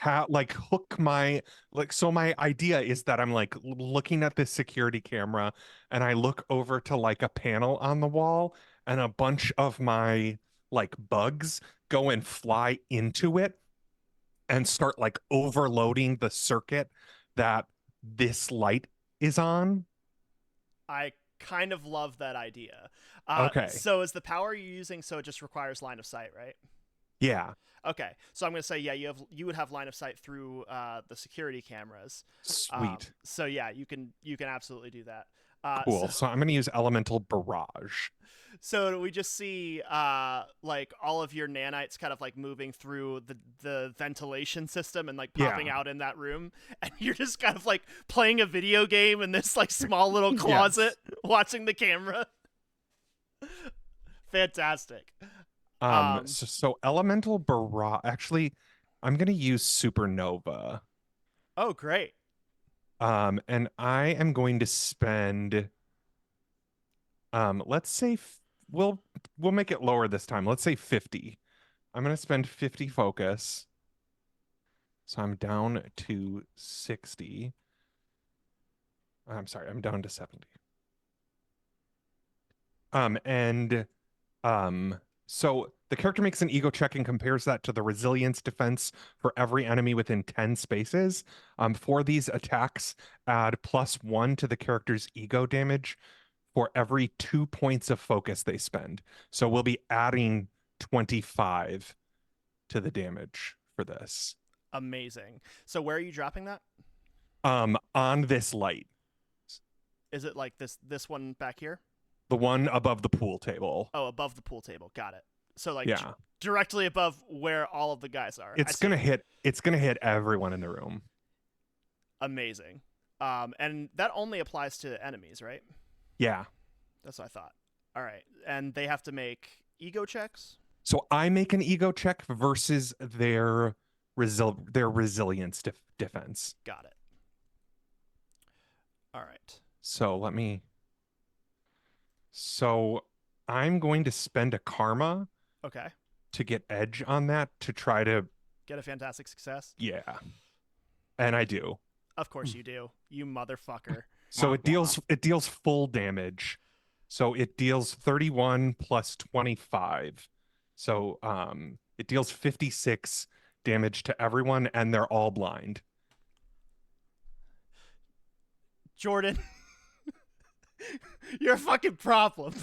hook my so my idea is that I'm like looking at this security camera and I look over to like a panel on the wall and a bunch of my like bugs go and fly into it and start like overloading the circuit that this light is on.
I kind of love that idea.
Okay.
So is the power you're using, so it just requires line of sight, right?
Yeah.
Okay. So I'm going to say, yeah, you would have line of sight through the security cameras.
Sweet.
So yeah, you can absolutely do that.
Cool. So I'm going to use elemental barrage.
So we just see like all of your nanites kind of like moving through the ventilation system and like popping out in that room, and you're just kind of like playing a video game in this like small little closet watching the camera. Fantastic.
So elemental barrage. Actually, I'm going to use supernova.
Oh, great.
And I am going to spend let's say we'll make it lower this time. Let's say 50. I'm going to spend 50 focus. So I'm down to 60. I'm sorry, I'm down to 70. And so the character makes an ego check and compares that to the resilience defense for every enemy within 10 spaces. For these attacks, add +1 to the character's ego damage for every 2 points of focus they spend. So we'll be adding 25 to the damage for this.
Amazing. So where are you dropping that?
On this light.
Is it like this one back here?
The one above the pool table.
Oh, above the pool table. Got it. So like
Yeah.
directly above where all of the guys are.
It's gonna hit everyone in the room.
Amazing. And that only applies to enemies, right?
Yeah.
That's what I thought. All right. And they have to make ego checks?
So I make an ego check versus their resilience defense.
Got it. All right.
So I'm going to spend a karma
Okay.
to get edge on that to try to
Get a fantastic success?
yeah. And I do.
Of course you do. You motherfucker.
So it deals full damage. So it deals 31 plus 25. So it deals 56 damage to everyone and they're all blind.
Jordan, you're a fucking problem.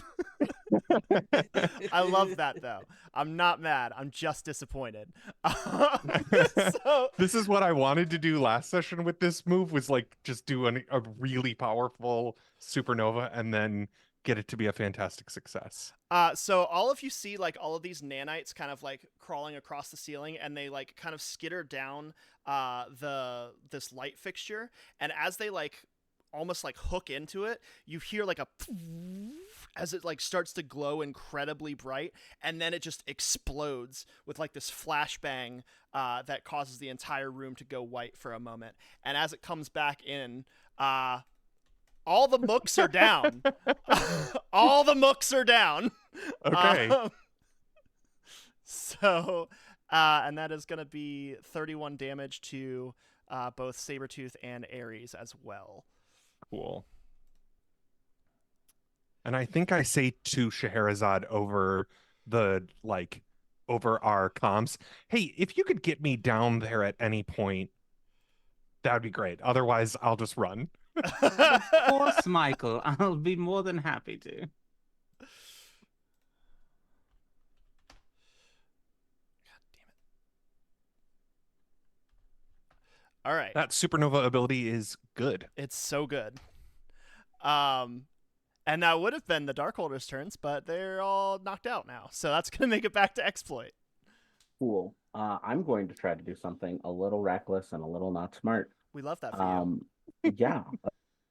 I love that though. I'm not mad. I'm just disappointed. So
This is what I wanted to do last session with this move was like just do a really powerful supernova and then get it to be a fantastic success.
So all of you see like all of these nanites kind of like crawling across the ceiling and they like kind of skitter down this light fixture, and as they like almost like hook into it, you hear like a as it like starts to glow incredibly bright, and then it just explodes with like this flashbang that causes the entire room to go white for a moment. And as it comes back in, all the mooks are down. All the mooks are down.
Okay.
And that is going to be 31 damage to both Sabretooth and Ares as well.
Cool. And I think I say to Scheherazade over our comms, hey, if you could get me down there at any point, that would be great. Otherwise, I'll just run.
Of course, Michael. I'll be more than happy to.
God damn it. All right.
That supernova ability is good.
It's so good. And that would have been the Darkholders' turns, but they're all knocked out now. So that's going to make it back to X-Ploit.
Cool. I'm going to try to do something a little reckless and a little not smart.
We love that for you.
Yeah.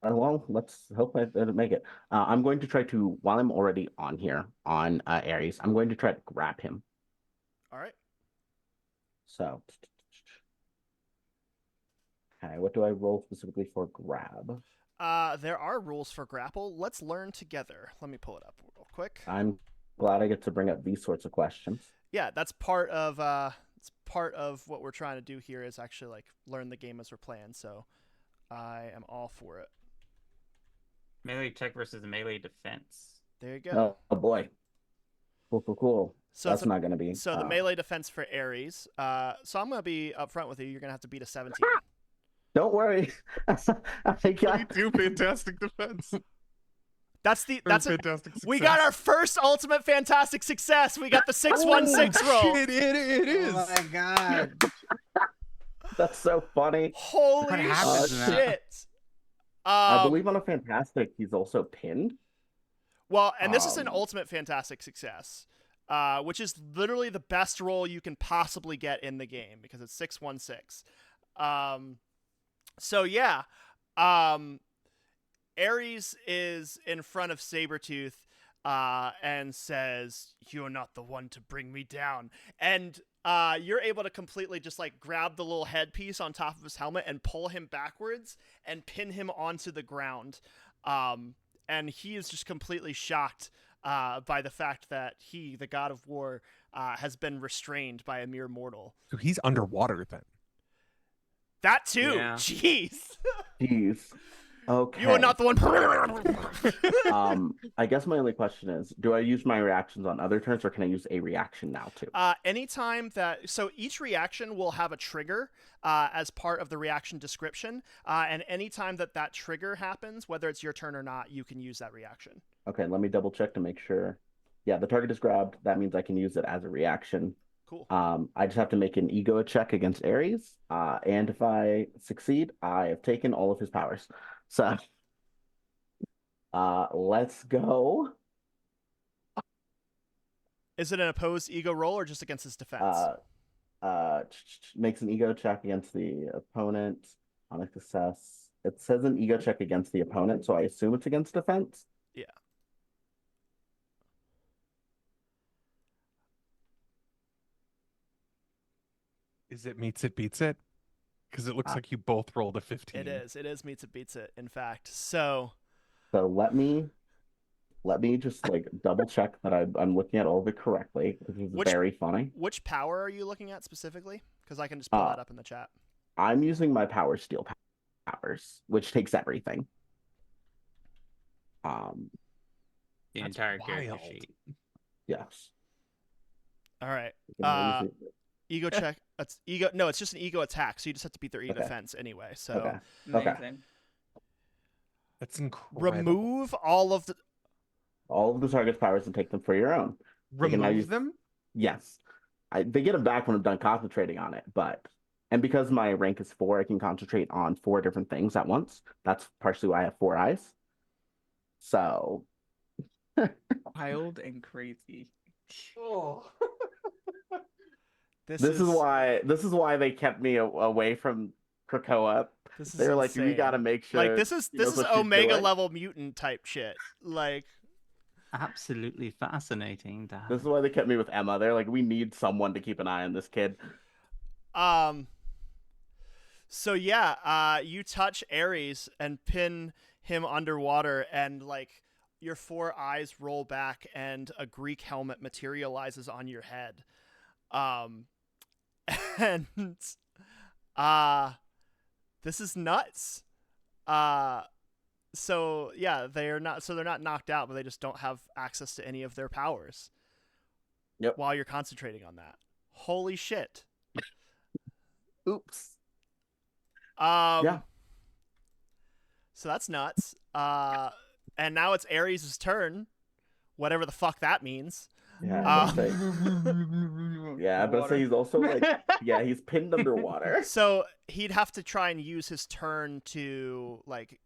Well, let's hope I didn't make it. I'm going to try to, while I'm already on here, on Ares, I'm going to try to grab him.
All right.
So, okay, what do I roll specifically for grab?
There are rules for grapple. Let's learn together. Let me pull it up real quick.
I'm glad I get to bring up these sorts of questions.
Yeah, that's part of what we're trying to do here is actually like learn the game as we're playing. So I am all for it.
Melee check versus melee defense.
There you go.
Oh boy. Cool.
So
that's not going to be.
So the melee defense for Ares. So I'm going to be upfront with you. You're going to have to beat a 17.
Don't worry. I got
22 fantastic defense.
That's
Fantastic success.
We got our first ultimate fantastic success. We got the 616 roll.
Shit, it is.
Oh my god.
That's so funny.
Holy
What happens in that?
shit.
I believe on a fantastic, he's also pinned.
Well, and this is an ultimate fantastic success, which is literally the best roll you can possibly get in the game because it's 616. So yeah, Ares is in front of Sabretooth and says, "You're not the one to bring me down." And you're able to completely just like grab the little headpiece on top of his helmet and pull him backwards and pin him onto the ground. And he is just completely shocked by the fact that he, the god of war, has been restrained by a mere mortal.
So he's underwater then.
That too.
Yeah.
Jeez.
Jeez. Okay.
You are not the one.
I guess my only question is, do I use my reactions on other turns, or can I use a reaction now too?
Anytime that, so each reaction will have a trigger as part of the reaction description, and anytime that that trigger happens, whether it's your turn or not, you can use that reaction.
Okay, let me double check to make sure. Yeah, the target is grabbed. That means I can use it as a reaction.
Cool.
I just have to make an ego check against Ares, and if I succeed, I have taken all of his powers. So, let's go.
Is it an opposed ego roll or just against his defense?
Makes an ego check against the opponent on a success. It says an ego check against the opponent, so I assume it's against defense.
Yeah.
Is it meets it beats it? Because it looks like you both rolled a 15.
It is. It is meets it beats it, in fact. So
let me just like double check that I'm looking at all of it correctly. This is very funny.
Which power are you looking at specifically? Because I can just pull that up in the chat.
I'm using my power steel powers, which takes everything.
The entire character sheet.
Yes.
All right. Ego check. That's ego. No, it's just an ego attack. So you just have to beat their ego defense anyway. So
okay.
That's incredible.
Remove all of
the target's powers and take them for your own.
Remove them?
Yes. They get them back when I'm done concentrating on it, and because my rank is 4, I can concentrate on 4 different things at once. That's partially why I have 4 eyes. So
wild and crazy.
Oh.
This is why they kept me away from Krakoa. They're like, we gotta make sure.
Like this is Omega level mutant type shit. Like,
absolutely fascinating.
This is why they kept me with Emma. They're like, we need someone to keep an eye on this kid.
So yeah, you touch Ares and pin him underwater, and like your 4 eyes roll back, and a Greek helmet materializes on your head. And this is nuts. So yeah, they're not knocked out, but they just don't have access to any of their powers.
Yep.
While you're concentrating on that. Holy shit.
Oops.
Yeah. So that's nuts. And now it's Ares' turn. Whatever the fuck that means.
Yeah, but say he's also like, he's pinned underwater.
So he'd have to try and use his turn to like,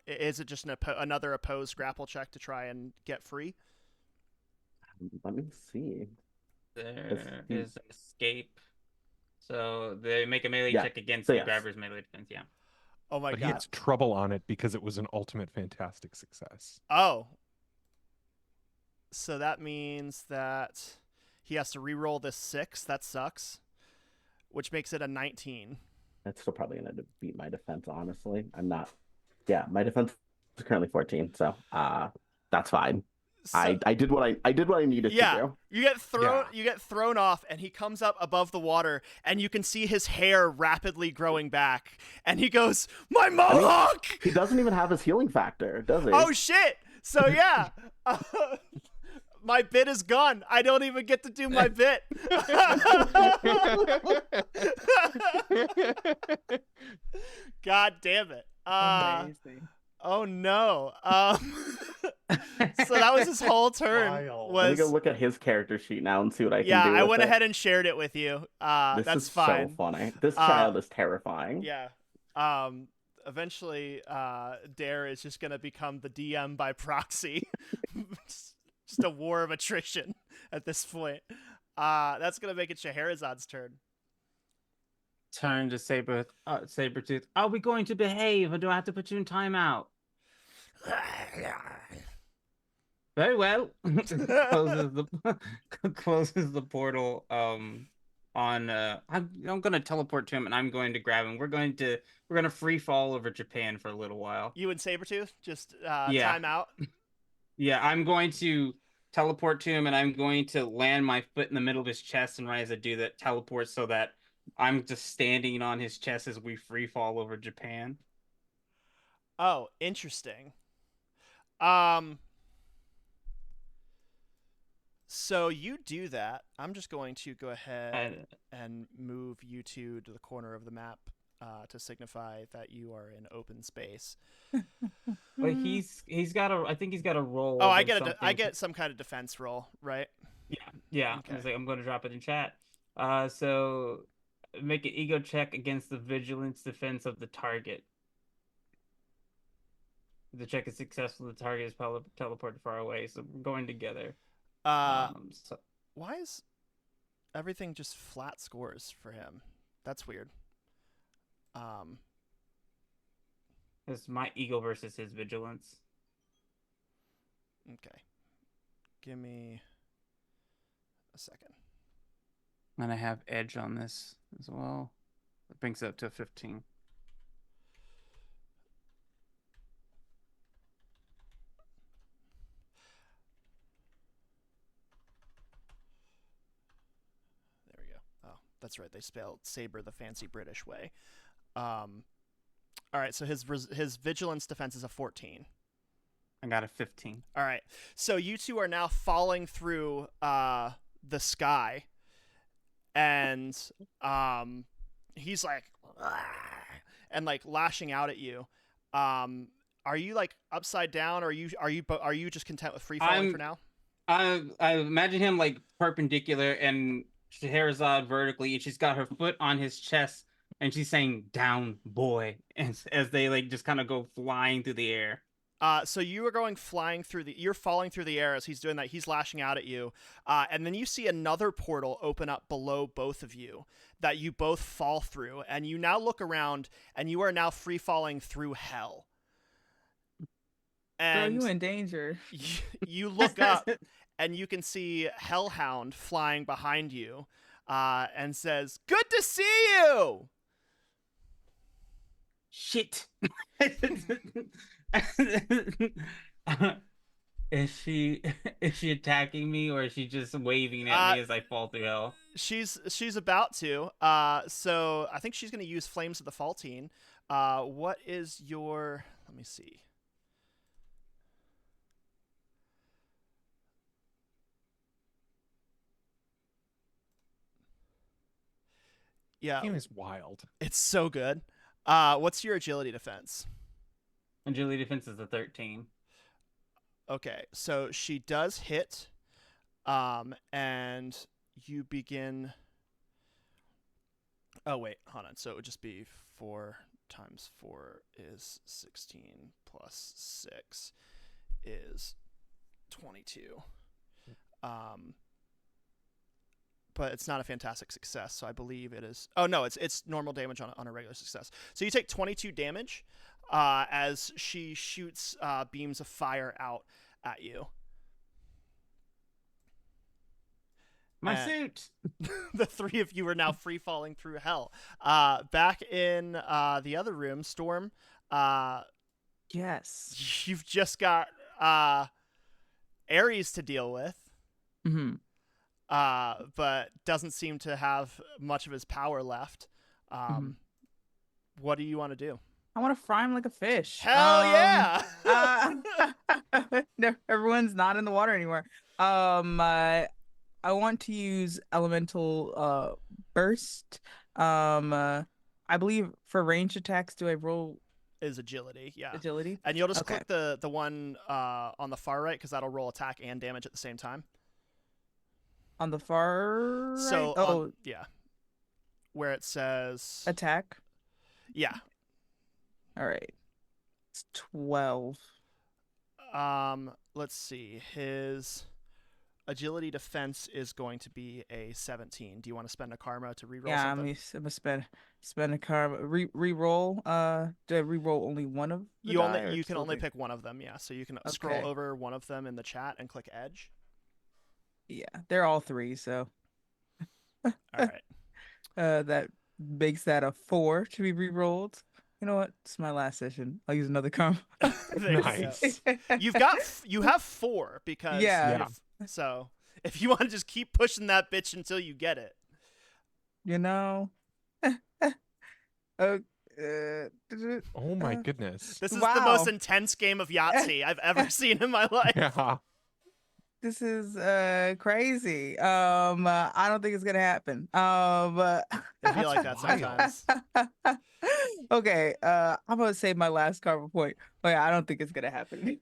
is it just another opposed grapple check to try and get free?
Let me see.
There is escape. So they make a melee check against the grabber's melee defense. Yeah.
Oh my god.
He has trouble on it because it was an ultimate fantastic success.
Oh. So that means that he has to re-roll this 6. That sucks. Which makes it a 19.
That's still probably going to beat my defense, honestly. I'm not... Yeah, my defense is currently 14, so that's fine. So, I did what I needed to do.
You get thrown off, and he comes up above the water, and you can see his hair rapidly growing back, and he goes, "My mohawk!"
He doesn't even have his healing factor, does he?
Oh shit! So yeah. My bit is gone. I don't even get to do my bit. God damn it.
Amazing.
Oh no. So that was his whole turn.
Let me go look at his character sheet now and see what I can do.
Yeah, I
with
went
it.
ahead and shared it with you.
This
that's
is
fine.
so funny. This child is terrifying.
Yeah. Eventually, Dare is just gonna become the DM by proxy. Just a war of attrition at this point. That's gonna make it Scheherazad's turn.
Turn to Sabretooth. Are we going to behave, or do I have to put you in timeout? Very well. Closes the portal. I'm gonna teleport to him, and I'm going to grab him. We're gonna free fall over Japan for a little while.
You and Sabretooth just time out.
Yeah, I'm going to teleport to him, and I'm going to land my foot in the middle of his chest, and right as I do that, teleport so that I'm just standing on his chest as we free fall over Japan.
Oh, interesting. Um. So you do that. I'm just going to go ahead and move you two to the corner of the map to signify that you are in open space.
But he's got a. I think he's got a roll.
Oh, I
of
get
something.
I get some kind of defense roll, right?
Yeah.
Okay.
I was like, I'm going to drop it in chat. So make an ego check against the vigilance defense of the target. If the check is successful, the target is teleported far away. So we're going together. So
Why is everything just flat scores for him? That's weird.
it's my ego versus his vigilance.
Okay. Give me a second.
And I have edge on this as well. It brings it up to 15.
There we go. Oh, that's right. They spelled saber the fancy British way. All right. So his vigilance defense is a 14.
I got a 15.
All right. So you two are now falling through the sky, and he's like, and like lashing out at you. Are you like upside down, or are you just content with free falling for now?
I imagine him like perpendicular and Scheherazade vertically, and she's got her foot on his chest, and she's saying "down, boy," and as they like just kind of go flying through the air.
So you are going flying you're falling through the air as he's doing that. He's lashing out at you. And then you see another portal open up below both of you that you both fall through. And you now look around and you are now free falling through hell. And
Girl, you in danger.
You look up and you can see Hellhound flying behind you and says, "Good to see you!"
Shit. Is she attacking me, or is she just waving at me as I fall through hell?
She's about to. So I think she's going to use Flames of the Faultine. What is your? Let me see. Yeah,
This game is wild.
it's so good. What's your agility defense?
Agility defense is a 13.
Okay, so she does hit, and you begin. Oh wait, hold on. So it would just be 4 times 4 is 16 plus 6 is 22. But it's not a fantastic success, so I believe it is. Oh no, it's normal damage on a regular success. So you take 22 damage as she shoots beams of fire out at you.
My suit.
The three of you are now free falling through hell. Back in the other room, Storm.
Yes.
You've just got Ares to deal with.
Mm-hmm.
But doesn't seem to have much of his power left. What do you want to do?
I want to fry him like a fish.
Hell yeah!
No, everyone's not in the water anymore. I want to use elemental burst. I believe for range attacks, do I roll
Is agility, yeah.
agility?
And you'll just
Okay.
click the one on the far right because that'll roll attack and damage at the same time.
On the far right?
So yeah, where it says
attack.
yeah.
All right. It's 12.
Let's see. His agility defense is going to be a 17. Do you want to spend a karma to reroll
Yeah,
something?
I'm gonna spend a karma. Reroll. Do I reroll only one of the
You
die, or
can
still
only
do-
pick one of them, yeah. So you can
Okay.
scroll over one of them in the chat and click edge.
Yeah, they're all 3, so
All right.
that makes that a 4 to be rerolled. You know what? It's my last session. I'll use another karma.
There you go.
Nice.
You have 4 because
Yeah.
So if you want to just keep pushing that bitch until you get it.
You know.
Oh my goodness.
This is the
Wow.
most intense game of Yahtzee I've ever seen in my life.
Yeah.
This is crazy. I don't think it's gonna happen.
It'd be
That's
like that
wild.
sometimes.
Okay, I'm gonna save my last karma point. But yeah, I don't think it's gonna happen.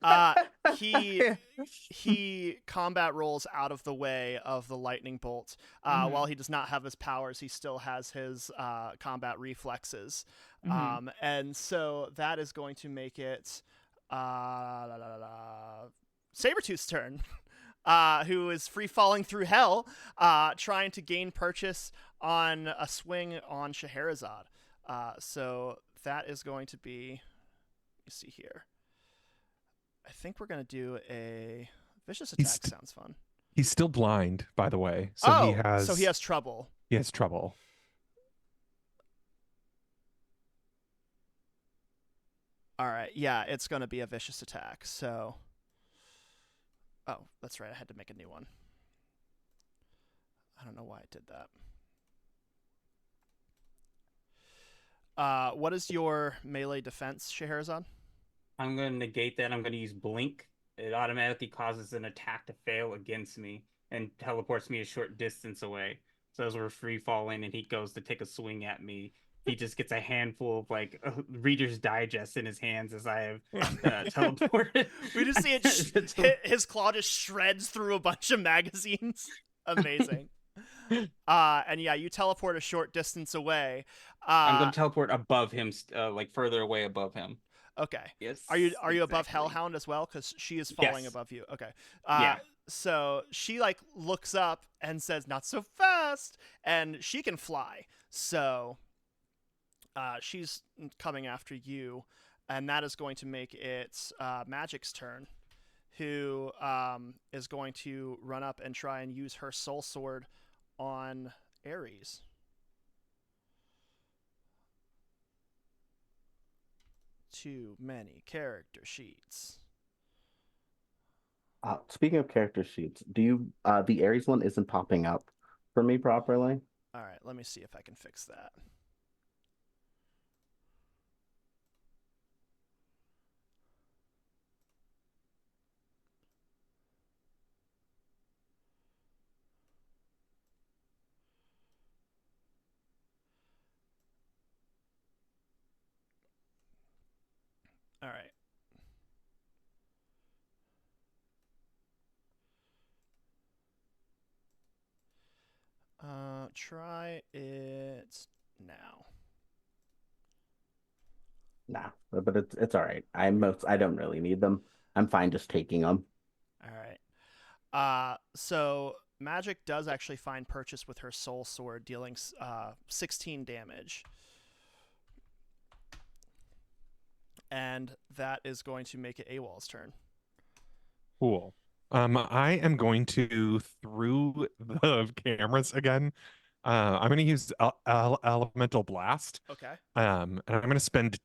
He combat rolls out of the way of the lightning bolt. While he does not have his powers, he still has his combat reflexes. And so that is going to make it Sabretooth's turn. Who is free falling through hell, trying to gain purchase on a swing on Scheherazade. So that is going to be, let me see here. I think we're going to do a vicious attack. Sounds fun.
He's still blind, by the way. So he has
trouble.
He has trouble.
All right. Yeah, it's going to be a vicious attack. So, oh, that's right. I had to make a new one. I don't know why I did that. What is your melee defense, Scheherazade?
I'm going to negate that. I'm going to use Blink. It automatically causes an attack to fail against me and teleports me a short distance away. So as we're free falling and he goes to take a swing at me, he just gets a handful of like Reader's Digest in his hands as I have teleported.
We just see it. His claw just shreds through a bunch of magazines. Amazing. And yeah, you teleport a short distance away.
I'm going to teleport above him, like further away above him.
Okay.
Yes.
Are you above Hellhound as well? Because she is falling above you. Okay.
Yeah.
So she like looks up and says, "Not so fast," and she can fly. So, she's coming after you, and that is going to make it Magic's turn, who is going to run up and try and use her soul sword on Ares. Too many character sheets.
Speaking of character sheets, do you the Ares one isn't popping up for me properly?
All right, let me see if I can fix that. All right. Try it now.
Nah, but it's all right. I don't really need them. I'm fine just taking them.
All right. So Magic does actually find purchase with her soul sword, dealing 16 damage. And that is going to make it AWOL's turn.
Cool. I am going to, through the cameras again, I'm going to use Elemental Blast.
Okay.
And I'm going to spend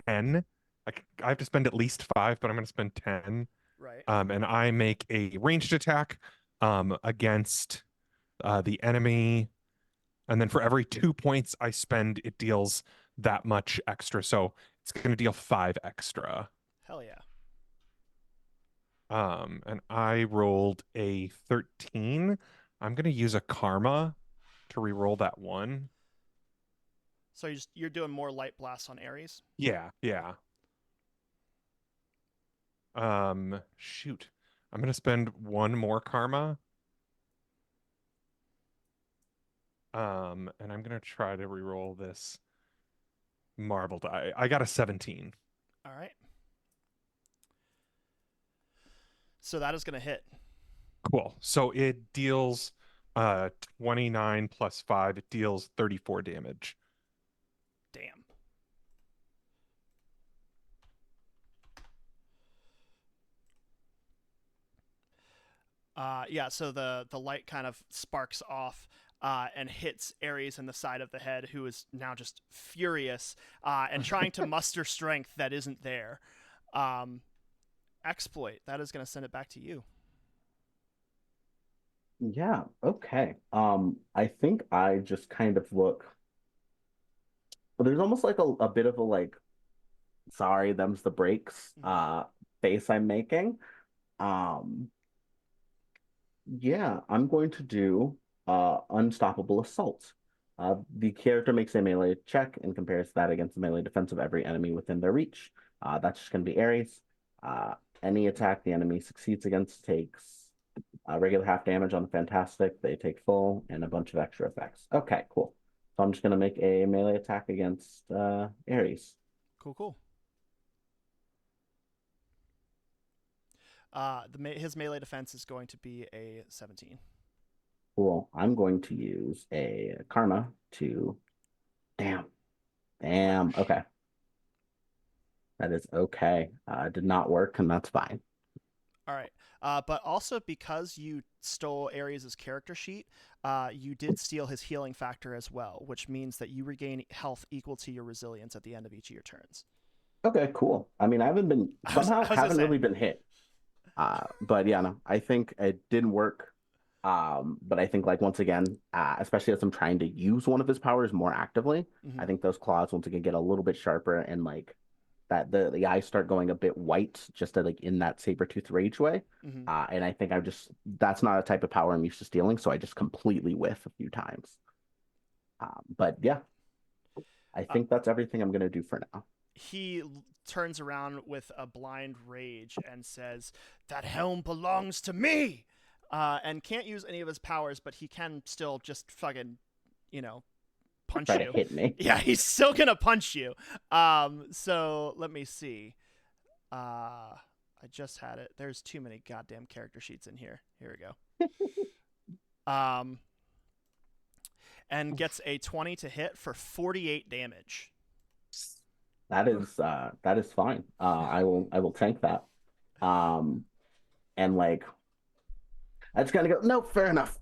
10. I have to spend at least 5, but I'm going to spend 10.
Right.
And I make a ranged attack against the enemy. And then for every 2 points I spend, it deals that much extra. So it's going to deal 5 extra.
Hell yeah.
And I rolled a 13. I'm going to use a karma to re-roll that one.
So you're doing more light blasts on Ares?
Yeah. Shoot. I'm going to spend 1 more karma. And I'm going to try to re-roll this marble die. I got a 17.
All right. So that is going to hit.
Cool. So it deals 29 plus 5. It deals 34 damage.
Damn. Yeah, so the light kind of sparks off and hits Ares in the side of the head, who is now just furious and trying to muster strength that isn't there. X-Ploit, that is going to send it back to you.
Yeah, okay. I think I just kind of look there's almost like a bit of a like, sorry, them's the breaks face I'm making. Um, yeah, I'm going to do Unstoppable Assault. The character makes a melee check and compares that against the melee defense of every enemy within their reach. That's just going to be Ares. Uh, any attack the enemy succeeds against takes regular half damage on the Fantastic. They take full and a bunch of extra effects. Okay, cool. So I'm just going to make a melee attack against Ares.
Cool. His melee defense is going to be a 17.
Cool. I'm going to use a Karma to... Damn. Okay. That is okay. Did not work, and that's fine.
All right. But also because you stole Ares' character sheet, you did steal his healing factor as well, which means that you regain health equal to your resilience at the end of each of your turns.
Okay, cool. I mean, I haven't been... Somehow haven't really been hit. But yeah, no, I think it didn't work. But I think, like, once again, especially as I'm trying to use one of his powers more actively, I think those claws once again get a little bit sharper, and like that the eyes start going a bit white, just like in that saber-tooth rage way. And I think that's not a type of power I'm used to stealing, so I just completely whiff a few times. But yeah, I think that's everything I'm gonna do for now.
He turns around with a blind rage and says, "That helm belongs to me!" And can't use any of his powers, but he can still just fucking, punch
Try
you.
to hit me.
Yeah, he's still gonna punch you. So let me see. I just had it. There's too many goddamn character sheets in here. Here we go. And gets a 20 to hit for 48 damage.
That is fine. I will tank that. And like, I just gotta go. No, fair enough.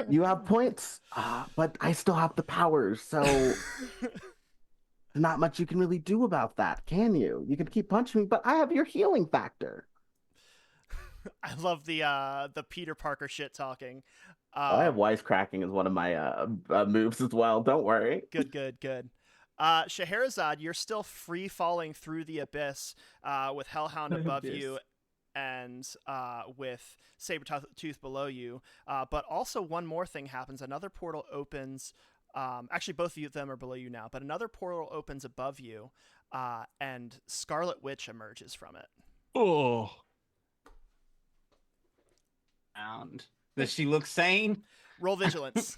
You have points, but I still have the powers, so not much you can really do about that, can you? You can keep punching me, but I have your healing factor.
I love the Peter Parker shit talking.
I have wisecracking as one of my moves as well. Don't worry.
Good. Scheherazade, you're still free falling through the abyss with Hellhound above you and with Sabertooth below you. But also one more thing happens. Another portal opens. Actually, both of them are below you now, but another portal opens above you, and Scarlet Witch emerges from it.
Oh.
Does she look sane?
Roll vigilance.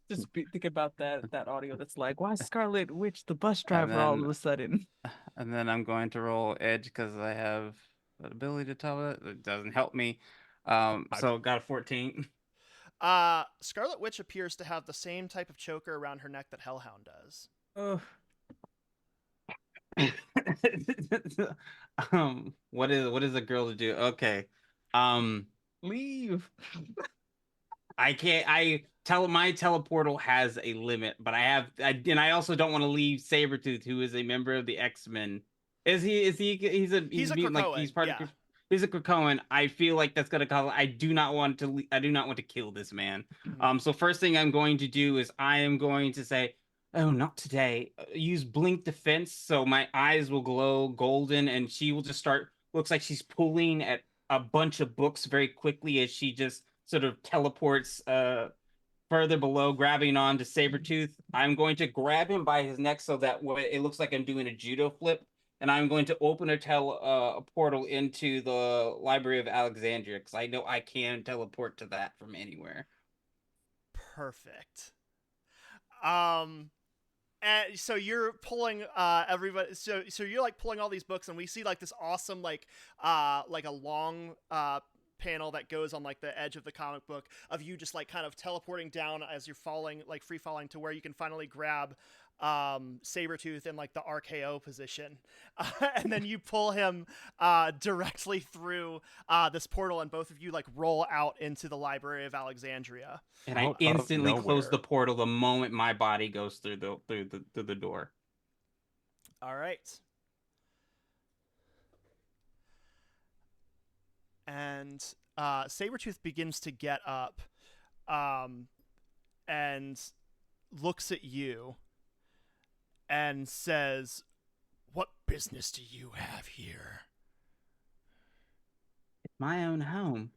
Just think about that audio that's like, why is Scarlet Witch the bus driver all of a sudden?
And then I'm going to roll edge because I have the ability to tell it. It doesn't help me. So got a 14.
Scarlet Witch appears to have the same type of choker around her neck that Hellhound does.
What is a girl to do? Okay.
Leave.
I can't. My teleportal has a limit, but I also don't want to leave Sabretooth, who is a member of the X-Men. He's a mutant, like he's part of. He's a Krakoan. I feel like that's gonna cause. I do not want to kill this man. So first thing I'm going to do is I am going to say, oh, not today. Use blink defense, so my eyes will glow golden, and she will just start. Looks like she's pulling at a bunch of books very quickly as she just sort of teleports further below, grabbing on to Sabretooth. I'm going to grab him by his neck so that way it looks like I'm doing a judo flip, and I'm going to open a portal into the Library of Alexandria because I know I can teleport to that from anywhere.
Perfect. And so you're pulling everybody. So you're like pulling all these books, and we see like this awesome like a long panel that goes on like the edge of the comic book of you just like kind of teleporting down as you're falling, like free falling, to where you can finally grab Sabretooth in like the RKO position, and then you pull him directly through this portal, and both of you like roll out into the Library of Alexandria.
And I instantly close the portal the moment my body goes through the door.
All right. And Sabretooth begins to get up, and and looks at you and says, "What business do you have here?"
It's my own home.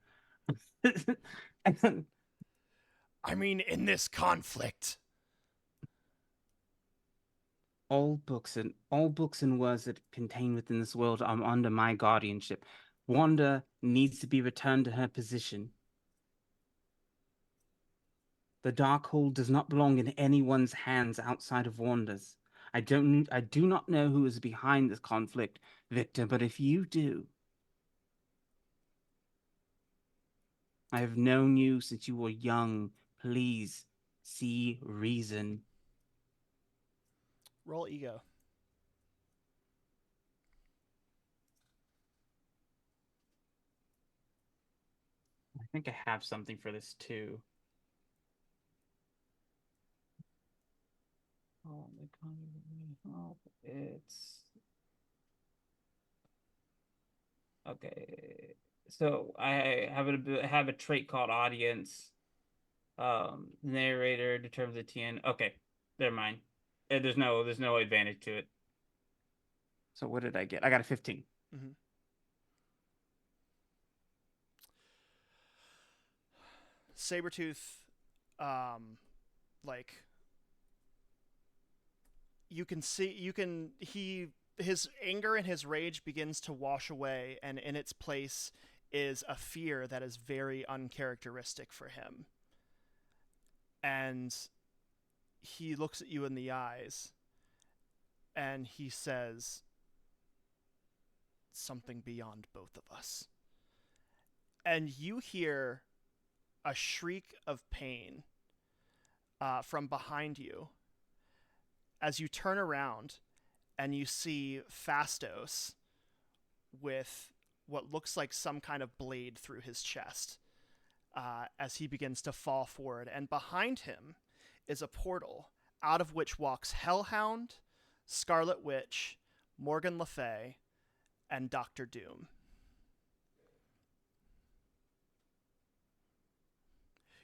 I mean, in this conflict.
All books and words that contain within this world are under my guardianship. Wanda needs to be returned to her position. The Darkhold does not belong in anyone's hands outside of Wanda's. I do not know who is behind this conflict, Victor, but if you do, I have known you since you were young. Please see reason.
Roll ego.
I think I have something for this too. Oh my God. It's okay. So I have a trait called audience. Narrator determines the TN. Okay, never mind. There's no advantage to it. So what did I get? I got a 15.
Mm-hmm. Sabretooth, like, his anger and his rage begins to wash away, and in its place is a fear that is very uncharacteristic for him. And he looks at you in the eyes, and he says, "Something beyond both of us." And you hear a shriek of pain from behind you as you turn around and you see Fastos with what looks like some kind of blade through his chest as he begins to fall forward. And behind him is a portal out of which walks Hellhound, Scarlet Witch, Morgan Le Fay, and Dr. Doom.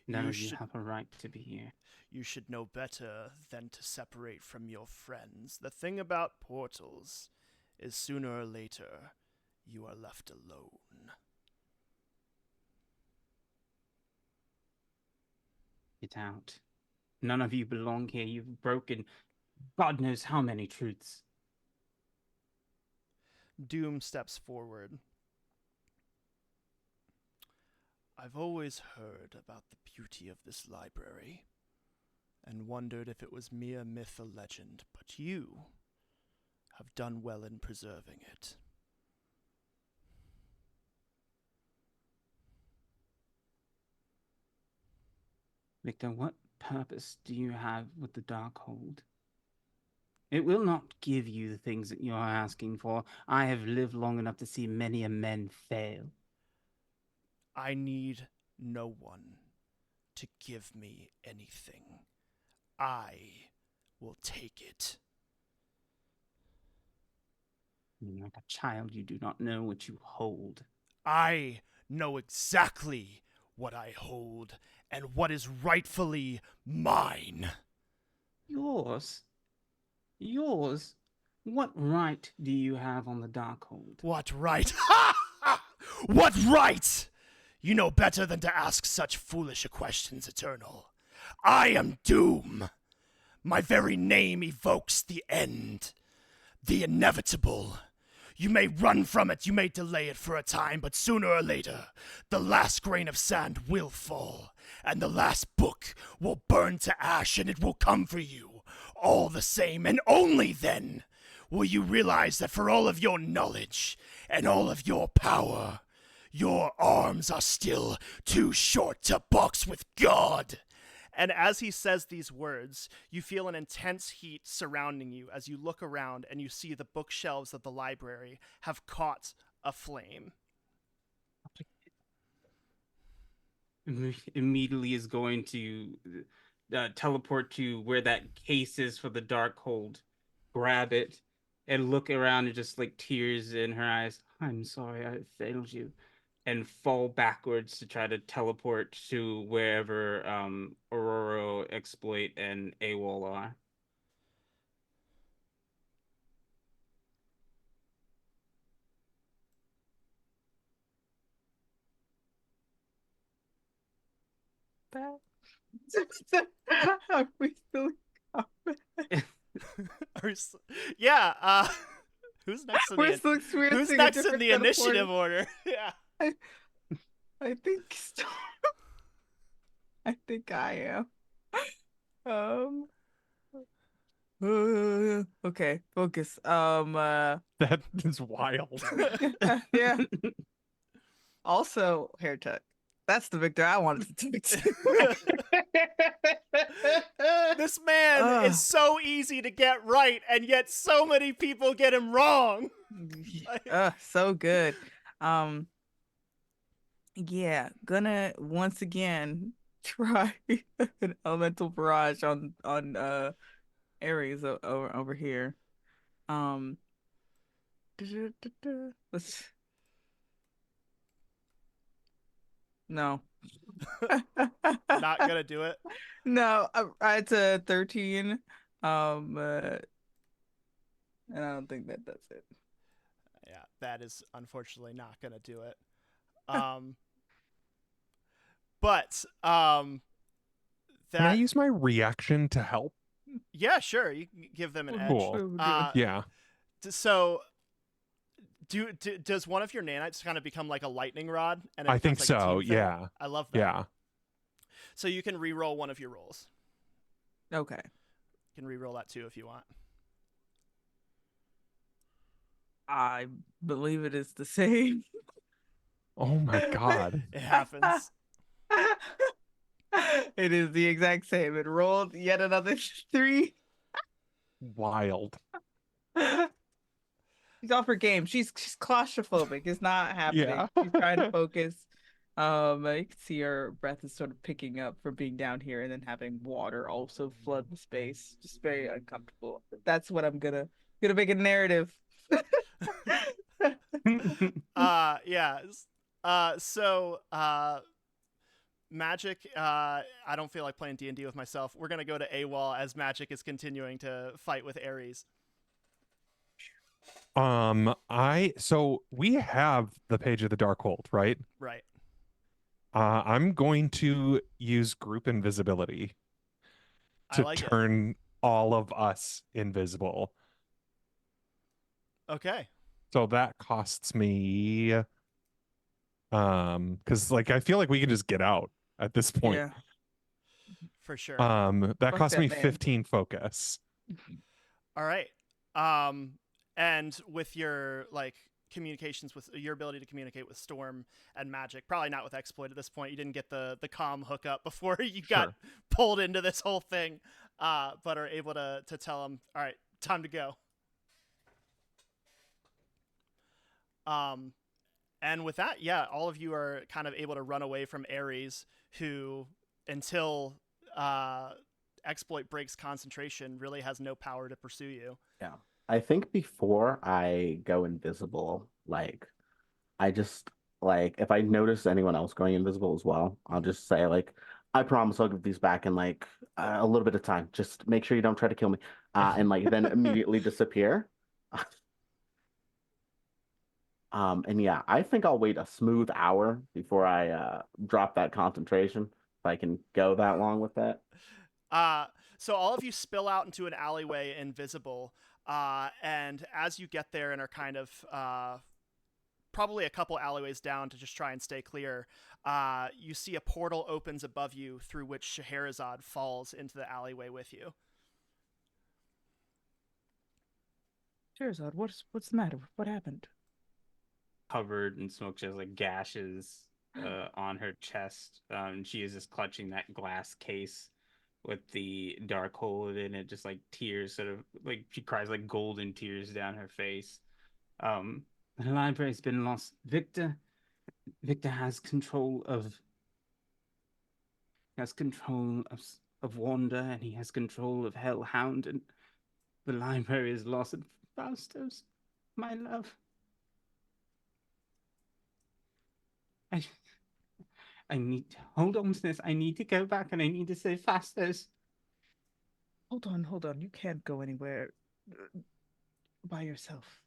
None of you have a right to be here.
You should know better than to separate from your friends. The thing about portals is sooner or later you are left alone.
Get out. None of you belong here. You've broken God knows how many truths.
Doom steps forward. I've always heard about the beauty of this library and wondered if it was mere myth or legend, but you have done well in preserving it.
Victor, what purpose do you have with the Darkhold? It will not give you the things that you are asking for. I have lived long enough to see many a man fail.
I need no one to give me anything. I will take it.
Like a child, you do not know what you hold.
I know exactly what I hold and what is rightfully mine.
Yours? Yours? What right do you have on the Darkhold?
What right? What right? You know better than to ask such foolish questions, Eternal. I am Doom. My very name evokes the end, the inevitable. You may run from it, you may delay it for a time, but sooner or later, the last grain of sand will fall, and the last book will burn to ash, and it will come for you, all the same, and only then will you realize that for all of your knowledge and all of your power, your arms are still too short to box with God. And as he says these words, you feel an intense heat surrounding you as you look around and you see the bookshelves of the library have caught a flame.
Immediately is going to teleport to where that case is for the Darkhold, grab it, and look around and just like tears in her eyes. I'm sorry I failed you. And fall backwards to try to teleport to wherever Aurora X-Ploit and AWOL are.
Are we still
Yeah. Who's next in
We're
the
still
who's
experiencing a
next in
different
the
set of
initiative
orders.
order? Yeah.
I think I think I am. Okay, focus.
That is wild.
Yeah. Also, hair tuck. That's the Victor I wanted to talk to.
This man is so easy to get right, and yet so many people get him wrong.
So good. Yeah, gonna once again try an elemental barrage on Ares over here. Let's no.
Not gonna do it.
No, it's a 13. And I don't think that does it.
Yeah, that is unfortunately not gonna do it. But
Can I
that
use my reaction to help?
yeah, sure, you can give them an edge.
Cool. Yeah.
So does one of your nanites kind of become like a lightning rod? And it
I think
becomes like a
so.
team thing?
Yeah.
I love that.
Yeah.
So you can re-roll one of your rolls.
Okay.
You can re-roll that too if you want.
I believe it is the same.
Oh my God.
It happens.
It is the exact same. It rolled yet another 3.
Wild.
She's off her game. She's claustrophobic. It's not happening.
Yeah.
She's trying to focus. You can see her breath is sort of picking up from being down here and then having water also flood the space. Just very uncomfortable. That's what I'm gonna make a narrative.
Yeah. So Magic, I don't feel like playing D&D with myself. We're going to go to AWOL as Magic is continuing to fight with Ares.
So we have the Page of the Darkhold, right?
Right.
I'm going to use group invisibility
I
to
like
turn all of us invisible.
Okay.
So that costs me because like I feel like we can just get out at this point.
Yeah.
For sure.
That
Fuck
cost
that
me
man.
15 focus.
All right. And with your like communications with your ability to communicate with Storm and Magic, probably not with X-Ploit at this point. You didn't get the comm hookup before you got pulled into this whole thing, but are able to tell them, all right, time to go. And with that, yeah, all of you are kind of able to run away from Ares, who until X-Ploit breaks concentration really has no power to pursue you.
Yeah. I think before I go invisible, like I just like if I notice anyone else going invisible as well, I'll just say like I promise I'll give these back in like a little bit of time. Just make sure you don't try to kill me. And like then immediately disappear. And yeah, I think I'll wait a smooth hour before I drop that concentration if I can go that long with that.
So all of you spill out into an alleyway invisible, and as you get there and are kind of probably a couple alleyways down to just try and stay clear, you see a portal opens above you through which Scheherazade falls into the alleyway with you.
Scheherazade, what's the matter? What happened?
Covered in smoke. She has like gashes on her chest. She is just clutching that glass case with the dark hole in it, just like tears sort of like she cries like golden tears down her face. The library's been lost. Victor has control of Wanda, and he has control of Hellhound, and the library is lost. And Faustos, my love. I need to hold on to this. I need to go back and I need to say Fastos.
Hold on. You can't go anywhere by yourself.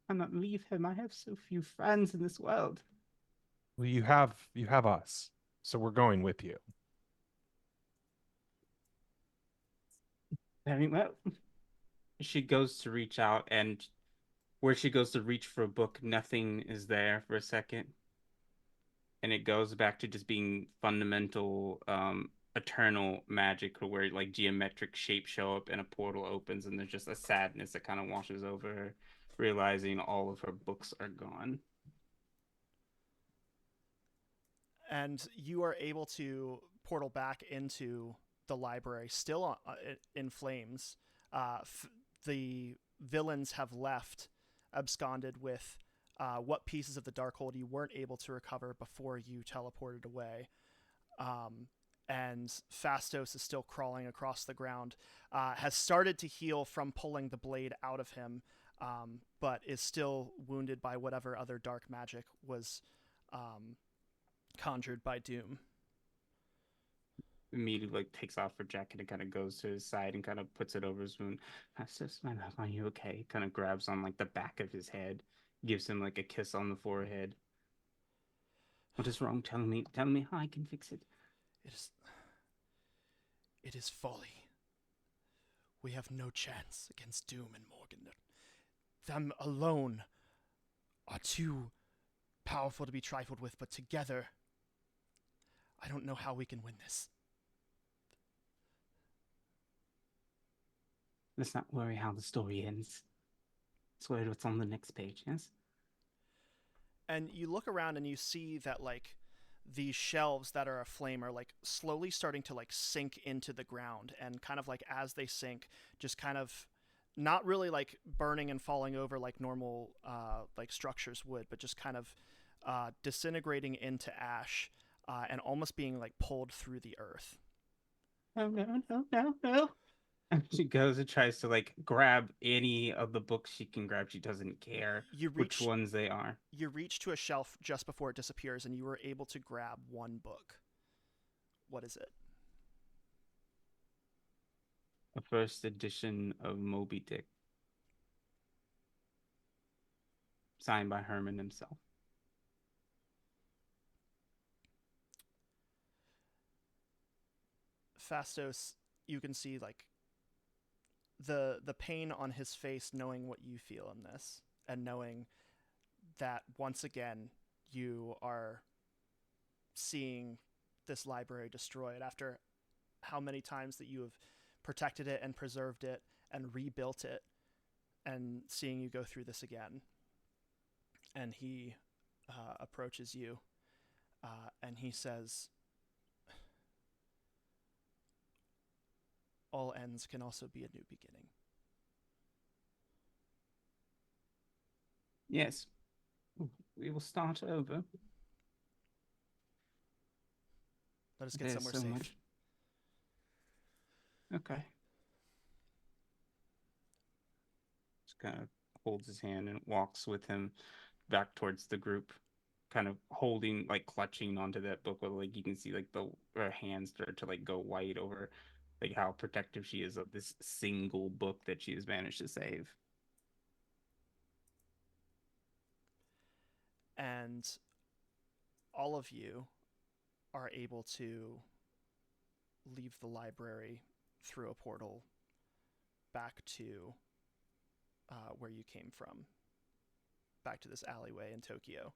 I cannot leave him. I have so few friends in this world.
Well, you have us, so we're going with you.
Very well. She goes to reach out, and where she goes to reach for a book, nothing is there for a second. And it goes back to just being fundamental, eternal magic, where like geometric shapes show up and a portal opens, and there's just a sadness that kind of washes over her, realizing all of her books are gone.
And you are able to portal back into the library, still in flames. The villains have left, absconded with what pieces of the Darkhold you weren't able to recover before you teleported away. And Fastos is still crawling across the ground, has started to heal from pulling the blade out of him, but is still wounded by whatever other dark magic was conjured by Doom.
Immediately like takes off her jacket and kind of goes to his side and kind of puts it over his wound. Fastos, my love, are you okay? Kind of grabs on like the back of his head, gives him like a kiss on the forehead. What is wrong? Tell me how I can fix it.
It is folly. We have no chance against Doom and Morgan. Them alone are too powerful to be trifled with, but together, I don't know how we can win this.
Let's not worry how the story ends. Let's worry what's on the next page, yes?
And you look around and you see that, like, these shelves that are aflame are, like, slowly starting to, like, sink into the ground. And kind of, like, as they sink, just kind of not really, like, burning and falling over like normal, like, structures would, but just kind of disintegrating into ash and almost being, like, pulled through the earth.
Oh, no. And she goes and tries to like grab any of the books she can grab. She doesn't care which ones they are.
You reach to a shelf just before it disappears, and you were able to grab one book. What is it?
A first edition of Moby Dick, signed by Herman himself.
Fastos, you can see like the pain on his face, knowing what you feel in this, and knowing that once again you are seeing this library destroyed after how many times that you have protected it and preserved it and rebuilt it, and seeing you go through this again. And he approaches you and he says, all ends can also be a new beginning.
Yes. We will start over.
Let us get somewhere safe.
Much. Okay. Just kind of holds his hand and walks with him back towards the group, kind of holding, like clutching onto that book where like you can see like her hands start to like go white over like how protective she is of this single book that she has managed to save.
And all of you are able to leave the library through a portal back to where you came from, back to this alleyway in Tokyo.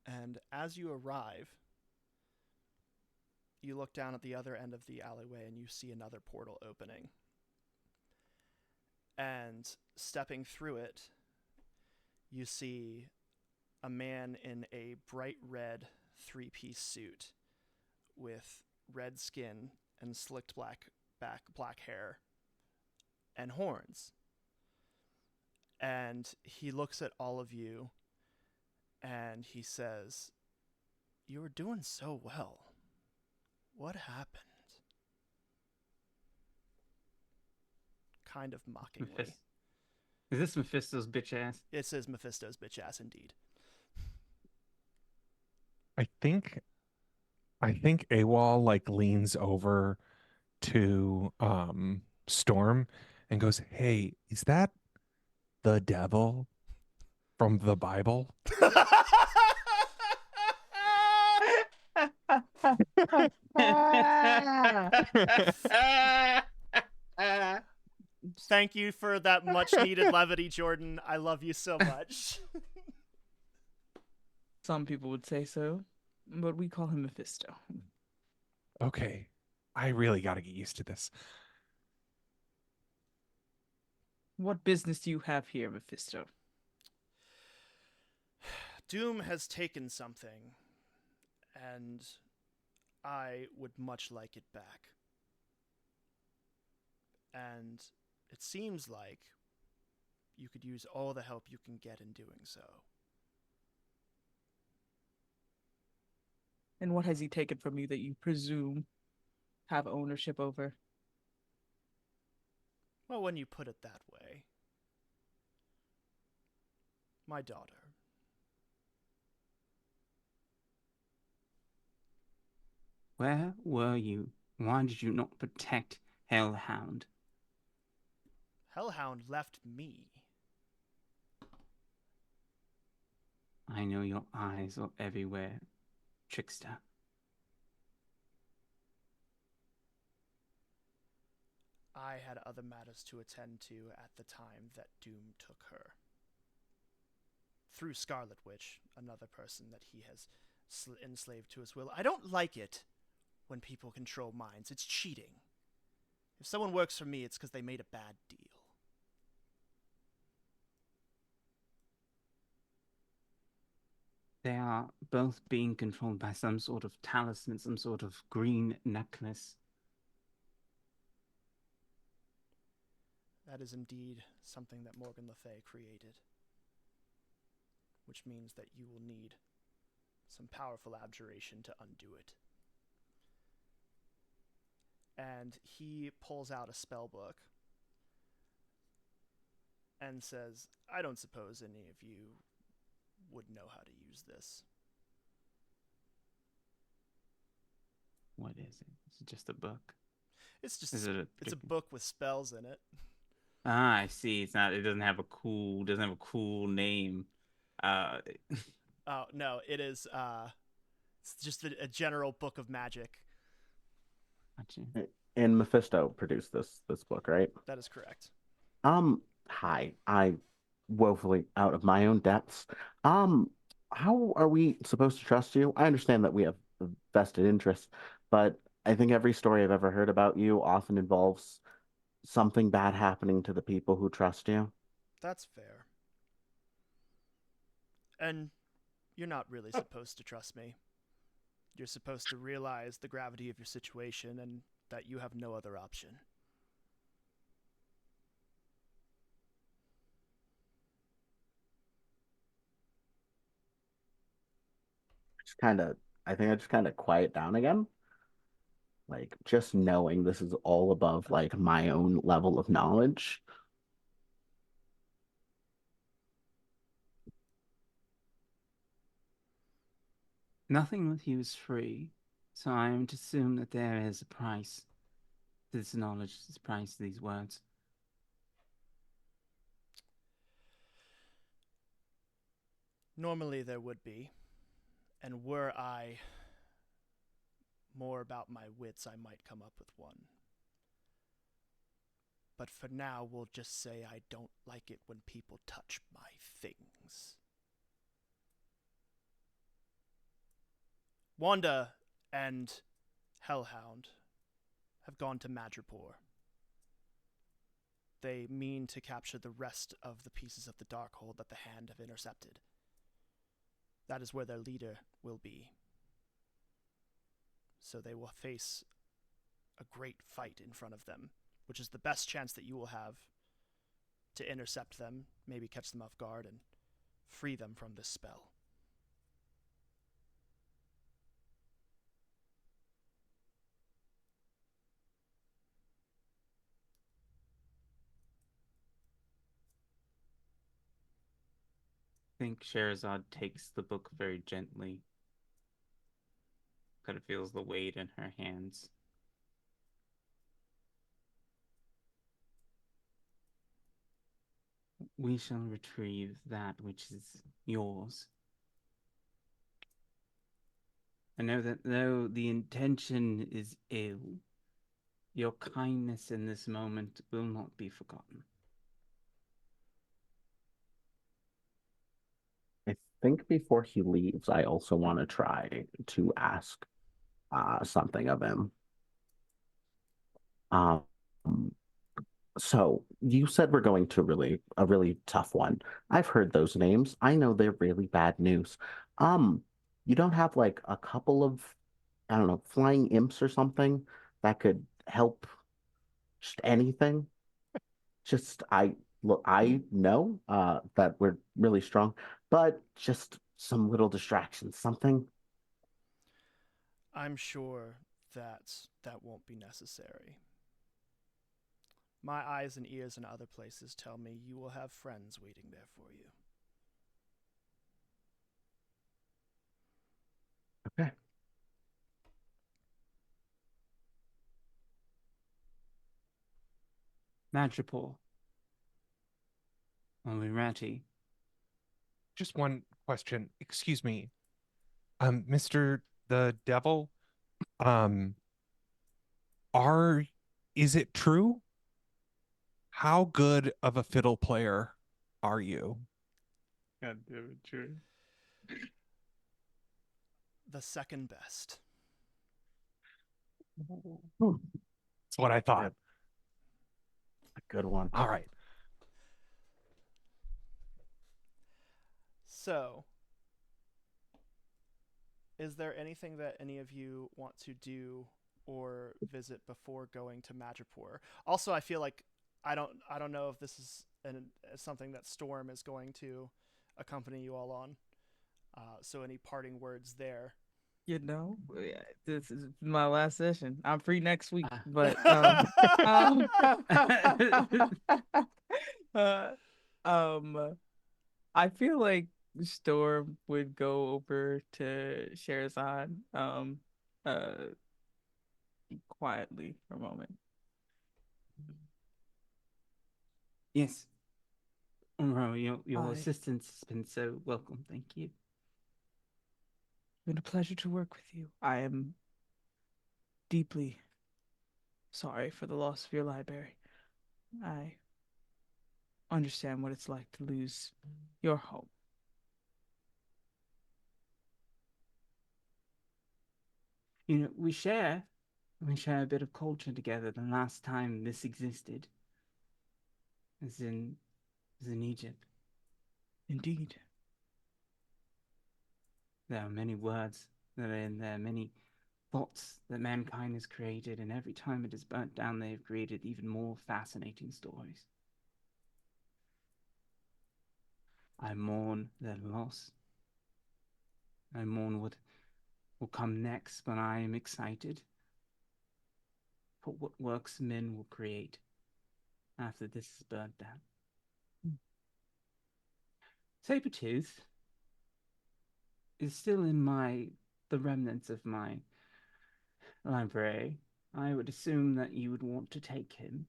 And as you arrive, you look down at the other end of the alleyway and you see another portal opening. And stepping through it, you see a man in a bright red three-piece suit with red skin and slicked black hair and horns. And he looks at all of you and he says, "You were doing so well. What happened?" Kind of mockingly.
Is this Mephisto's bitch ass?
It says Mephisto's bitch ass indeed.
I think I think AWOL like leans over to Storm and goes, "Hey, is that the devil from the Bible?"
Thank you for that much needed levity, Jordan. I love you so much.
Some people would say so, but we call him Mephisto.
Okay, I really got to get used to this.
What business do you have here, Mephisto?
Doom has taken something, and I would much like it back. And it seems like you could use all the help you can get in doing so.
And what has he taken from you that you presume have ownership over?
Well, when you put it that way. My daughter.
Where were you? Why did you not protect Hellhound?
Hellhound left me.
I know your eyes are everywhere, trickster.
I had other matters to attend to at the time that Doom took her. Through Scarlet Witch, another person that he has enslaved to his will. I don't like it when people control minds. It's cheating. If someone works for me, it's because they made a bad deal.
They are both being controlled by some sort of talisman, some sort of green necklace.
That is indeed something that Morgan Le Fay created. Which means that you will need some powerful abjuration to undo it. And he pulls out a spell book and says, I don't suppose any of you would know how to use this.
What is it? Is it just a book?
It's just
It's
a book with spells in it.
Ah, I see. It's not. It doesn't have a cool name.
Oh no, it is. It's just a general book of magic.
Gotcha.
And Mephisto produced this book, right?
That is correct.
Hi. I woefully out of my own depths. How are we supposed to trust you? I understand that we have a vested interest, but I think every story I've ever heard about you often involves something bad happening to the people who trust you.
That's fair. And you're not really supposed to trust me. You're supposed to realize the gravity of your situation and that you have no other option.
I think I just kind of quiet down again. Like just knowing this is all above like my own level of knowledge.
Nothing with you is free, so I am to assume that there is a price to this knowledge, this price to these words.
Normally there would be, and were I more about my wits, I might come up with one. But for now, we'll just say I don't like it when people touch my things. Wanda and Hellhound have gone to Madripoor. They mean to capture the rest of the pieces of the Darkhold that the Hand have intercepted. That is where their leader will be. So they will face a great fight in front of them, which is the best chance that you will have to intercept them, maybe catch them off guard, and free them from this spell.
I think Sherazad takes the book very gently. kind of feels the weight in her hands. We shall retrieve that which is yours. I know that though the intention is ill, your kindness in this moment will not be forgotten.
I think before he leaves, I also want to try to ask something of him. Um, so you said we're going to a really tough one. I've heard those names. I know they're really bad news. Um, you don't have like a couple of, I don't know, flying imps or something that could help just anything? Just I know that we're really strong, but just some little distractions, something.
I'm sure that won't be necessary. My eyes and ears in other places tell me you will have friends waiting there for you.
Okay.
Madripoor, are we ready?
Just one question. Excuse me. Mr. the Devil, um, are is it true? How good of a fiddle player are you?
God damn it, true.
The second best.
That's what I thought.
A good one.
All right.
So, is there anything that any of you want to do or visit before going to Madripoor? Also, I feel like I don't know if this is something that Storm is going to accompany you all on. So, any parting words there?
Yeah, this is my last session. I'm free next week, but uh, I feel like Storm would go over to Sherazade, uh, quietly for a moment.
Yes. Ro, your
Hi.
assistance has been so welcome. Thank you.
It's been a pleasure to work with you. I am deeply sorry for the loss of your library. I understand what it's like to lose your home.
You know, we share a bit of culture together. The last time this existed is in Egypt.
Indeed.
There are many words that are in there, many thoughts that mankind has created, and every time it is burnt down, they have created even more fascinating stories. I mourn their loss. I mourn what will come next, but I am excited for what works men will create after this is burnt down. Sabretooth is still in the remnants of my library. I would assume that you would want to take him.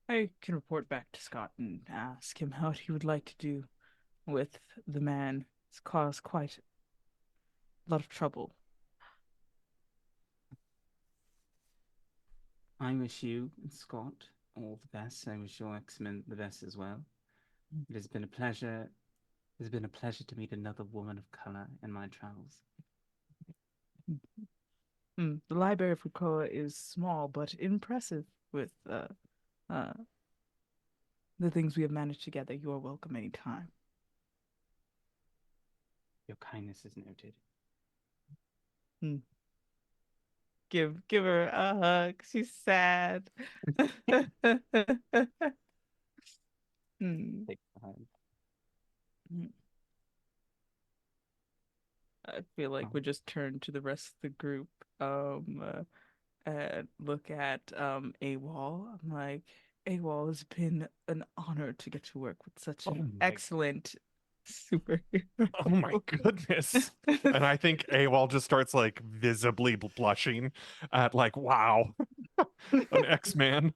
I can report back to Scott and ask him what he would like to do with the man. It's caused quite a lot of trouble.
I wish you and Scott all the best. I wish your X-Men the best as well. It has been a pleasure. It has been a pleasure to meet another woman of color in my travels.
The library of Krakoa is small but impressive with the things we have managed together. You are welcome anytime.
Your kindness is noted.
Give her a hug. She's sad.
Take the hug.
I feel like we just turn to the rest of the group and look at AWOL. I'm like, AWOL, has been an honor to get to work with such an excellent superhero.
Oh my goodness. And I think AWOL just starts like visibly blushing at like, wow, an X-Man.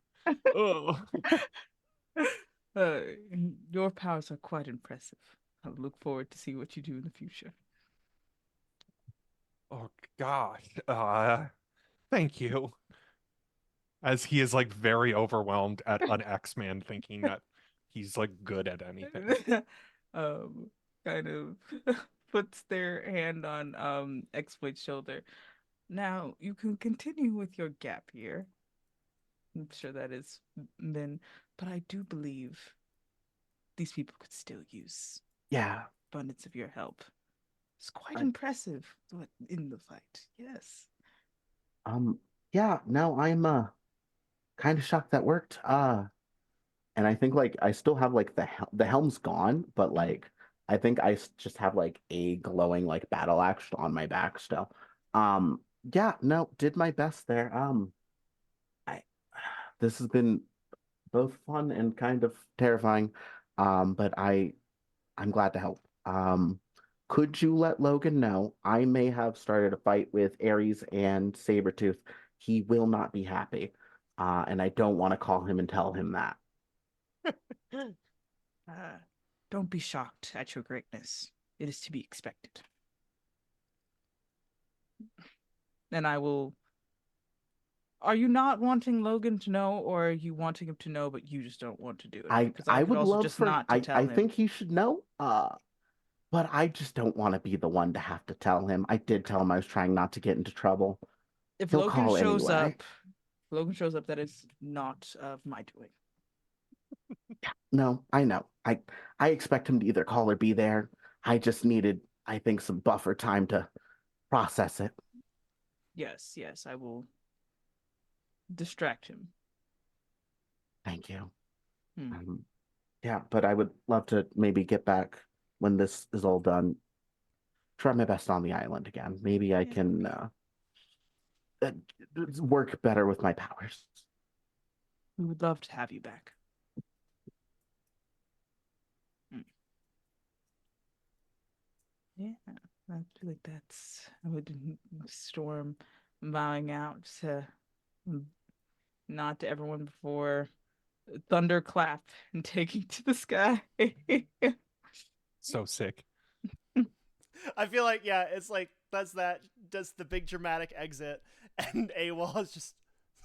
Oh.
Uh, your powers are quite impressive. I look forward to see what you do in the future.
Oh gosh. Thank you. As he is like very overwhelmed at an X-Man thinking that he's like good at anything.
um, kind of puts their hand on X-Ploit's shoulder. Now you can continue with your gap year. I'm sure that is then, but I do believe these people could still use
Yeah.
abundance of your help. It's quite
I-
impressive in the fight. Yes.
Yeah, no, I'm kind of shocked that worked. And I think like I still have like the helm's gone, but like I think just have like a glowing like battle axe on my back still. Yeah, no, did my best there. I This has been both fun and kind of terrifying. But I'm glad to help. Could you let Logan know I may have started a fight with Ares and Sabretooth. He will not be happy. And I don't want to call him and tell him that.
Don't be shocked at your greatness. It is to be expected. And I will. Are you not wanting Logan to know, or are you wanting him to know, but you just don't want to do it? Because I could
would
also
love
just
for
not to tell
I
him.
think he should know. But I just don't want to be the one to have to tell him. I did tell him I was trying not to get into trouble.
If
He'll
Logan
call
shows
anyway.
up, Logan shows up, that is not of my doing.
No, I know. I expect him to either call or be there. I just needed, I think, some buffer time to process it.
Yes, I will distract him.
Thank you.
Hmm.
Yeah, but I would love to maybe get back when this is all done. Try my best on the island again. Maybe I can uh, work better with my powers.
We would love to have you back. Yeah, I feel like I would storm bowing out to nod to everyone before thunderclap and taking to the sky.
So sick.
I feel like, yeah, it's like does the big dramatic exit, and AWOL is just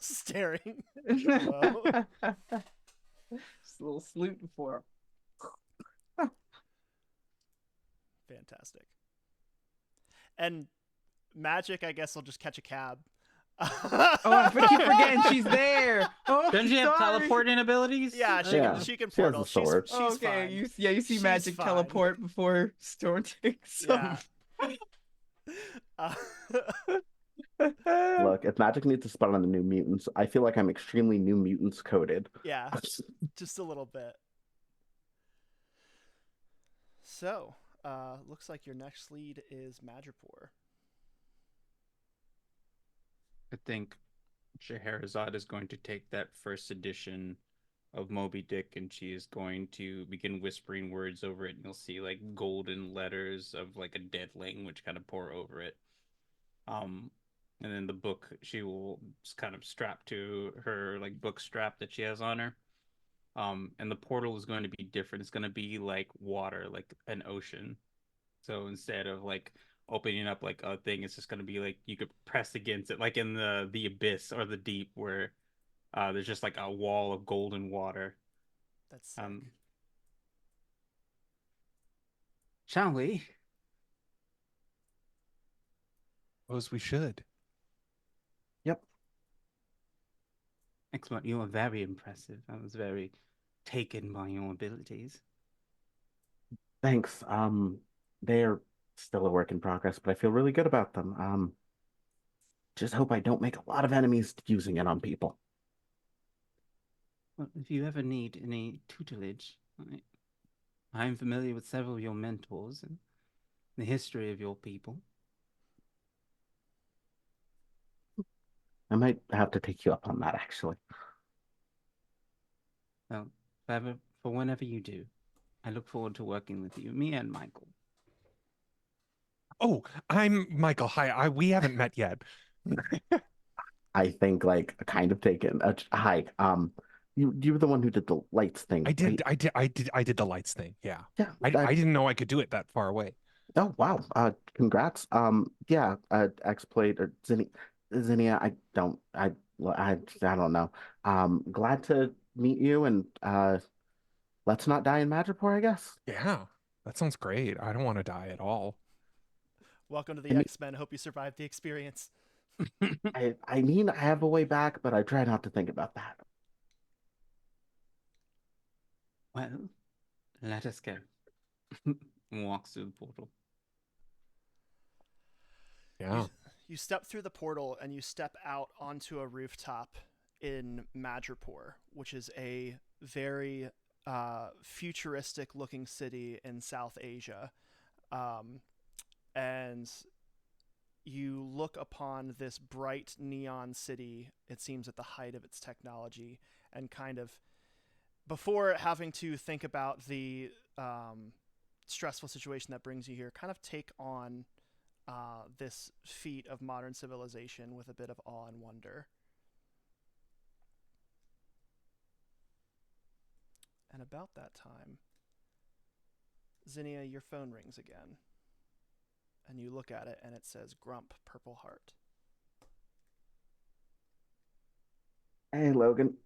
staring. Whoa.
Just a little salute before.
Fantastic. And Magic, I guess, will just catch a cab.
Oh, I keep forgetting she's there. Oh,
Doesn't she have
sorry.
teleporting abilities?
Yeah, she
Yeah,
can
she has
portal.
the sword.
She's
Okay,
fine.
you see
She's
Magic
fine.
teleport before Storm takes some.
Yeah.
Look, if Magic needs to spot on the New Mutants, I feel like I'm extremely New Mutants coded.
Yeah, just a little bit. So, looks like your next lead is Madripoor.
I think Scheherazade is going to take that first edition of Moby Dick and she is going to begin whispering words over it, and you'll see like golden letters of like a dead language kind of pour over it. And then the book she will just kind of strap to her like book strap that she has on her. And the portal is going to be different. It's going to be like water, like an ocean. So instead of like opening up like a thing, it's just going to be like you could press against it, like in the abyss or the deep, where there's just like a wall of golden water.
That's sick.
Shall we?
Suppose we should.
Yep.
Excellent. You are very impressive. I was very taken by your abilities.
Thanks. They're still a work in progress, but I feel really good about them. Just hope I don't make a lot of enemies using it on people.
Well, if you ever need any tutelage, I'm familiar with several of your mentors and the history of your people.
I might have to take you up on that, actually.
Well, for whenever you do. I look forward to working with you, me and Michael.
Oh, I'm Michael. Hi. We haven't met yet.
I think like kind of taken. Hi. You were the one who did the lights thing,
I did.
right?
I did the lights thing. Yeah.
Yeah.
I didn't know I could do it that far away.
Oh wow. Congrats. Yeah. X-Ploit or Zinnia. I don't know. Glad to meet you, and let's not die in Madripoor, I guess.
Yeah, that sounds great. I don't want to die at all.
Welcome to the
I mean-
X-Men. Hope you survived the experience.
I mean, I have a way back, but I try not to think about that.
Well, let us go. Walks through the portal.
Yeah.
You step through the portal and you step out onto a rooftop in Madripoor, which is a very futuristic looking city in South Asia. And you look upon this bright neon city, it seems at the height of its technology, and kind of, before having to think about the stressful situation that brings you here, kind of take on this feat of modern civilization with a bit of awe and wonder. And about that time, Zinnia, your phone rings again. And you look at it and it says Grump Purple Heart.
Hey, Logan.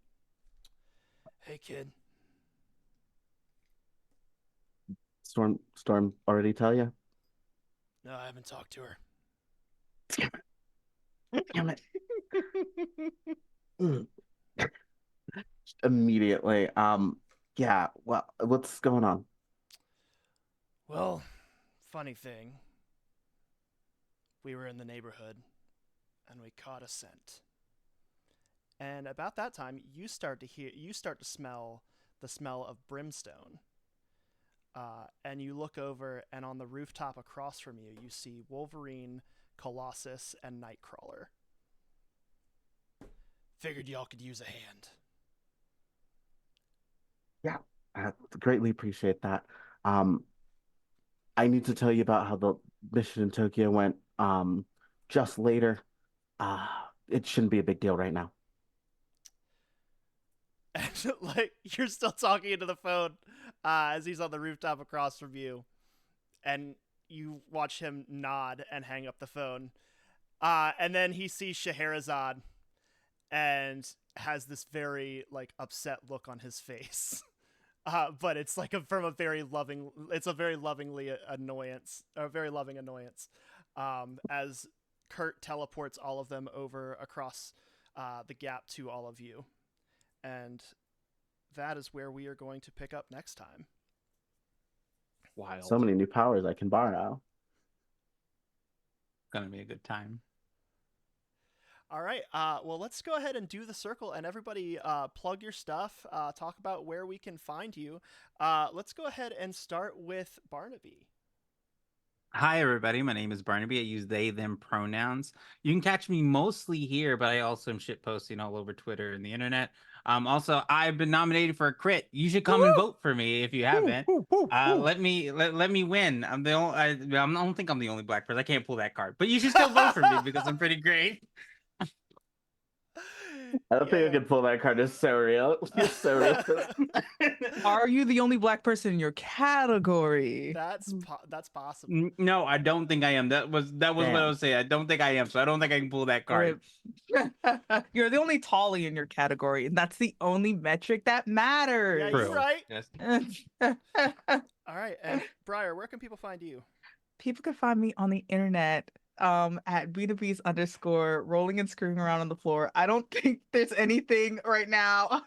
Hey, kid.
Storm already tell you?
No, I haven't talked to her.
Damn it. Immediately. Yeah, well, what's going on?
Well, funny thing. We were in the neighborhood and we caught a scent. And about that time, you start to smell the smell of brimstone. And you look over, and on the rooftop across from you, you see Wolverine, Colossus, and Nightcrawler. Figured y'all could use a hand.
Yeah, I greatly appreciate that. I need to tell you about how the mission in Tokyo went just later. It shouldn't be a big deal right now.
And like you're still talking into the phone as he's on the rooftop across from you, and you watch him nod and hang up the phone. And then he sees Scheherazade and has this very like upset look on his face. But it's like from a very loving. It's a very lovingly annoyance, a very loving annoyance. As Kurt teleports all of them over across the gap to all of you. And that is where we are going to pick up next time.
Wild.
So many new powers I can borrow.
Gonna be a good time.
All right. Well, let's go ahead and do the circle, and everybody plug your stuff. Talk about where we can find you. Let's go ahead and start with Barnaby.
Hi, everybody. My name is Barnaby. I use they, them pronouns. You can catch me mostly here, but I also am shitposting all over Twitter and the internet. Also, I've been nominated for a crit. You should come and vote for me if you haven't. Let me win. I'm the only. I don't think I'm the only black person. I can't pull that card, but you should still vote for me because I'm pretty great.
I don't think I can pull that card. It's so real. It's so real.
Are you the only black person in your category?
That's possible.
No, I don't think I am. That was what I was saying. I don't think I am, so I don't think I can pull that card.
You're the only tolly in your category, and that's the only metric that matters.
Yeah, you're
True.
right.
Yes.
All right. And Briar, where can people find you?
People can find me on the internet at B2Bs_ rolling and screwing around on the floor. I don't think there's anything right now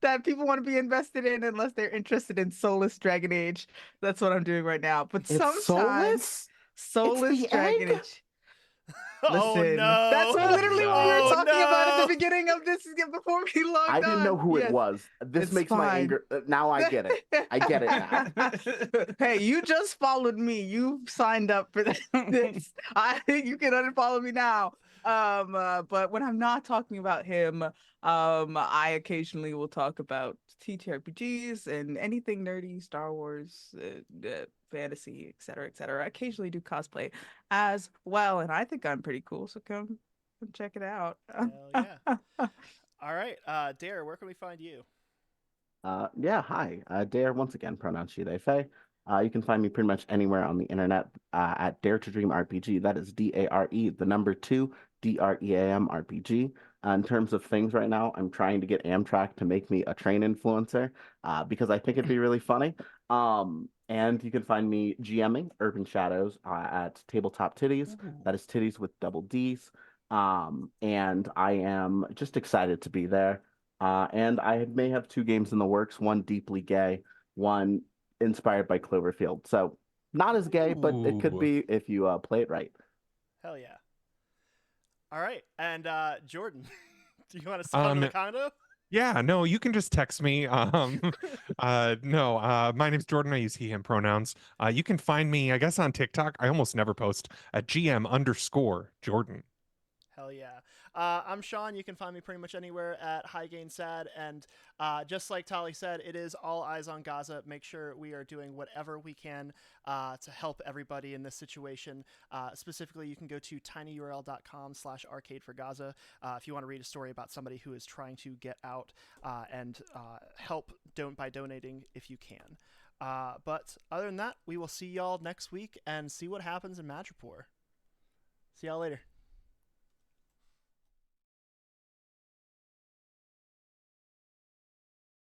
that people want to be invested in unless they're interested in Soulless Dragon Age. That's what I'm doing right now. But
It's
sometimes Soulless
the
Dragon
egg?
Age.
Oh
Listen,
no!
that's literally what we were
Oh,
talking about at
no!
the beginning of this before we logged on.
I didn't know who
Yes.
it was. This
It's
makes my
fine.
anger. Now I get it. I get it now.
Hey, you just followed me. You signed up for this. You can unfollow me now. But when I'm not talking about him, I occasionally will talk about TTRPGs and anything nerdy, Star Wars, fantasy, etc., etc. I occasionally do cosplay as well, and I think I'm pretty cool. So come check it out.
Hell yeah. All right, Dare, where can we find you?
Yeah, hi. Dare, once again, pronouns she, they, Faye. You can find me pretty much anywhere on the internet at Dare to Dream RPG. That is DARE, the number two, DREAM RPG. In terms of things right now, I'm trying to get Amtrak to make me a train influencer because I think it'd be really funny. And you can find me GMing Urban Shadows at Tabletop Titties. That is titties with double D's. And I am just excited to be there. And I may have two games in the works, one deeply gay, one inspired by Cloverfield. So not as gay, but it could
Ooh.
be if you play it right.
Hell yeah. All right, and Jordan, do you want to start with the condo?
Yeah, no, you can just text me. No, my name's Jordan. I use he, him pronouns. You can find me, I guess, on TikTok. I almost never post at GM_Jordan.
Hell yeah. I'm Sean. You can find me pretty much anywhere at High Gain Sad. And just like Tali said, it is all eyes on Gaza. Make sure we are doing whatever we can to help everybody in this situation. Specifically, you can go to tinyurl.com/arcade for Gaza if you want to read a story about somebody who is trying to get out and help by donating if you can. But other than that, we will see y'all next week and see what happens in Madripoor. See y'all later.